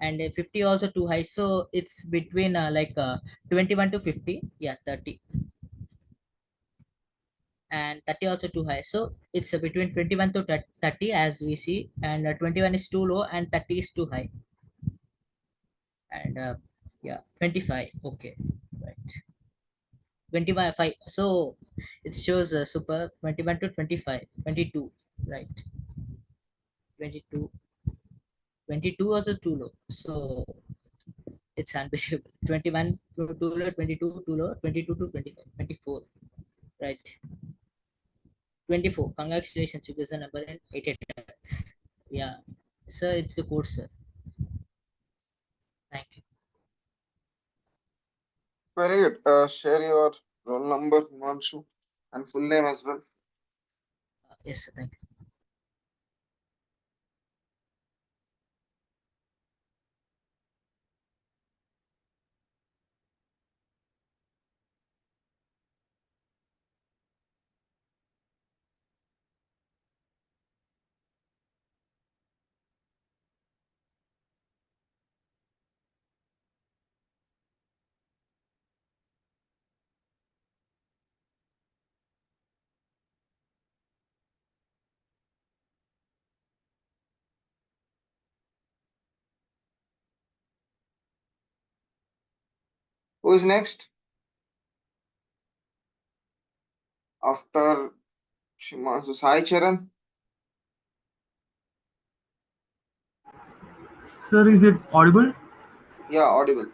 And 50 also too high. So it's between 21 to 50. Yeah, 30. And 30 also too high, so it's between 21 to 30 as we see, and 21 is too low and 30 is too high. And yeah, 25. Okay, right. 21 5, so it shows super 21 to 25, 22, right? 22, 22 also too low, so it's unbelievable. 21 to too low, 22 too low, 22 to 25, 24, right? 24. Congratulations, you guys a number in 8 attempts. Yeah, sir, it's the code, sir. Thank you. Very good. Share your roll number, Himanshu, and full name as well. Yes, sir, thank you. Who is next? After Himanshu, Sai Charan. Sir, is it audible? Yeah, audible.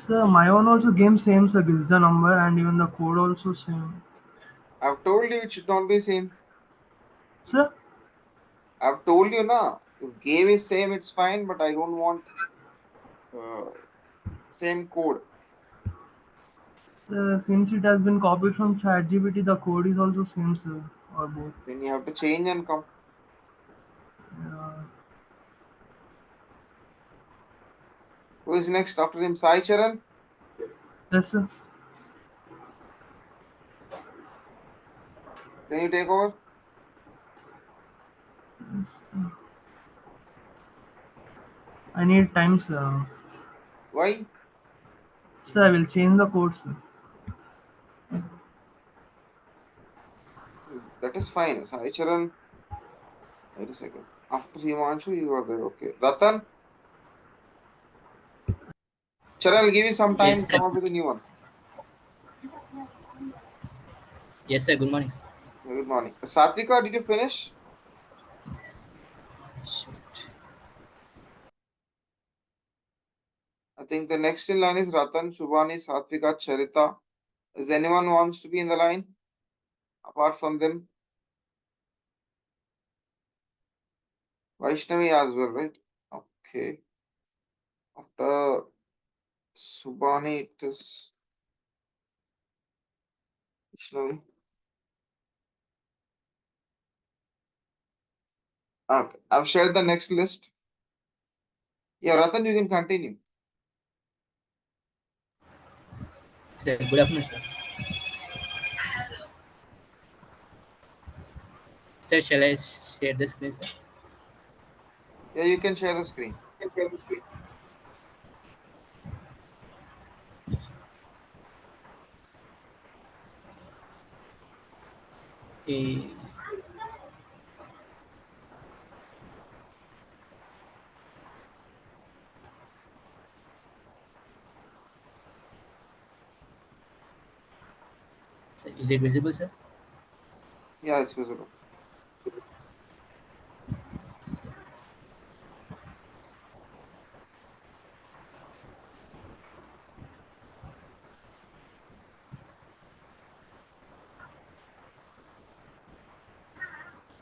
Sir, my own also game same, sir. This is the number and even the code also same. I've told you it should not be same. Sir? I've told you na. If game is same, it's fine, but I don't want same code. Since it has been copied from ChatGPT, the code is also same, sir, or both. Then you have to change and come. Yeah. Who is next after him? Sai Charan? Yes, sir. Can you take over? Yes, sir. I need time, sir. Why? Sir, I will change the code, sir. That is fine. Sai Charan. Wait a second. After Himanshu, you are there. Okay. Ratan? Charan, I'll give you some time. Yes, sir. Come up with a new one. Yes, sir. Good morning, sir. Good morning. Satvika, did you finish? Shoot. I think the next in line is Ratan, Shubhani, Satvika, Charita. Is anyone wants to be in the line? Apart from them? Vaishnavi as well, right? Okay. After Subhani, it is Vaishnavi. Okay. I've shared the next list. Yeah, Ratan, you can continue. Sir, good afternoon, sir. Sir, shall I share the screen, sir? Yeah, you can share the screen. Eh, sir, is it visible, sir? Yeah, it's visible.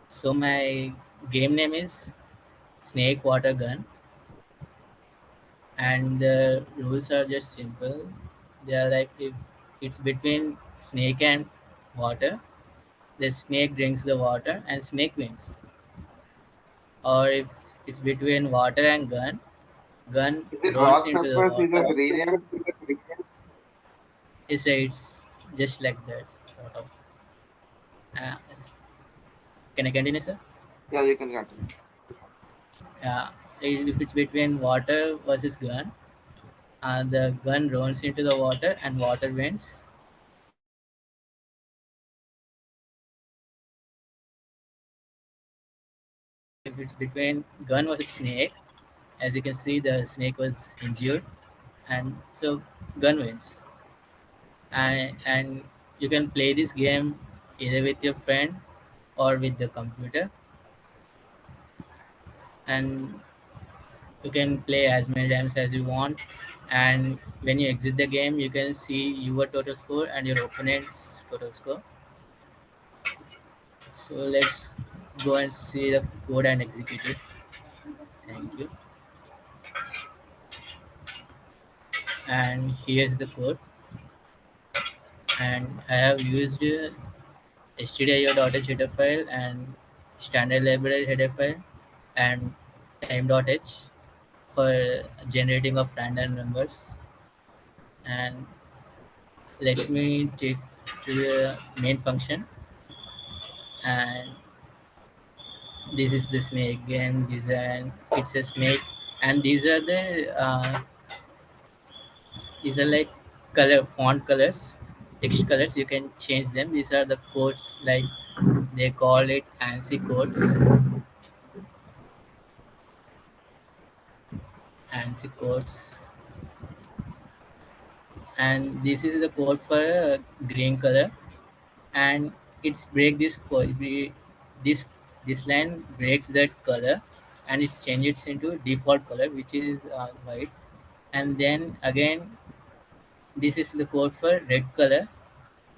So my game name is Snake Water Gun, and the rules are just simple. They are like, if it's between snake and water, the snake drinks the water and snake wins. Or if it's between water and gun Is it rolls rock, into the paper, scissors, water. gradient? It's just like that sort of. Uh, can I continue, sir? Yeah, you can continue. Yeah. If it's between water versus gun, the gun rolls into the water and water wins. If it's between gun versus snake, as you can see, the snake was injured, and so gun wins. And you can play this game either with your friend or with the computer, and you can play as many times as you want. And when you exit the game, you can see your total score and your opponent's total score. So let's go and see the code and execute it. Thank you. And here's the code. And I have used stdio.h header file and standard library header file and time.h for generating of random numbers. And let me take to the main function. And this is the snake game design. It's a snake, and these are like color font colors, text colors. You can change them. These are the codes, like they call it ANSI codes. ANSI codes. And this is the code for green color, and it's break this code. This this line breaks that color, and it's changes into default color, which is white. And then again, this is the code for red color,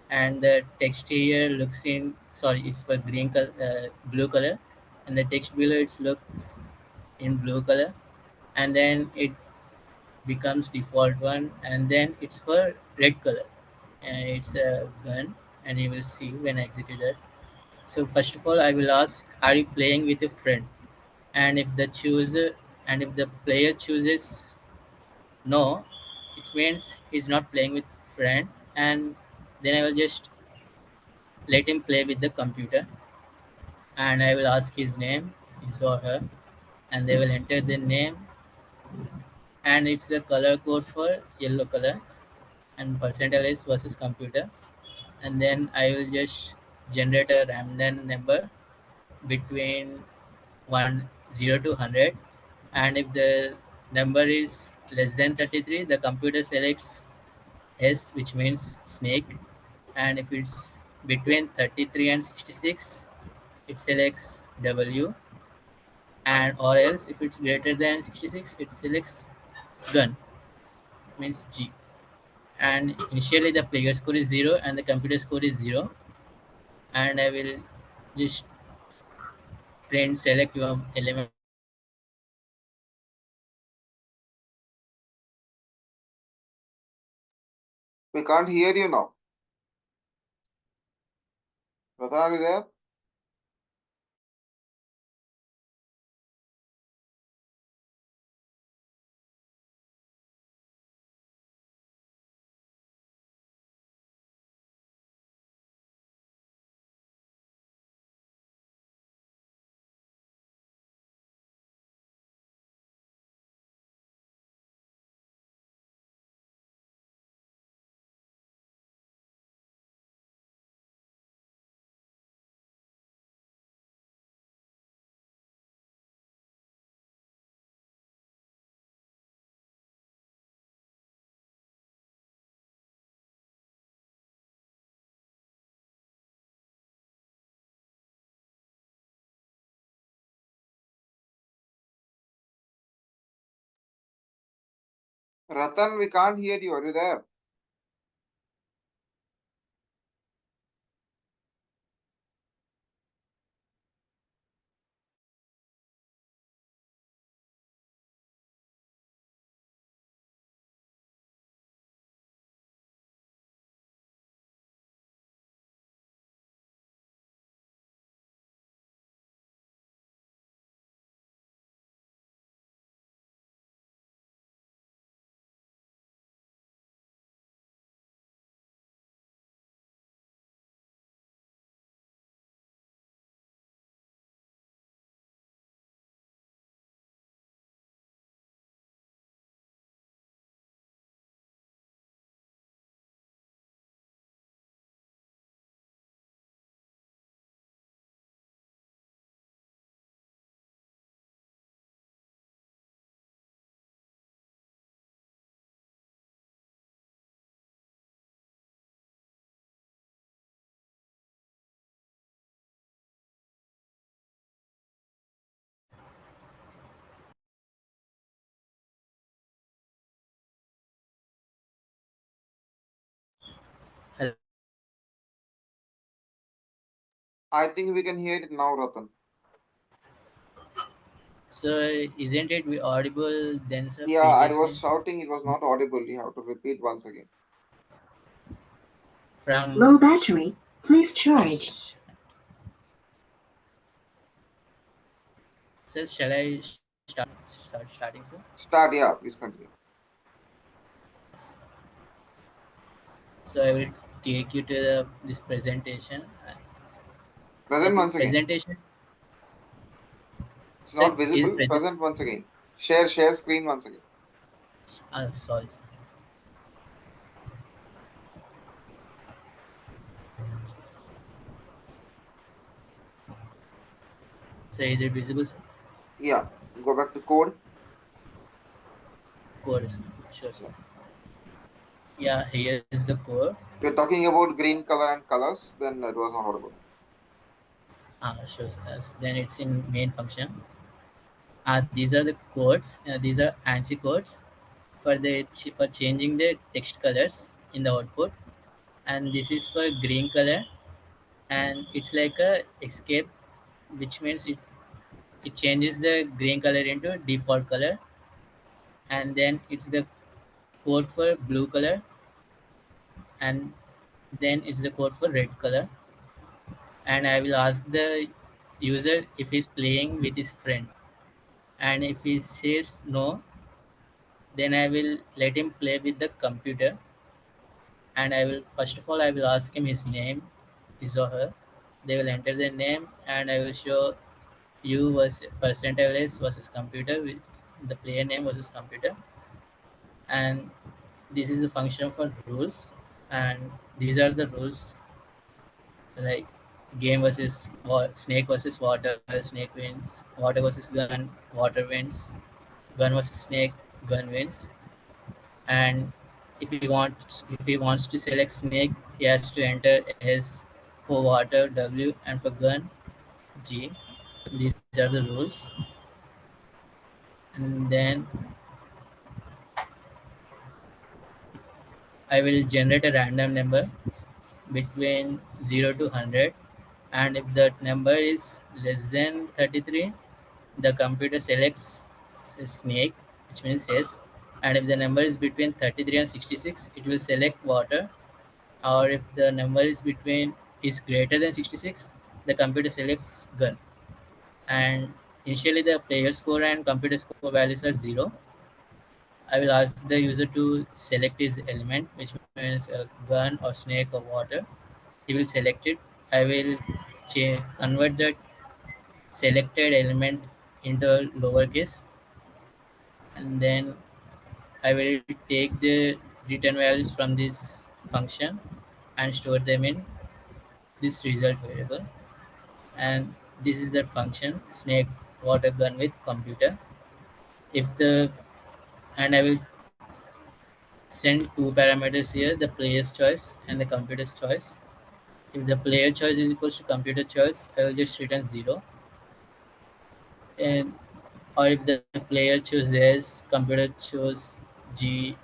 and the text here looks in, sorry, it's for green color, blue color, and the text below it looks in blue color. And then it becomes default one, and then it's for red color, and it's a gun. And you will see when I execute it. So first of all, I will ask, are you playing with a friend? And if the player chooses no, it means he's not playing with friend. And then I will just let him play with the computer, and I will ask his name, his or her, and they will enter the name, and it's the color code for yellow color, and percentage versus computer. And then I will just generate a random number between 0 to 100. And if the number is less than 33, the computer selects S, which means snake. And if it's between 33 and 66, it selects W. And or else if it's greater than 66, it selects gun, means G. And initially the player score is 0 and the computer score is 0. And I will just print select your element. We can't hear you now. Ratan, are you there? Ratan, we can't hear you. Are you there? Hello. I think we can hear it now, Ratan. So isn't it we audible then, sir, Yeah, I previously? was shouting, it was not audible. You have to repeat once again. From Low battery. Please charge. Sir, shall I starting, sir? Start, yeah, please continue. So I will take you to this presentation. Present once again. Presentation. It's Sir, not is visible. present. Present once again. Share screen once again. Sorry, sir. So is it visible, sir? Yeah, go back to code. Code, sir. Sure, sir. Yeah, here is the code. We're talking about green color and colors, then it was not audible. Sure, sir. Then it's in main function. These are the codes. These are ANSI codes for changing the text colors in the output, and this is for green color, and it's like a escape, which means it changes the green color into default color, and then it's the code for blue color, and then it's the code for red color. And I will ask the user if he's playing with his friend, and if he says no, then I will let him play with the computer. And I will first of all I will ask him his name, his or her. They will enter their name, and I will show you was percentile s versus computer with the player name versus computer. And this is the function for rules, and these are the rules, like game versus snake versus water, snake wins. Water versus gun, water wins. Gun versus snake, gun wins. And if he wants to select snake, he has to enter S for water, W, and for gun, G. These are the rules. And then I will generate a random number between 0 to 100, and if that number is less than 33, the computer selects snake, which means S. And if the number is between 33 and 66, it will select water. Or if the number is greater than 66, the computer selects gun. And initially the player score and computer score values are 0. I will ask the user to select his element, which means a gun or snake or water. He will select it. I will convert that selected element into lowercase, and then I will take the return values from this function and store them in this result variable. And this is the function snake water gun with computer. If the and I will send two parameters here, the player's choice and the computer's choice. If the player choice is equals to computer choice, I will just return 0. And or if the player chooses computer chose G,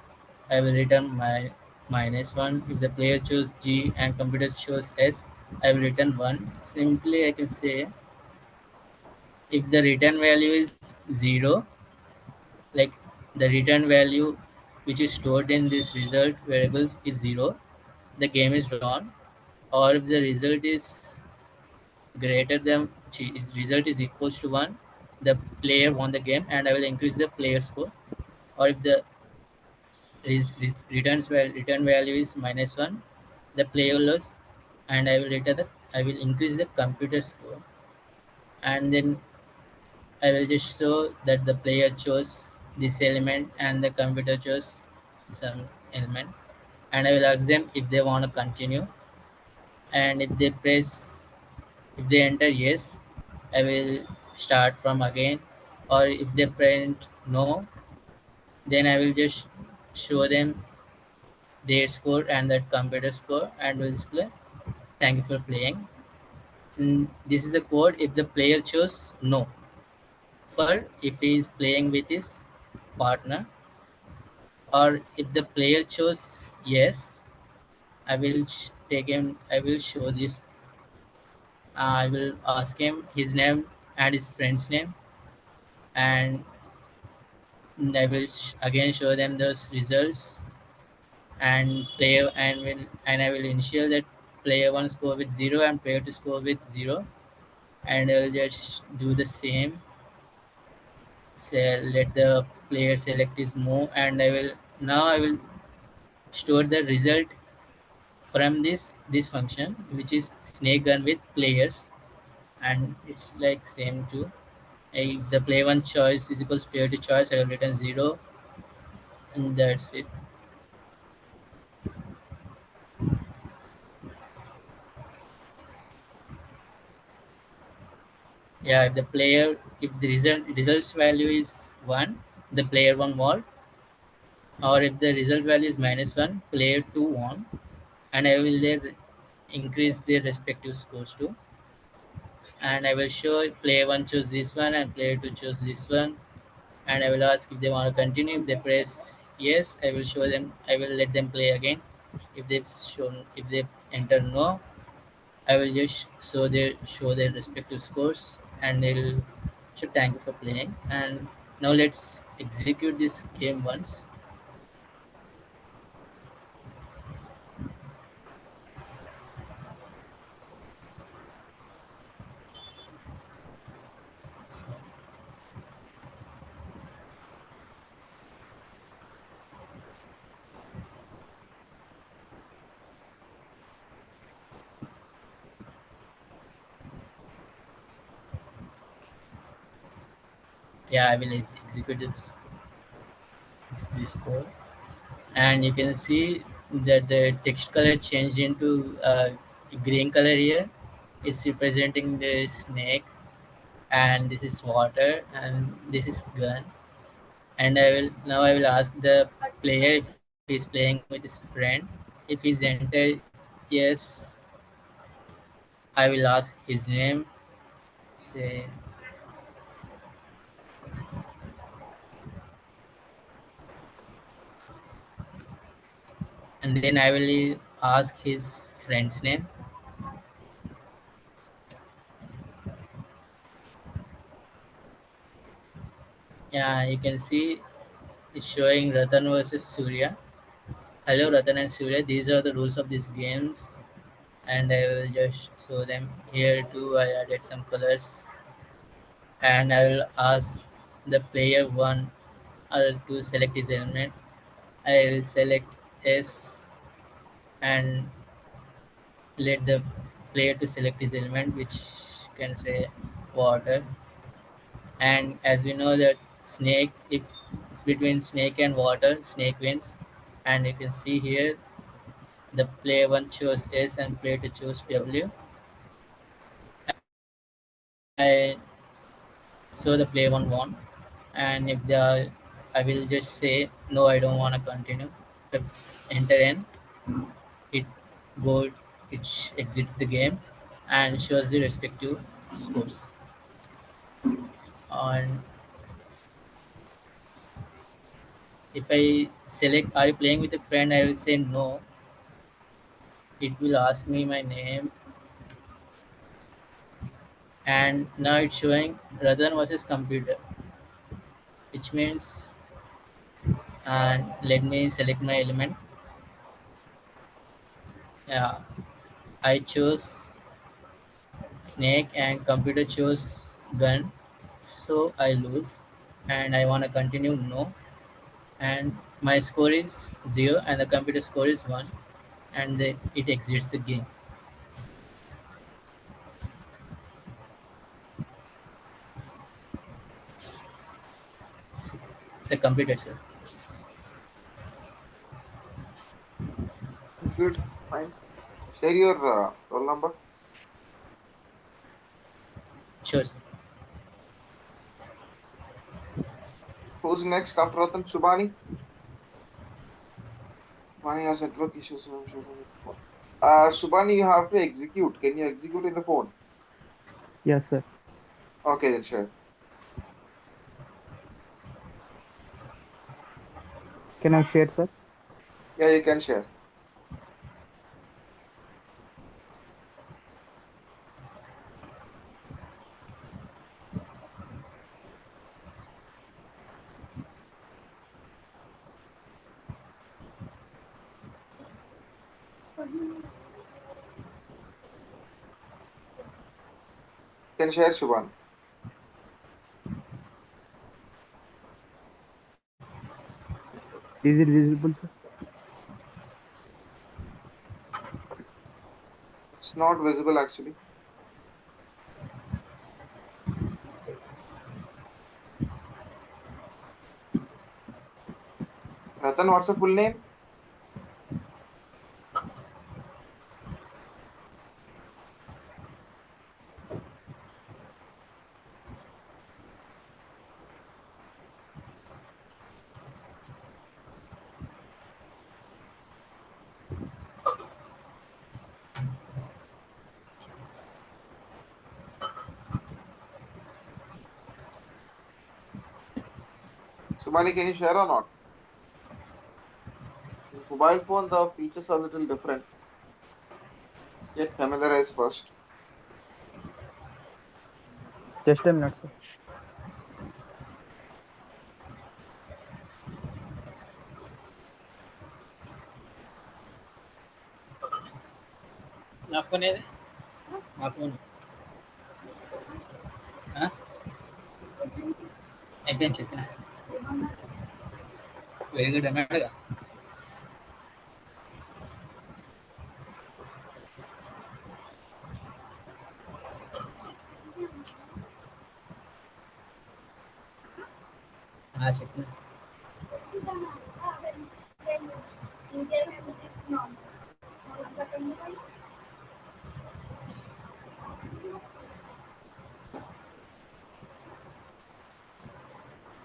I will return -1. If the player chooses G and computer shows S, I will return 1. Simply, I can say if the return value is 0, like the return value which is stored in this result variables is 0, the game is drawn. Or if the result is greater than is result is equals to 1, the player won the game and I will increase the player score. Or if the return value is -1, the player lost and I will increase the computer score. And then I will just show that the player chose this element and the computer chose some element, and I will ask them if they want to continue. And if they enter yes, I will start from again. Or if they print no, then I will just show them their score and that computer score and will display thank you for playing. This is the code if the player chose no. For if he is playing with his partner, or if the player chose yes, I will take him. I will show this. I will ask him his name and his friend's name, and I will again show them those results and player and I will ensure that player one score with 0 and player two score with 0, and I will just do the same. Say let the player select his move, and I will store the result from this function which is snake gun with players, and it's like same too. If the player one choice is equals player two choice, I will return 0, and that's it. Yeah, if the results value is 1, the player one won. Or if the result value is -1, player two won, and I will there increase their respective scores too. And I will show player one choose this one and player two choose this one, and I will ask if they want to continue. If they press yes, I will show them. I will let them play again. If they enter no, I will just show their respective scores, and they'll should thank you for playing. And now let's execute this game once. So, yeah, I will execute this code, and you can see that the text color changed into green color here. It's representing the snake, and this is water, and this is gun. And I will ask the player if he's playing with his friend. If he's entered yes, I will ask his name. Say and then I will ask his friend's name. Yeah, you can see it's showing Ratan versus Surya. Hello, Ratan and Surya. These are the rules of these games, and I will just show them here too. I added some colors, and I will ask the player one or to select his element. I will select S and let the player to select his element, which can say water. And as we know that snake, if it's between snake and water, snake wins. And you can see here the player one chose S and player two chose W. And so the player one won. And if I will just say no, I don't want to continue. If enter N, it go it exits the game and shows the respective scores. And If I select are you playing with a friend, I will say no. It will ask me my name, and now it's showing Radhan versus computer, which means, and let me select my element. Yeah, I chose snake and computer chose gun, so I lose, and I want to continue no, and my score is 0 and the computer score is 1, and it exits the game. It's a computer, sir. Good. Fine. Share your roll number. Sure, sir. Who's next after Ratan? Shubhani? Shubhani has network issues. So I'm sure on the phone. Shubhani, you have to execute. Can you execute in the phone? Yes, sir. Okay, then share. Can I share, sir? Yeah, you can share. Can share, Shubhani. Is it visible, sir? It's not visible actually. Ratan, what's the full name? Shubhani, can you share or not? Mobile phone, the features are a little different. Get familiarized first. Just a minute, sir. నా phone ఏది నా phone అయిపోయింది చెప్పిన very good అన్నాడుగా చెప్పిన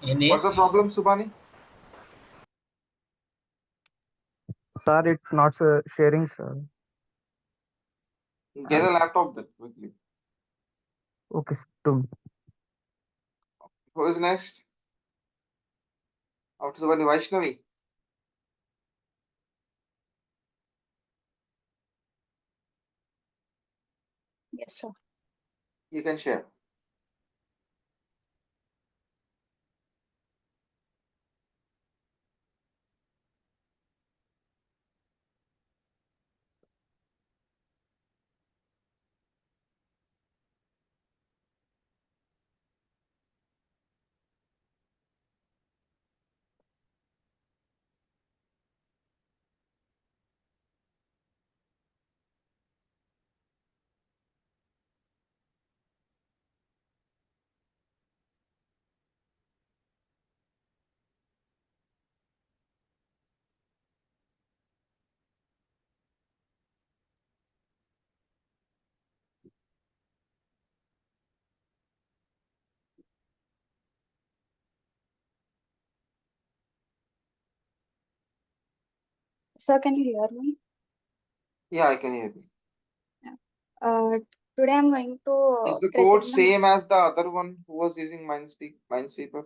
ఏంది What's the problem, Shubhani? Sir, it's not sharing, sir. Get a laptop then quickly. Okay, sir. Who is next? After Shubhani, Vaishnavi. Yes, sir. You can share. Sir, can you hear me? Yeah, I can hear you. Uh, Today I'm going to Is the present code my. same as the other one who was using Minesweeper?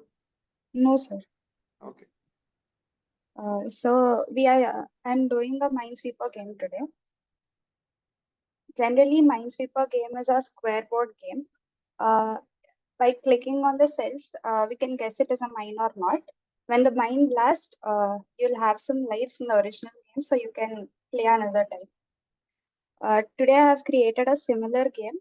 No, sir. Okay. So I'm doing a Minesweeper game today. Generally, Minesweeper game is a square board game. By clicking on the cells, we can guess it is a mine or not. When the mine blasts, you'll have some lives in the original game, so you can play another time. Today I have created a similar game.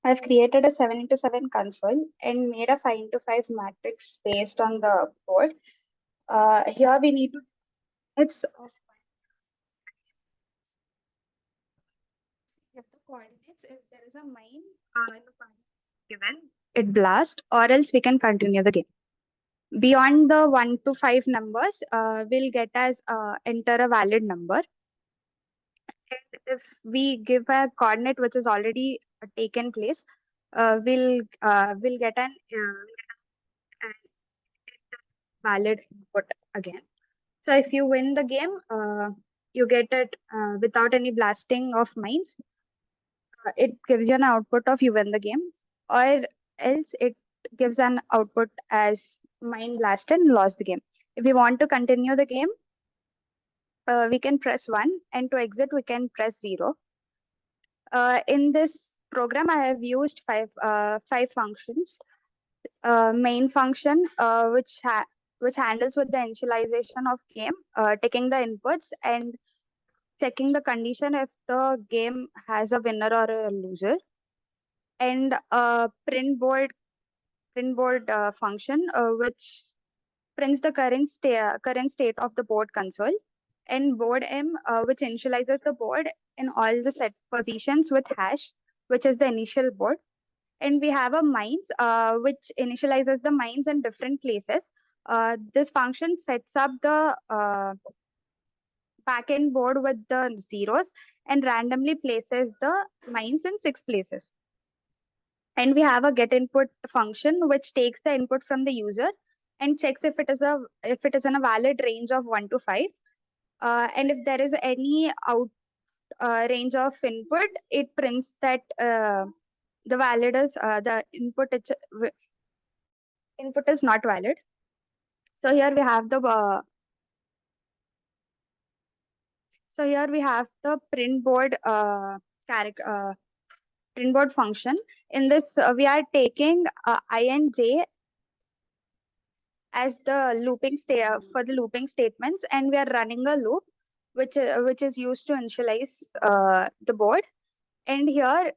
I've created a 7x7 console and made a 5x5 matrix based on the board. Here we need to, it's if the coordinates, if there is a mine in the coordinates given, it blast, or else we can continue the game. Beyond the 1 to 5 numbers, we'll get as enter a valid number. And if we give a coordinate which is already taken place, we'll get an valid input again. So if you win the game, you get it without any blasting of mines. It gives you an output of you win the game, or else it gives an output as mine blasted and lost the game. If we want to continue the game, we can press 1, and to exit we can press 0. In this program, I have used five functions. Main function, which handles with the initialization of game, taking the inputs and checking the condition if the game has a winner or a loser. And print board function, which prints the current state of the board console. And board M, which initializes the board in all the set positions with hash, which is the initial board. And we have a mines, which initializes the mines in different places. This function sets up the backend board with the zeros and randomly places the mines in 6 places. And we have a get input function which takes the input from the user and checks if it is in a valid range of 1 to 5. And if there is any out range of input, it prints that the valid is the input is not valid. So here we have the print board print board function. In this, we are taking I and j as the looping for the looping statements, and we are running a loop which is used to initialize the board. And here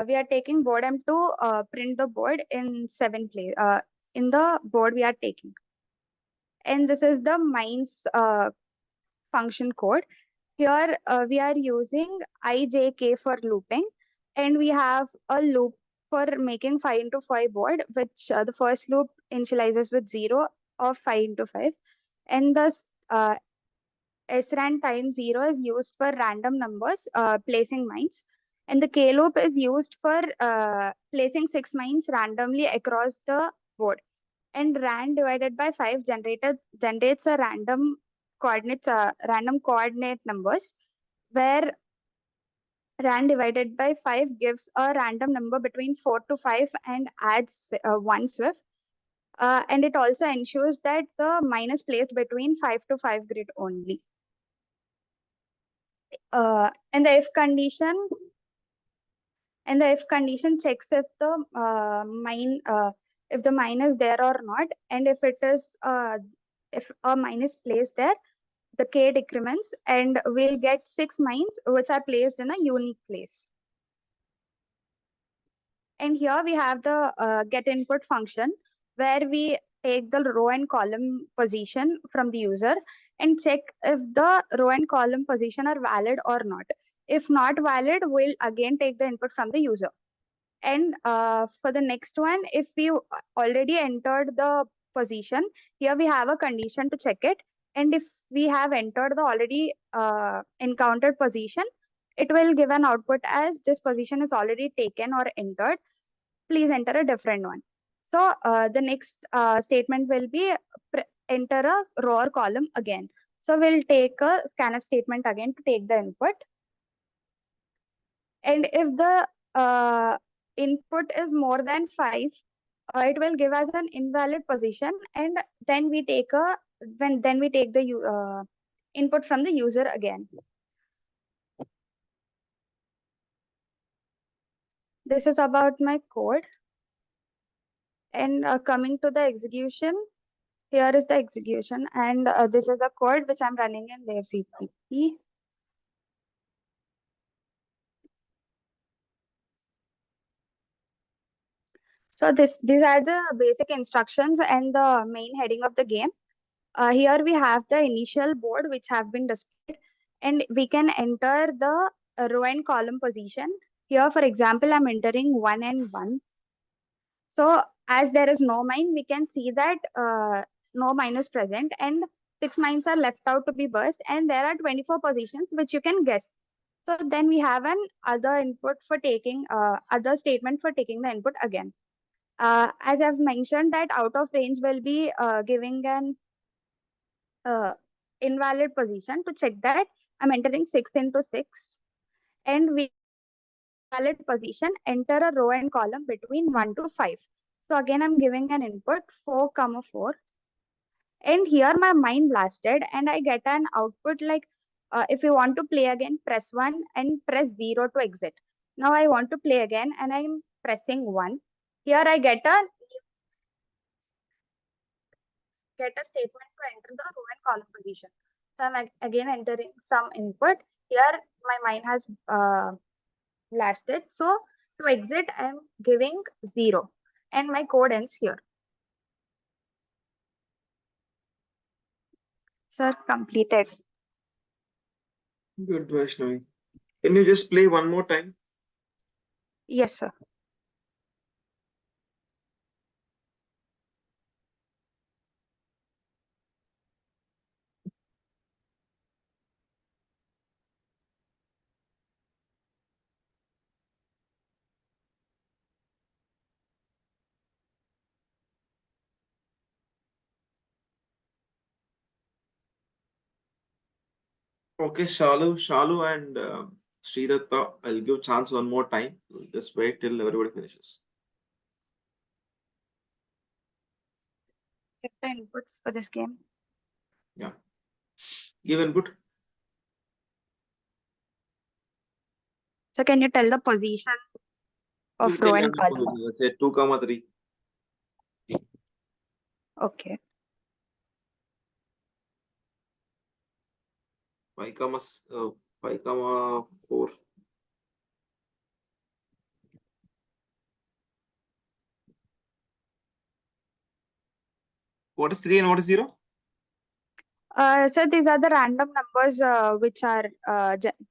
we are taking board M to print the board in 7 place in the board we are taking. And this is the mines function code. Here we are using ijk for looping, and we have a loop for making 5x5 board, which the first loop initializes with 0 of 5x5, and thus SRAN times 0 is used for random numbers placing mines, and the k loop is used for placing 6 mines randomly across the board. And ran divided by 5 generates a random coordinate numbers, where ran divided by 5 gives a random number between 4 to 5 and adds 1 Swift. And it also ensures that the mine is placed between 5 to 5 grid only. And the if condition checks if the mine is there or not, and if a mine is placed there, the k decrements, and we'll get 6 mines which are placed in a unique place. And here we have the get input function, where we take the row and column position from the user and check if the row and column position are valid or not. If not valid, we'll again take the input from the user. And for the next one, if we already entered the position, here we have a condition to check it. And if we have entered the already encountered position, it will give an output as this position is already taken or entered. Please enter a different one. So the next statement will be enter a row or column again. So we'll take a scanf statement again to take the input. And if the input is more than 5, it will give us an invalid position, and then we take the input from the user again. This is about my code. And coming to the execution, here is the execution, and this is a code which I'm running in LaveCpp. So these are the basic instructions and the main heading of the game. Here we have the initial board which have been displayed, and we can enter the row and column position. Here, for example, I'm entering 1 and 1. So as there is no mine, we can see that no mine is present and 6 mines are left out to be burst, and there are 24 positions which you can guess. So then we have an other input for taking other statement for taking the input again. As I've mentioned that out of range will be giving an invalid position. To check that, I'm entering 6 into 6, and we valid position, enter a row and column between 1 to 5. So again, I'm giving an input 4, 4. And here my mine blasted, and I get an output like if you want to play again, press 1 and press 0 to exit. Now I want to play again, and I'm pressing 1. Here I get a statement to enter the row and column position. So I'm again entering some input. Here my mine has blasted. So to exit, I'm giving 0, and my code ends here. Sir, completed. Good, Vaishnavi. Can you just play one more time? Yes, sir. Okay, Shalu and Sridatta, I'll give chance one more time. Just wait till everybody finishes. Get the inputs for this game. Yeah. Give input. So can you tell the position of You row can and tell the column? position. Let's say 2, 3. Okay. 5, 5, 4. What is 3 and what is 0? So these are the random numbers which are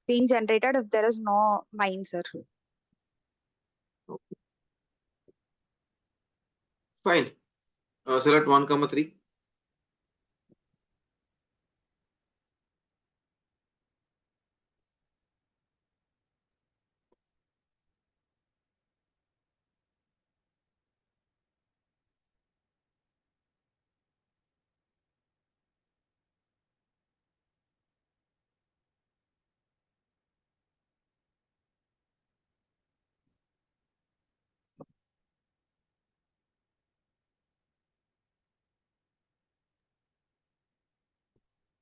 being generated if there is no mine, sir. Okay. Fine. Select 1, 3.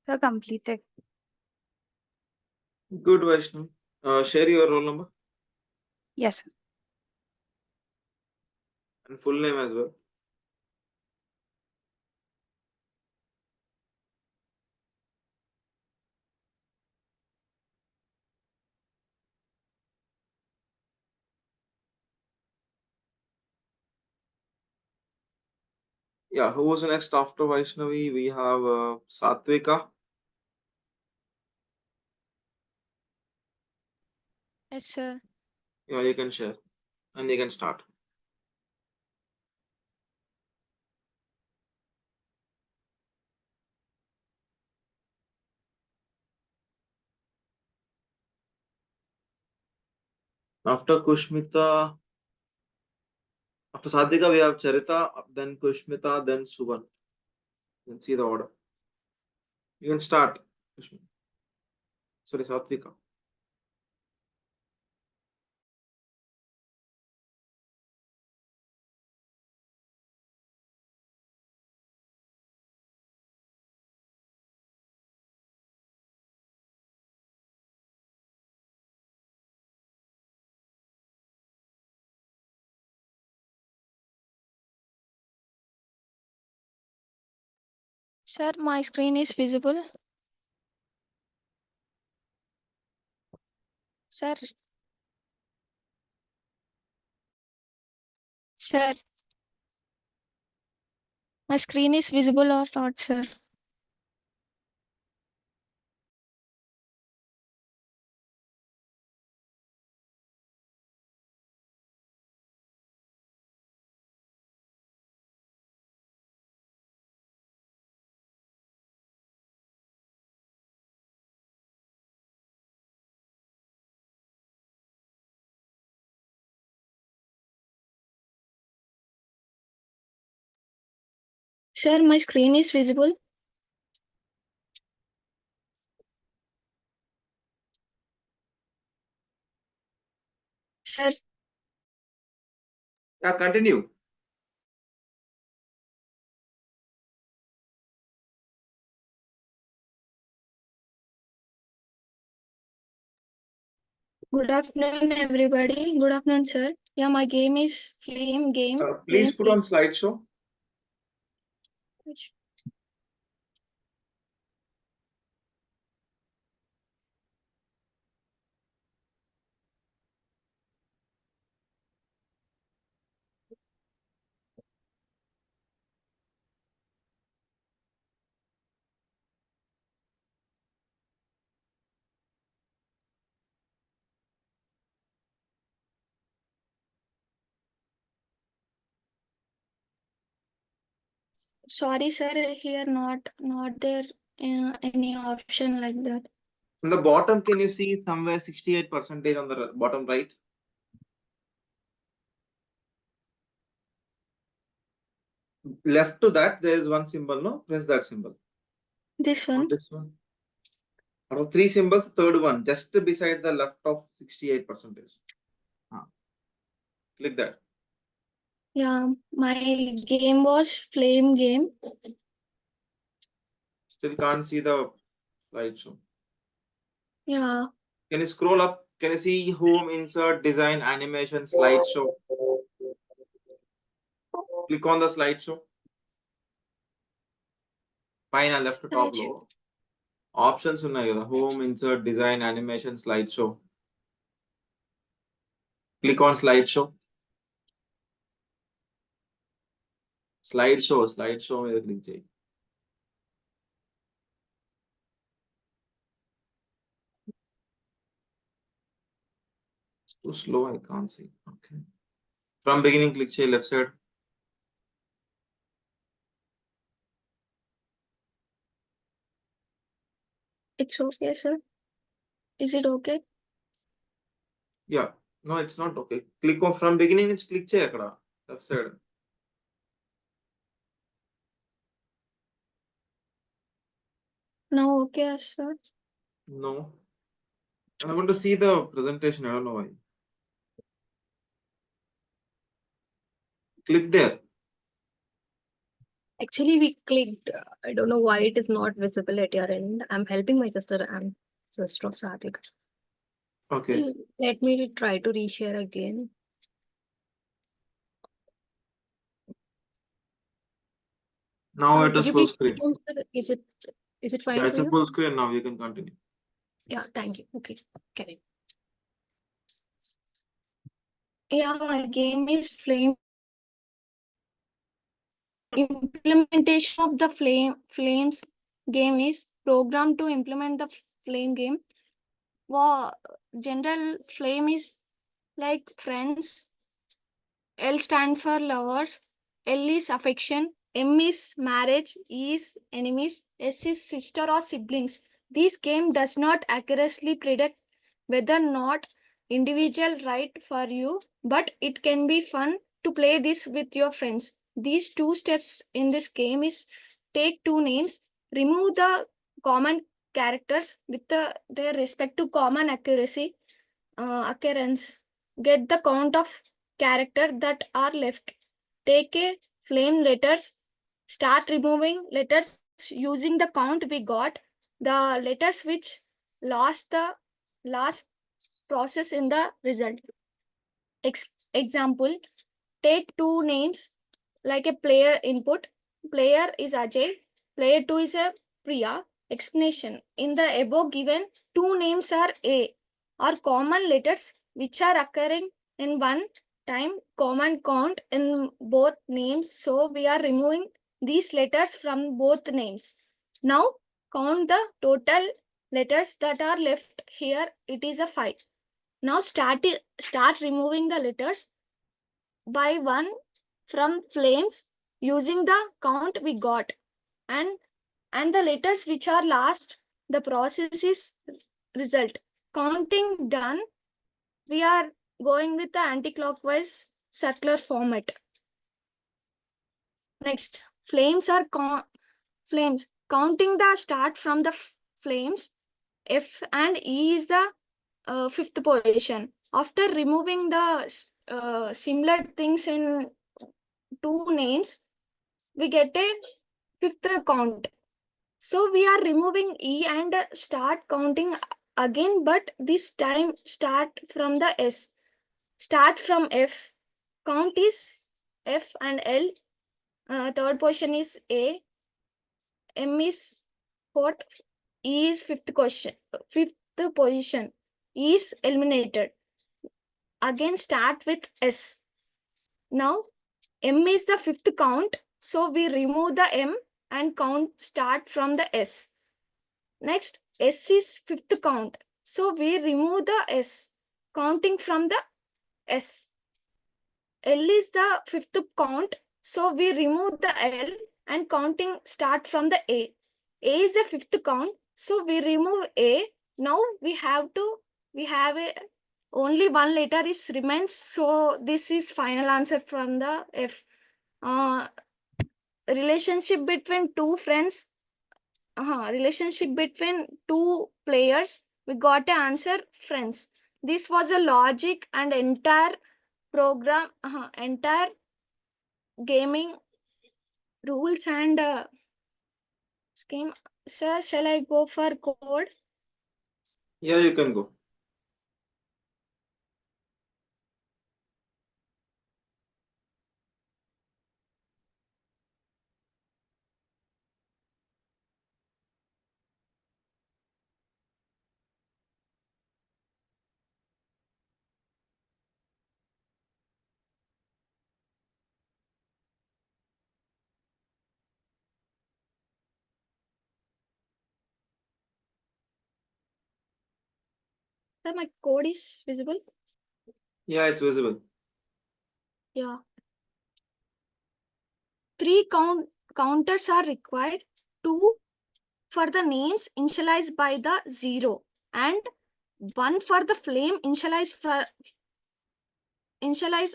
So completed. Good, Vaishnavi. Share your roll number Yes. and full name as well. Yeah, who was next after Vaishnavi? We have Satvika. Yes, sir. Yeah, you can share and you can start. After Kushmita, after Sadhika, we have Charita, then Kushmita, then Suvan. You can see the order. You can start. Kushmita. Sorry, Satvika. Sir, my screen is visible. Sir. Sir. My screen is visible or not, sir? Sir, my screen is visible. Sir. Yeah, continue. Good afternoon, everybody. Good afternoon, sir. Yeah, my game is Flame Game. Please put on slideshow. Sorry, sir. Here not there any option like that. On the bottom, can you see somewhere 68% on the bottom right? Left to that, there is one symbol, no? Press that symbol. This one? Not this one. Out of three symbols, third one, just beside the left of 68%. Click that. Yeah, my game was Flame Game. Still can't see the slideshow. Yeah. Can you scroll up? Can you see home, insert, design, animation, slideshow? Click on the slideshow. Fine, left to top low. Options ఉన్నాయి కదా home, insert, design, animation, slideshow. Click on slideshow. Slideshow మీద click చేయి. It's too slow, I can't see. Okay. From beginning, click చేయి left side. It's okay, sir. Is it okay? Yeah. No, it's not okay. Click on from beginning నుంచి click చేయి అక్కడ left side. Now okay, sir. No. I want to see the presentation. I don't know why. Click there. Actually, we clicked. I don't know why it is not visible at your end. I'm helping my sister. I'm sister of Sadik. Okay. Let me try to reshare again. Now it Could is you full please screen. confirm, is it fine Yeah, for it's a you? full screen now. You can continue. Yeah, thank you. Okay, carry. Yeah, my game is Flame. Implementation of the Flames game is programmed to implement the Flame game. Wow, general Flame is like friends. L stand for lovers. L is affection. M is marriage. E is enemies. S is sister or siblings. This game does not accurately predict whether or not individual right for you, but it can be fun to play this with your friends. These two steps in this game is take two names, remove the common characters with their respective common occurrence, get the count of character that are left, take a flame letters, start removing letters using the count we got, the letters which lost the last process in the result. Example, take two names like a player input. Player is Ajay, Player 2 is a Priya. Explanation. In the above given, two names are A, are common letters which are occurring in one time, common count in both names. So we are removing these letters from both names. Now count the total letters that are left here. It is a 5. Now start removing the letters by one from flames using the count we got, and the letters which are last, the process is result. Counting done, we are going with the anti-clockwise circular format. Next, flames are flames. Counting the start from the flames, F and E is the 5th position. After removing the similar things in two names, we get a 5th count. So we are removing E and start counting again, but this time start from the S. Start from F. Count is F and L. Third position is A. M is 4th. E is 5th position. E is eliminated. Again start with S. Now M is the 5th count, so we remove the M and count start from the S. Next, S is 5th count, so we remove the S, counting from the S. L is the 5th count, so we remove the L and counting start from the A. A is the 5th count, so we remove A. Now we have only one letter is remains, so this is final answer from the F. Relationship between two friends, relationship between two players, we got an answer friends. This was a logic and entire program, entire gaming rules and scheme. Sir, shall I go for code? Yeah, you can go. Sir, my code is visible? Yeah, it's visible. Yeah. 3 counters are required. 2 for the names initialized by the 0 and 1 for the flame initialized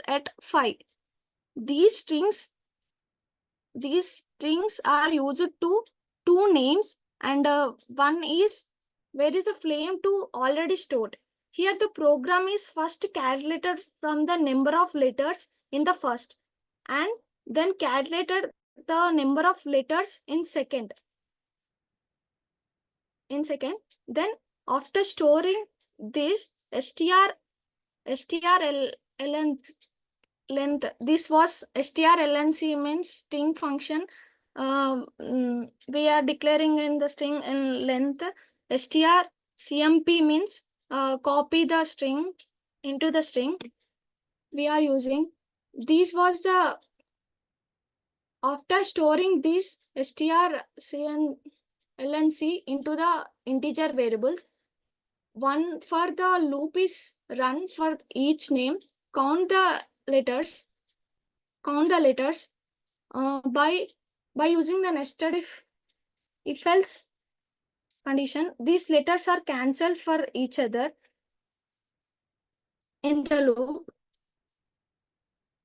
at 5. These strings are used to two names, and one is where is the flame to already stored. Here the program is first calculated from the number of letters in the first and then calculated the number of letters in second. Then after storing this length, this was strlnc means string function. We are declaring in the string in length. strcmp means copy the string into the string we are using. This was the after storing this strlnc into the integer variables. One for the loop is run for each name. Count the letters by using the nested if else condition. These letters are cancelled for each other in the loop,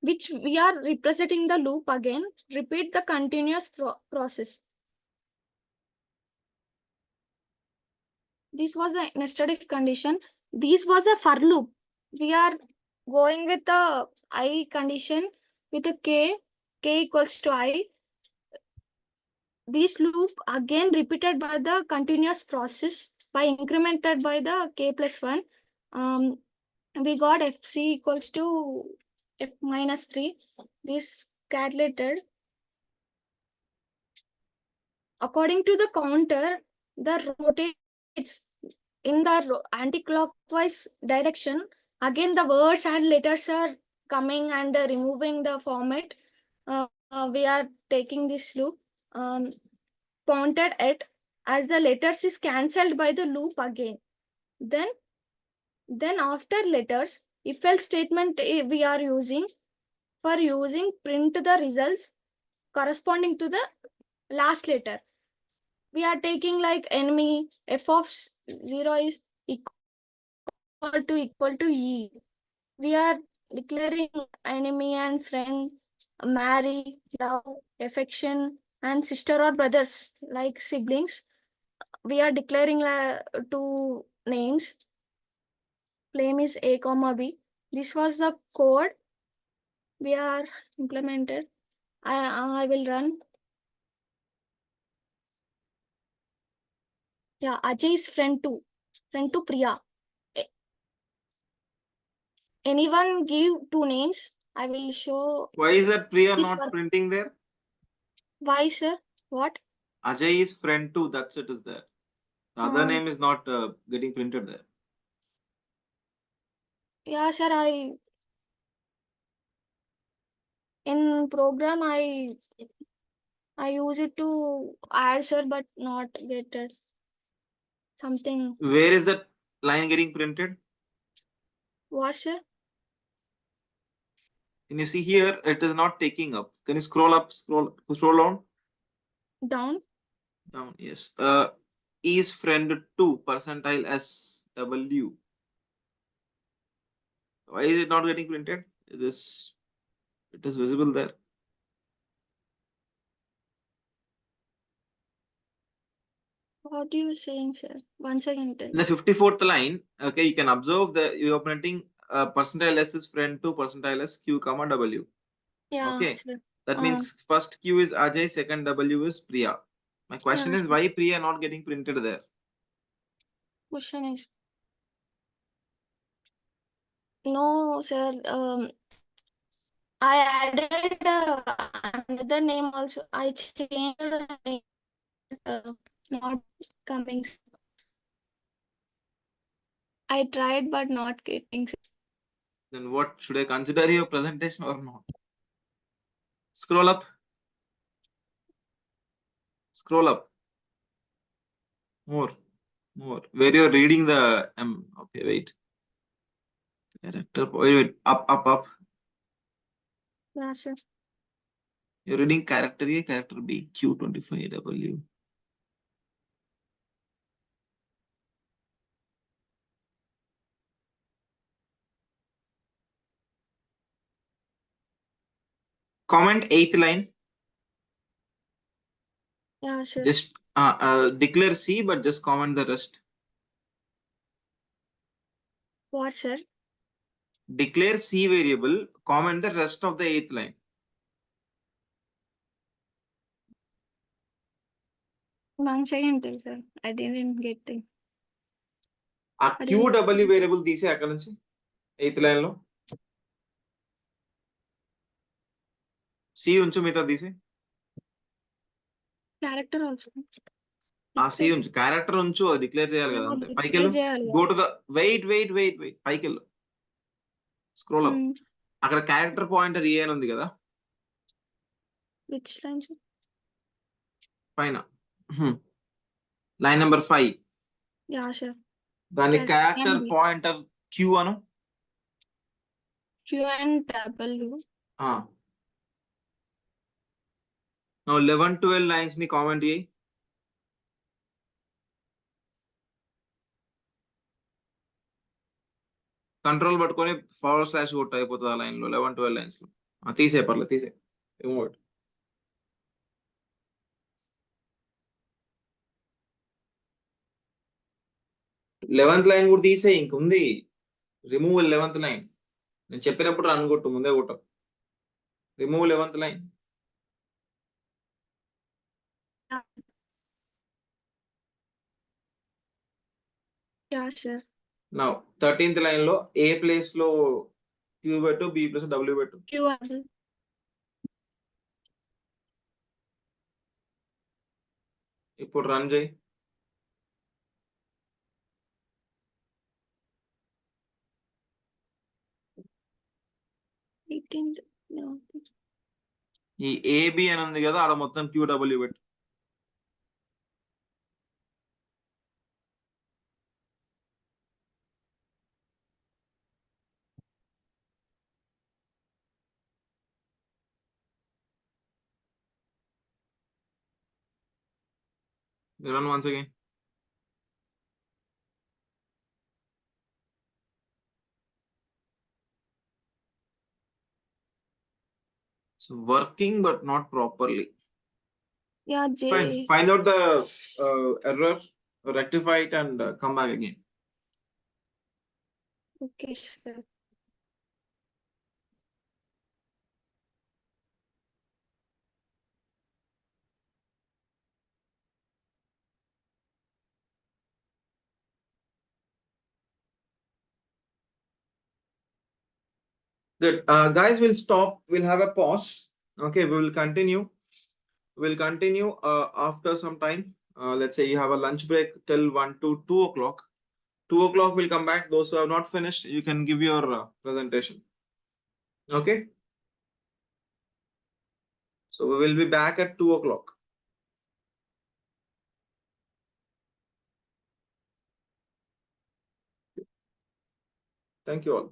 which we are representing the loop again. Repeat the continuous process. This was a nested if condition. This was a for loop. We are going with the I condition with a k equals to I. This loop again repeated by the continuous process by incremented by the k plus 1. We got fc equals to f minus 3. This calculated. according to the counter, the rotates in the anti-clockwise direction. Again, the words and letters are coming and removing the format. We are taking this loop pointed at as the letters is cancelled by the loop again. Then after letters, if else statement we are using for print the results corresponding to the last letter. We are taking like enemy f of 0 is equal to e. We are declaring enemy and friend, marry, love, affection, and sister or brothers like siblings. We are declaring two names. Flame is A, B. This was the code we are implemented. I will run. Yeah, Ajay is friend to Priya. Anyone give two names? I will show. Why is that Priya this not one. printing there? Why, sir? What? Ajay is friend 2, that's it is there. The other Um, name is not getting printed there. Yeah, sir, in program I use it to add, sir, but not get it. Something. Where is that line getting printed? What, sir? Can you see here? It is not taking up. Can you scroll up, scroll down? Down. Down, yes. Is friend 2 percentile SW. Why is it not getting printed? It is visible there. What are you saying, sir? Once again, tell In the me. 54th line, okay, you can observe that you are printing percentile S is friend 2, percentile S Q, comma W. Yeah, Okay, sir. that means first Q is Ajay, second W is Priya. My question Yeah, is sir. why Priya not getting printed there? Question is no, sir. I added another name also. I changed the name. Not coming. I tried, but not getting. Then what should I consider your presentation or not? Scroll up. Scroll up. More. Where you're reading the M. Okay, wait. Character. Wait. Up. Yeah, sir. You're reading character A, character B, Q25W. Comment 8th line. Yeah, sure. Just declare C, but just comment the rest. What, sir? Declare C variable, comment the rest of the 8th line. One second, sir. I didn't get it. ఆ QW variable తీసే అక్కడ నుంచి 8th line లో C ఉంచు మిగతా తీసే character also ఆ C ఉంచు క్యారెక్టర్ ఉంచు అది డిక్లేర్ చేయాలి కదా అంతే పైకి వెళ్ళు చేయాలి గో టు ద వెయిట్ పైకి వెళ్ళు స్క్రోల్ అప్ అక్కడ క్యారెక్టర్ పాయింటర్ ఏ అని ఉంది కదా విచ్ లైన్ పైన లైన్ నెంబర్ 5 యా సర్ దాని character pointer Q Anu Q and W now 11-12 lines ని కామెంట్ చేయి కంట్రోల్ పట్టుకొని ఫార్వర్డ్ స్లాష్ కొట్టు అయిపోతుంది ఆ లైన్ లో 11-12 లైన్స్ లో తీసే పర్లేదు తీసే రిమూవ్ ఇట్ 11th లైన్ కూడా తీసే ఇంకుంది రిమూవ్ 11th లైన్ నేను చెప్పినప్పుడు రన్ కొట్టు ముందే కొట్టు remove 11th line yeah sir now 13th line లో ఏ ప్లేస్ లో Q పెట్టు B ప్లేస్ W పెట్టు Q and W. ఇప్పుడు రన్ చేయి. ఈ ఏబి అని ఉంది కదా, ఆడ మొత్తం QW పెట్టు. Run once again. It's working, but not properly. Yeah, Fine. J. Find out the error, rectify it, and come back again. Okay, sir. Good. Guys, we'll stop. We'll have a pause. Okay, we will continue. We'll continue after some time. Let's say you have a lunch break till 1 to 2 o'clock. 2 o'clock we'll come back. Those who have not finished, you can give your presentation. Okay. So we will be back at 2 o'clock. Thank you all.